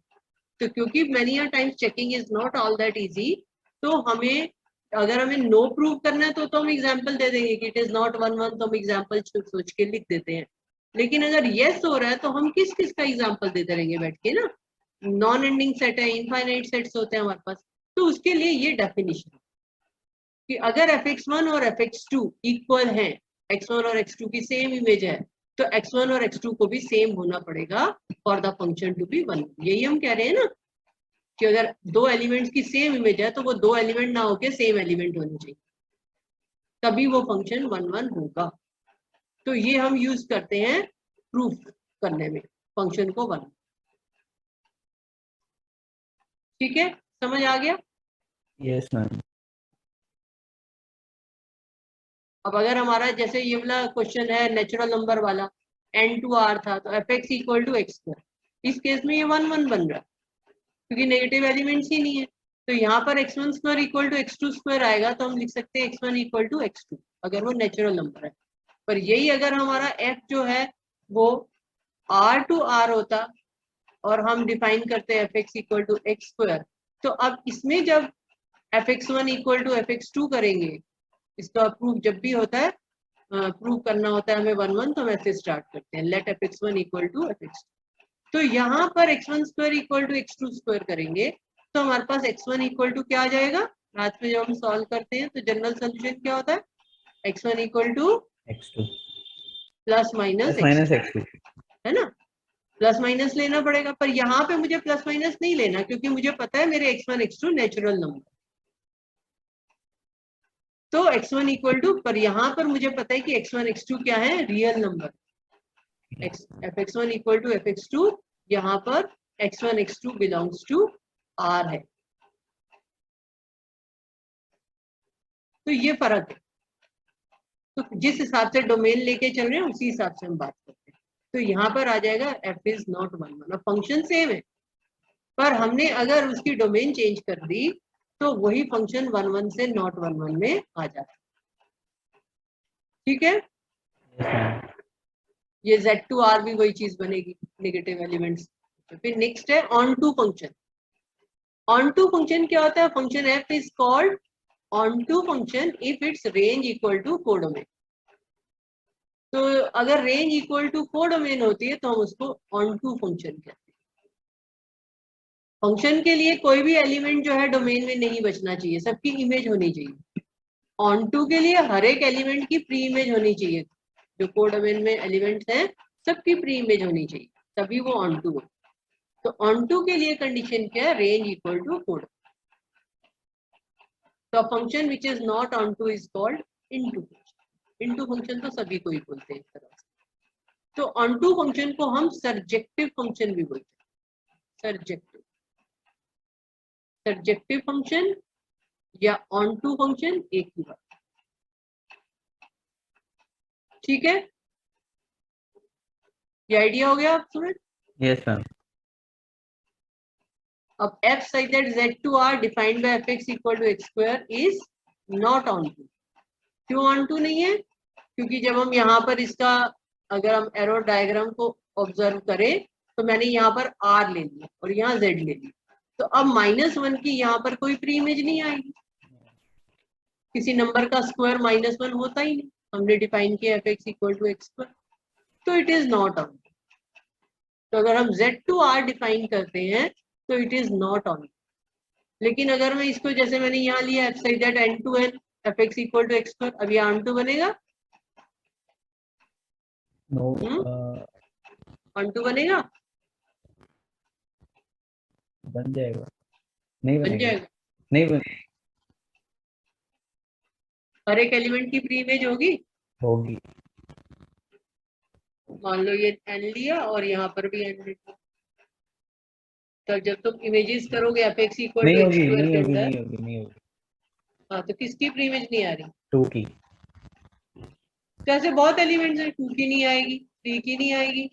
तो क्योंकि many times checking is not all that easy, तो हमें अगर हमें नो प्रूव करना है तो हम एग्जांपल दे देंगे कि इट इज नॉट 1 1, तो हम एग्जांपल सोच के लिख देते हैं। लेकिन अगर यस हो रहा है तो हम किस किस का एग्जांपल देते रहेंगे बैठ के ना? नॉन एंडिंग सेट है, इनफाइनाइट सेट्स होते हैं हमारे पास, तो उसके लिए ये डेफिनेशन कि अगर fx1 और fx2 इक्वल हैं, x1 और x2 की सेम इमेज है, तो x1 और x2 को भी सेम होना पड़ेगा for the function to be 1। यही हम कह रहे हैं ना कि अगर दो एलिमेंट्स की सेम इमेज है तो वो दो एलिमेंट ना होके सेम एलिमेंट होने चाहिए, तभी वो फंक्शन 1 1 होगा। तो ये हम यूज करते हैं प्रूफ करने में फंक्शन को 1। ठीक है, समझ आ गया? Yes ma'am. अब अगर हमारा जैसे ये वाला क्वेश्चन है नेचुरल नंबर वाला, n2r था, तो fx equal to x square, इस केस में ये 1 1 बन रहा है क्योंकि नेगेटिव एलिमेंट्स ही नहीं है। तो यहाँ पर x1 square equal to x2 square आएगा, तो हम लिख सकते हैं x1 इक्वल टू x2 अगर वो नेचुरल नंबर है। पर यही अगर हमारा f जो है वो r टू r होता और हम डिफाइन करते हैं fx equal to x square, तो अब इसमें जब fx1 इक्वल टू fx2 करेंगे, इसका प्रूफ जब भी होता है, प्रूव करना होता है हमें 1 1, तो हम ऐसे स्टार्ट करते हैं, late fx1 equal to fx2। तो यहाँ पर x1 square equal to x2 square करेंगे, तो हमारे पास x1 इक्वल टू क्या आ जाएगा? रात में जब हम सॉल्व करते हैं तो जनरल सोल्यूशन क्या होता है? x1 equal to x2 plus minus x2 है ना? प्लस माइनस लेना पड़ेगा, पर यहाँ पे मुझे प्लस माइनस नहीं लेना क्योंकि मुझे पता है मेरे x1 x2 नेचुरल नंबर, तो x1 इक्वल टू, पर यहाँ पर मुझे पता है कि x1 x2 क्या है? Real number. fx1 equal to fx2, यहाँ पर x1 x2 belongs to r है। तो ये फर्क है, तो जिस हिसाब से डोमेन लेके चल रहे हैं उसी हिसाब से हम बात करते हैं। तो यहाँ पर आ जाएगा f is not 1 1, function same है पर हमने अगर उसकी डोमेन चेंज कर दी तो वही फंक्शन 1 1 से नॉट 1 1 में आ जाता है। ठीक है, ये z2r भी वही चीज बनेगी, नेगेटिव एलिमेंट्स। तो फिर नेक्स्ट है onto function. Onto function क्या होता है? Function f is called onto function if its range equal to codomain. तो अगर रेंज इक्वल टू कोडोमेन होती है तो हम उसको ऑन टू फंक्शन कहते हैं। फंक्शन के लिए कोई भी एलिमेंट जो है डोमेन में नहीं बचना चाहिए, सबकी इमेज होनी चाहिए। ऑन टू के लिए हर एक एलिमेंट की प्री इमेज होनी चाहिए, जो कोडोमेन में एलिमेंट्स हैं सबकी प्री इमेज होनी चाहिए, तभी वो ऑन टू हो। तो ऑन टू के लिए कंडीशन क्या है? Range equal to code. तो function which is not onto is called into function. Into function तो सभी को ही बोलते हैं इस तरह से। तो ऑन टू फंक्शन को हम सर्जेक्टिव फंक्शन भी बोलते हैं। सर्जेक्टिव फंक्शन या ऑन टू फंक्शन एक ही बात। ठीक है, ये आइडिया हो गया आप स्टूडेंट? Yes ma'am. अब f such that z2r defined by fx equal to x square is not on to। क्यों on to नहीं है? क्योंकि जब हम यहाँ पर इसका अगर हम एरो डायग्राम को ऑब्जर्व करें तो मैंने यहाँ पर r ले लिया और यहाँ z ले लिया, तो अब -1 की यहाँ पर कोई प्री इमेज नहीं आएगी, किसी नंबर का स्क्वायर -1 होता ही नहीं, हमने डिफाइन किया f(x = x², तो इट इज नॉट ऑन। तो अगर हम z to r डिफाइन करते हैं तो इट इज नॉट ऑन। लेकिन अगर मैं इसको जैसे मैंने यहाँ लिया f such that n to n f(x = x², अब ये ऑन टू बनेगा, नो ऑन टू बनेगा, बन जाएगा, नहीं बन बनेगा, जाएगा। नहीं बनेगा, हर एक एलिमेंट की प्री इमेज होगी, होगी, मान लो ये n लिया और यहाँ पर भी n लिया, तो जब तुम इमेजेस करोगे f(x = नहीं होगी, x² नहीं के होगी, अंदर, नहीं होगी, नहीं होगी, हाँ तो किसकी प्री इमेज नहीं आ रही? 2 की, तो ऐसे बहुत एलिमेंट्स हैं, 2 की नहीं आएगी, 3 की नहीं आएगी,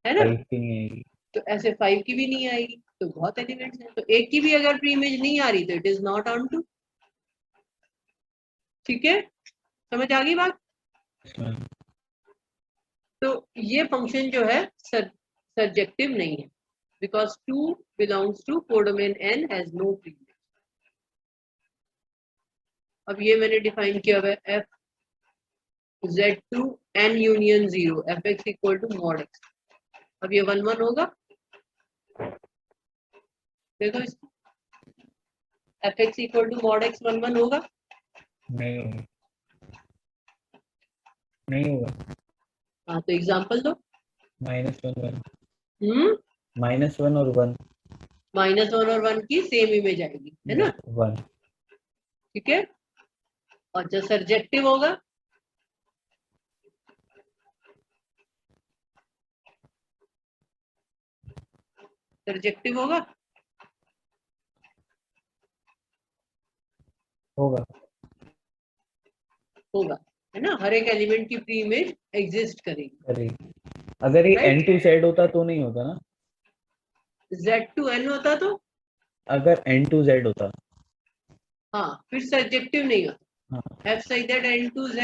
है ना, 5 की नहीं आएगी, तो ऐसे 5 की भी नहीं आएगी, तो बहुत एलिमेंट्स हैं, तो एक की भी अगर प्री इमेज नहीं आ रही तो it is not onto. ठीक है, समझ आ गई बात? तो ये फंक्शन जो है सर्जेक्टिव नहीं है, because 2 belongs to codomain n has no preimage. अब ये मैंने डिफाइन किया हुआ है f z2 n union 0 f(x = mod x). अब ये 1 1 होगा, देखो इसको, f(x = mod x) 1 1 होगा, नहीं होगा, नहीं होगा, हाँ तो एग्जांपल दो। -1 1, हम्म, -1 और 1, -1 और 1 की सेम इमेज आएगी, है ना, 1, ठीक है। और जो सर्जेक्टिव होगा, सर्जेक्टिव होगा, होगा, होगा, है ना, हर एक एलिमेंट की प्री इमेज एग्जिस्ट करेगी, करेगी। अगर ये राइट। n to z होता तो नहीं होता ना, z to n होता तो अगर n to z होता, हाँ फिर सर्जेक्टिव नहीं होता, हाँ, f such that n to z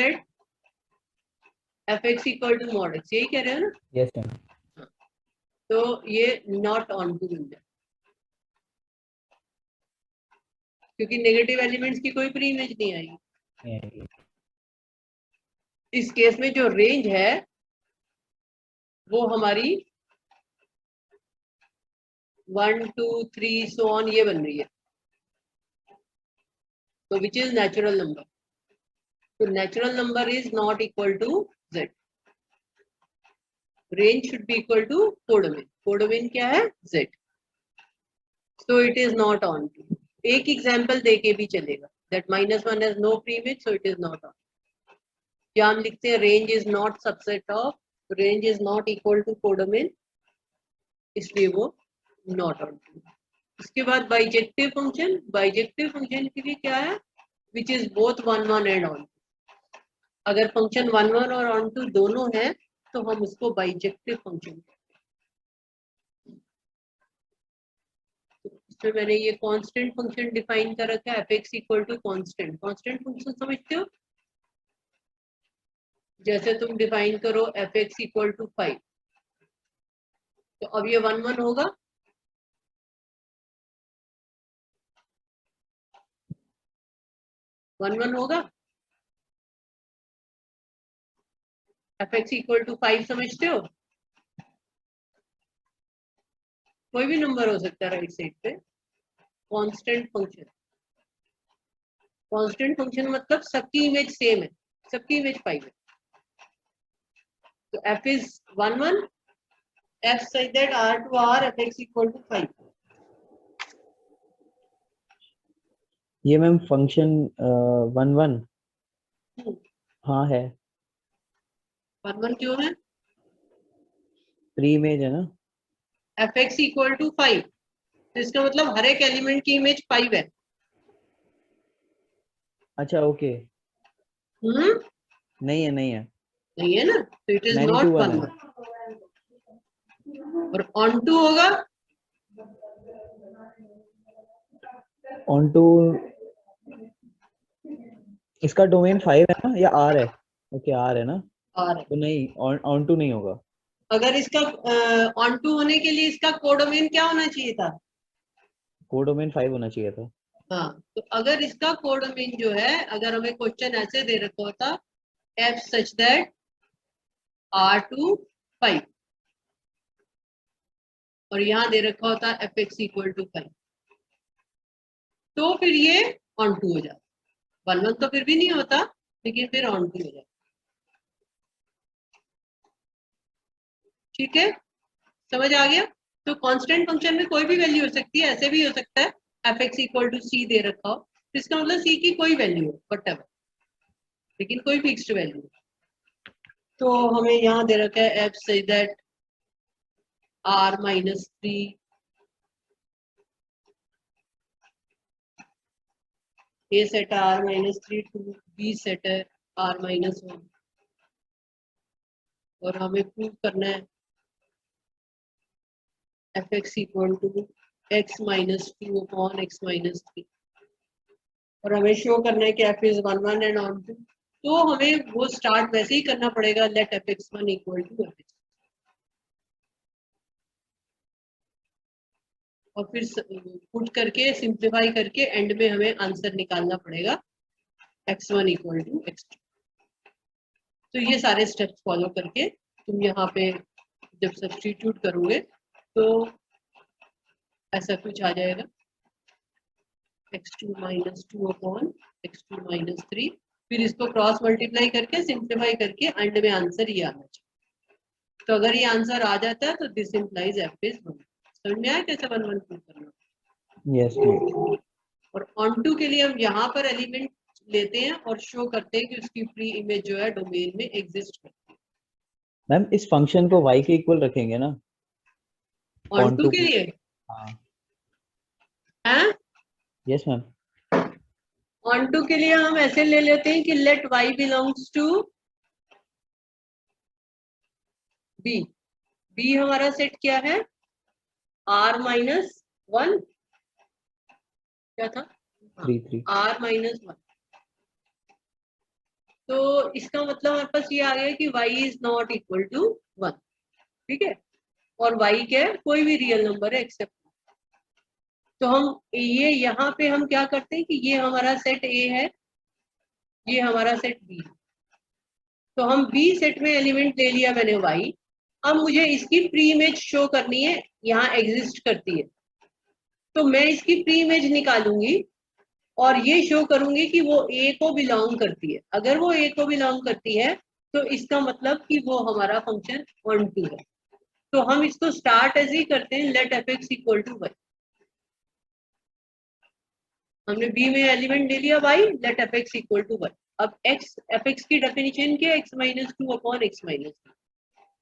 f(x = mod x), यही कह रहे हो ना, यस मैम, तो ये नॉट ऑन टू बन जाए, क्योंकि नेगेटिव एलिमेंट्स की कोई प्री इमेज नहीं आएगी। नहीं आएगी, इस केस में जो रेंज है वो हमारी 1 2 3 सो ऑन ये बन रही है, तो विच इज नेचुरल नंबर, तो natural number is not equal to z, range should be equal to codomain, codomain क्या है z, so it is not on to। एक एग्जांपल देके भी चलेगा, that -1 has no pre-image so it is not on। या हम लिखते हैं range is not subset of, range is not equal to codomain, इसलिए वो नॉट ऑन टू। इसके बाद बाइजेक्टिव फंक्शन, बाइजेक्टिव फंक्शन के लिए क्या है, which is both 1 1 and on. अगर फंक्शन 1 1 और ऑन टू दोनों है तो हम उसको बाइजेक्टिव फंक्शन, इसमें मैंने ये कांस्टेंट फंक्शन डिफाइन कर रखा है, f(x = कांस्टेंट। कांस्टेंट फंक्शन समझते हो, जैसे तुम डिफाइन करो f(x = 5, तो अब ये 1 1 होगा, वन वन होगा, f(x = 5 समझते हो, कोई भी नंबर हो सकता है राइट साइड पे, कांस्टेंट फंक्शन। कांस्टेंट फंक्शन मतलब सबकी इमेज सेम है, सबकी इमेज 5 है, तो f is 1 1, f such that r to r f(x = 5। ये मैम फंक्शन 1 1 हाँ है, 1 1 क्यों है, प्री इमेज है ना, f(x = 5, तो इसका मतलब हर एक एलिमेंट की इमेज 5 है। अच्छा ओके, नहीं है, नहीं है, नहीं है ना, तो it is many not to 1 1 है, 1। और ऑन टू होगा, ऑन टू इसका डोमेन 5 है ना, या r है, ओके r है ना, और तो नहीं, ऑन टू नहीं होगा, अगर इसका ऑन टू होने के लिए इसका कोडोमेन क्या होना चाहिए था, कोडोमेन 5 होना चाहिए था। हाँ, तो अगर इसका कोडोमेन जो है, अगर हमें क्वेश्चन ऐसे दे रखा होता f सच दैट R2 5 और यहाँ दे रखा होता fx इक्वल टू 5, तो फिर ये ऑन टू हो जाता। 1 1 तो फिर भी नहीं होता, लेकिन फिर ऑन टू हो जाता। ठीक है, समझ आ गया। तो कांस्टेंट फंक्शन में कोई भी वैल्यू हो सकती है, ऐसे भी हो सकता है fx इक्वल टू c दे रखा हो, तो इसका मतलब c की कोई वैल्यू हो वटएवर, लेकिन कोई फिक्स्ड वैल्यू। तो हमें यहाँ दे रखा है f such that r minus 3 a set r minus 3 to b set है r माइनस 1, और हमें प्रूव करना है fx equal to x minus 2 upon x minus 3, और हमें शो करना है कि f इज 1 1 एंड ऑन टू। तो हमें वो स्टार्ट वैसे ही करना पड़ेगा, late fx1 equal to fx, और फिर पुट करके सिंप्लीफाई करके एंड में हमें आंसर निकालना पड़ेगा x1 इक्वल टू x2। तो ये सारे स्टेप्स फॉलो करके तुम यहाँ पे जब सब्स्टिट्यूट करोगे तो ऐसा कुछ आ जाएगा, x2 minus 2 upon x2 minus 3, फिर इसको क्रॉस मल्टीप्लाई करके सिंप्लीफाई करके एंड में आंसर ये आना चाहिए। तो अगर ये आंसर आ जाता है तो दिस इंप्लाइज f इज 1। समझ में आया कैसे 1 1 प्रूव करना? Yes ma'am. और ऑन टू के लिए हम यहाँ पर एलिमेंट लेते हैं और शो करते हैं कि उसकी फ्री इमेज जो है डोमेन में एग्जिस्ट करती है। मैम इस फंक्शन को y के इक्वल रखेंगे ना ऑन टू onto के पे? लिए हाँ हैं, यस मैम। ऑन टू के लिए हम ऐसे ले लेते हैं कि let y belongs to b। b हमारा सेट क्या है, r माइनस 1, क्या था, 3 3 r माइनस 1। तो इसका मतलब हमारे पास ये आ गया कि y is not equal to 1। ठीक है, और y क्या है, कोई भी रियल नंबर है एक्सेप्ट। तो हम ये यहाँ पे हम क्या करते हैं कि ये हमारा सेट A है, ये हमारा सेट B है। तो हम B सेट में एलिमेंट ले लिया मैंने y, अब मुझे इसकी प्री इमेज शो करनी है, यहाँ एग्जिस्ट करती है, तो मैं इसकी प्री इमेज निकालूंगी और ये शो करूंगी कि वो A को बिलोंग करती है। अगर वो A को बिलोंग करती है तो इसका मतलब कि वो हमारा फंक्शन ऑन टू है। तो हम इसको स्टार्ट ऐसे ही करते हैं, let fx equal to y। हमने B में एलिमेंट ले लिया y, let fx equal to y। अब fx की डेफिनेशन क्या है, x minus 2 upon x minus 3,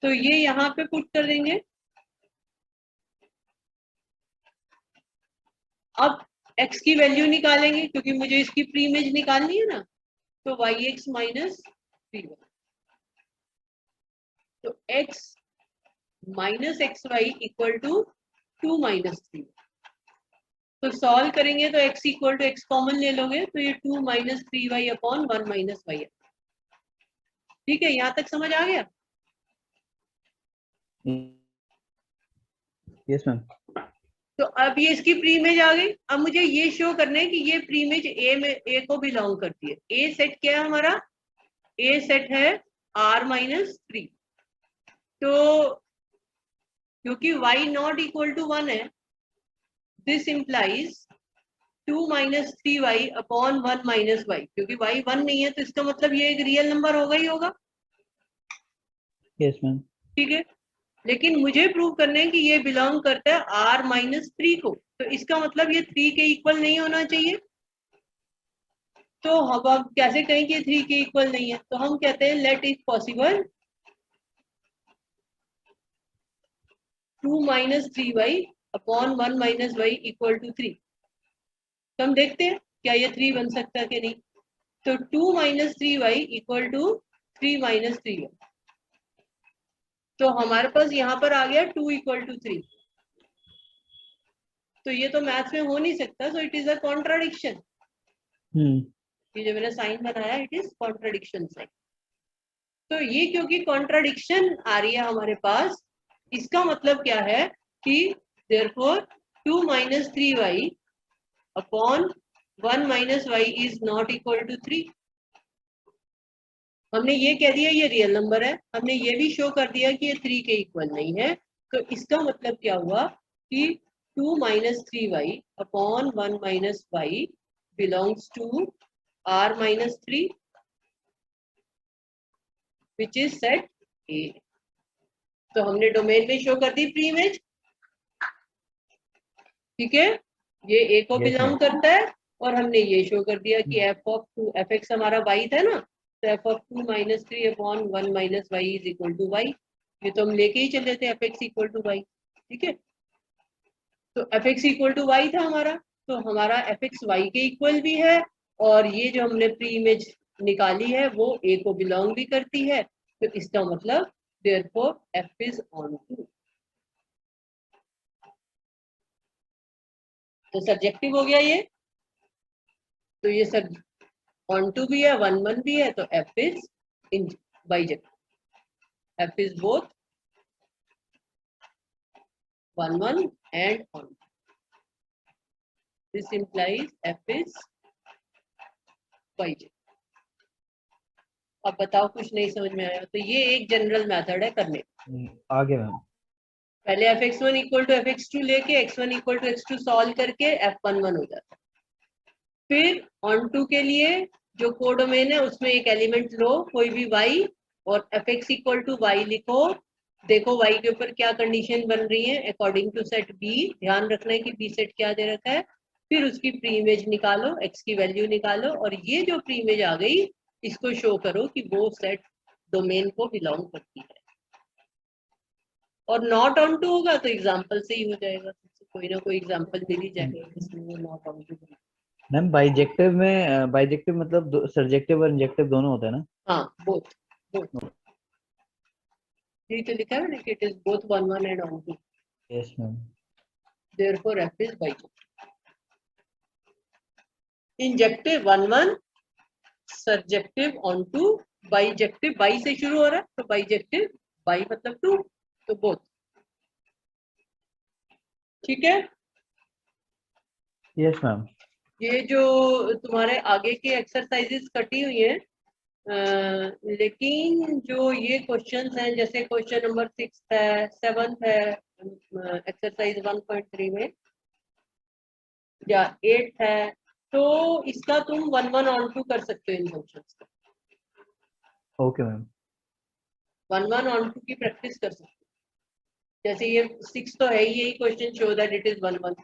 तो ये यहाँ पे पुट कर देंगे। अब x की वैल्यू निकालेंगे क्योंकि मुझे इसकी प्री इमेज निकालनी है ना, तो yx माइनस 3y, तो x minus X Y equal to 2 minus 3। तो सॉल्व करेंगे तो x equal to X common ले लोगे तो ये 2 minus 3y upon 1 minus Y. ठीक है, यहाँ तक समझ आ गया? Yes ma'am. तो अब ये इसकी प्री इमेज आ गई। अब मुझे ये शो करना है कि ये प्री इमेज ए को बिलोंग करती है। ए सेट क्या है हमारा, ए सेट है r माइनस 3। तो क्योंकि y नॉट इक्वल टू 1 है, this implies 2 minus 3y upon 1 minus y, क्योंकि y 1 नहीं है तो इसका मतलब ये एक रियल नंबर होगा ही होगा। Yes ma'am. ठीक है, लेकिन मुझे प्रूव करना है कि ये बिलोंग करता है r माइनस 3 को, तो इसका मतलब ये 3 के इक्वल नहीं होना चाहिए। तो हम अब कैसे कहें कि 3 के इक्वल नहीं है, तो हम कहते हैं let if possible 2 minus 3y upon 1 minus y equal to 3। तो हम देखते हैं क्या ये 3 बन सकता है कि नहीं। तो 2 minus 3y equal to 3 minus 3y, तो हमारे पास यहाँ पर आ गया 2 इक्वल टू 3। तो ये तो मैथ में हो नहीं सकता, सो इट इज अ कॉन्ट्राडिक्शन। ये जो मैंने साइन बनाया इट इज कॉन्ट्राडिक्शन साइन। तो ये क्योंकि कॉन्ट्राडिक्शन आ रही है हमारे पास, इसका मतलब क्या है कि therefore 2 minus 3y upon 1 minus y is not equal to 3। हमने ये कह दिया ये रियल नंबर है, हमने ये भी शो कर दिया कि ये 3 के इक्वल नहीं है, तो इसका मतलब क्या हुआ कि 2 minus 3y upon 1 minus y belongs to r minus 3 which is set A। तो हमने डोमेन में शो कर दी प्री इमेज, ठीक है, ये A को Yes, बिलोंग ma'am. करता है, और हमने ये शो कर दिया कि f x हमारा y था ना, तो f of 2 minus 3 upon 1 minus y is equal to y। ये तो हम लेके ही चले थे f x equal to y, ठीक है। तो f x equal to y था हमारा, तो हमारा f x y के इक्वल भी है, और ये जो हमने प्री इमेज निकाली है वो A को बिलोंग भी करती है, तो इसका मतलब therefore f is onto. तो सब्जेक्टिव हो गया ये, तो ये सब ऑन टू भी है, 1 1 भी है, तो f is in bijective. f is both 1 1 and on। This implies f is bijective. अब बताओ कुछ नहीं समझ में आया, तो ये एक जनरल मेथड है करने का। आगे मैम। पहले fx1 इक्वल टू fx2 लेके x1 equal to x2 solve करके f11 हो जाता है। फिर ऑन टू के लिए जो कोडोमेन है उसमें एक एलिमेंट लो कोई भी y, और fx इक्वल टू y लिखो, देखो y के ऊपर क्या कंडीशन बन रही है अकॉर्डिंग टू सेट b। ध्यान रखना है कि b सेट क्या दे रखा है, फिर उसकी प्री इमेज निकालो, x की वैल्यू निकालो, और ये जो प्री इमेज आ गई इसको शो करो कि वो सेट डोमेन को बिलोंग करती है। और नॉट ऑन टू होगा तो एग्जाम्पल से ही हो जाएगा, कोई ना कोई एग्जाम्पल मिल ही जाएगा जिसमें वो not onto. Ma'am bijective मतलब सब्जेक्टिव और इंजेक्टिव दोनों होता है ना? हाँ, बोथ बोथ। ये तो लिखा है ना कि it is both 1 1 and onto, yes ma'am. Therefore f is bijective. Injective 1 1, surjective onto, bijective bi से शुरू हो रहा है तो बाइजेक्टिव बाई मतलब 2, तो बोथ, ठीक है। Yes ma'am. ये जो तुम्हारे आगे के एक्सरसाइजेस कटी हुई हैं, लेकिन जो ये क्वेश्चंस हैं जैसे क्वेश्चन नंबर 6 है, 7 है एक्सरसाइज 1.3 में, या 8 है, तो इसका तुम 1 1 ऑन टू कर सकते हो इन क्वेश्चंस का। Okay ma'am. 1 1 ऑन टू की प्रैक्टिस कर सकते हो। जैसे ये 6 तो है ही, यही question show that it is 1 1।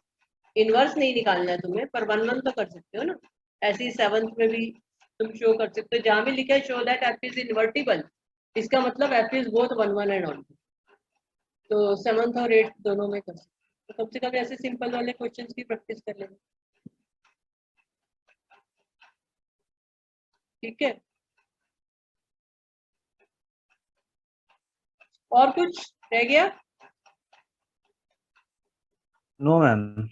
Inverse नहीं निकालना है तुम्हें, पर 1 1 तो कर सकते हो ना। ऐसे ही 7th में भी तुम शो कर सकते हो, जहां भी लिखा है show that f is invertible, इसका मतलब f is both 1 1 and onto. तो 7th और 8th दोनों में कर सकते हो, तो कम से कम ऐसे सिंपल वाले क्वेश्चंस की प्रैक्टिस कर लेंगे, ठीक है। और कुछ रह गया? No ma'am.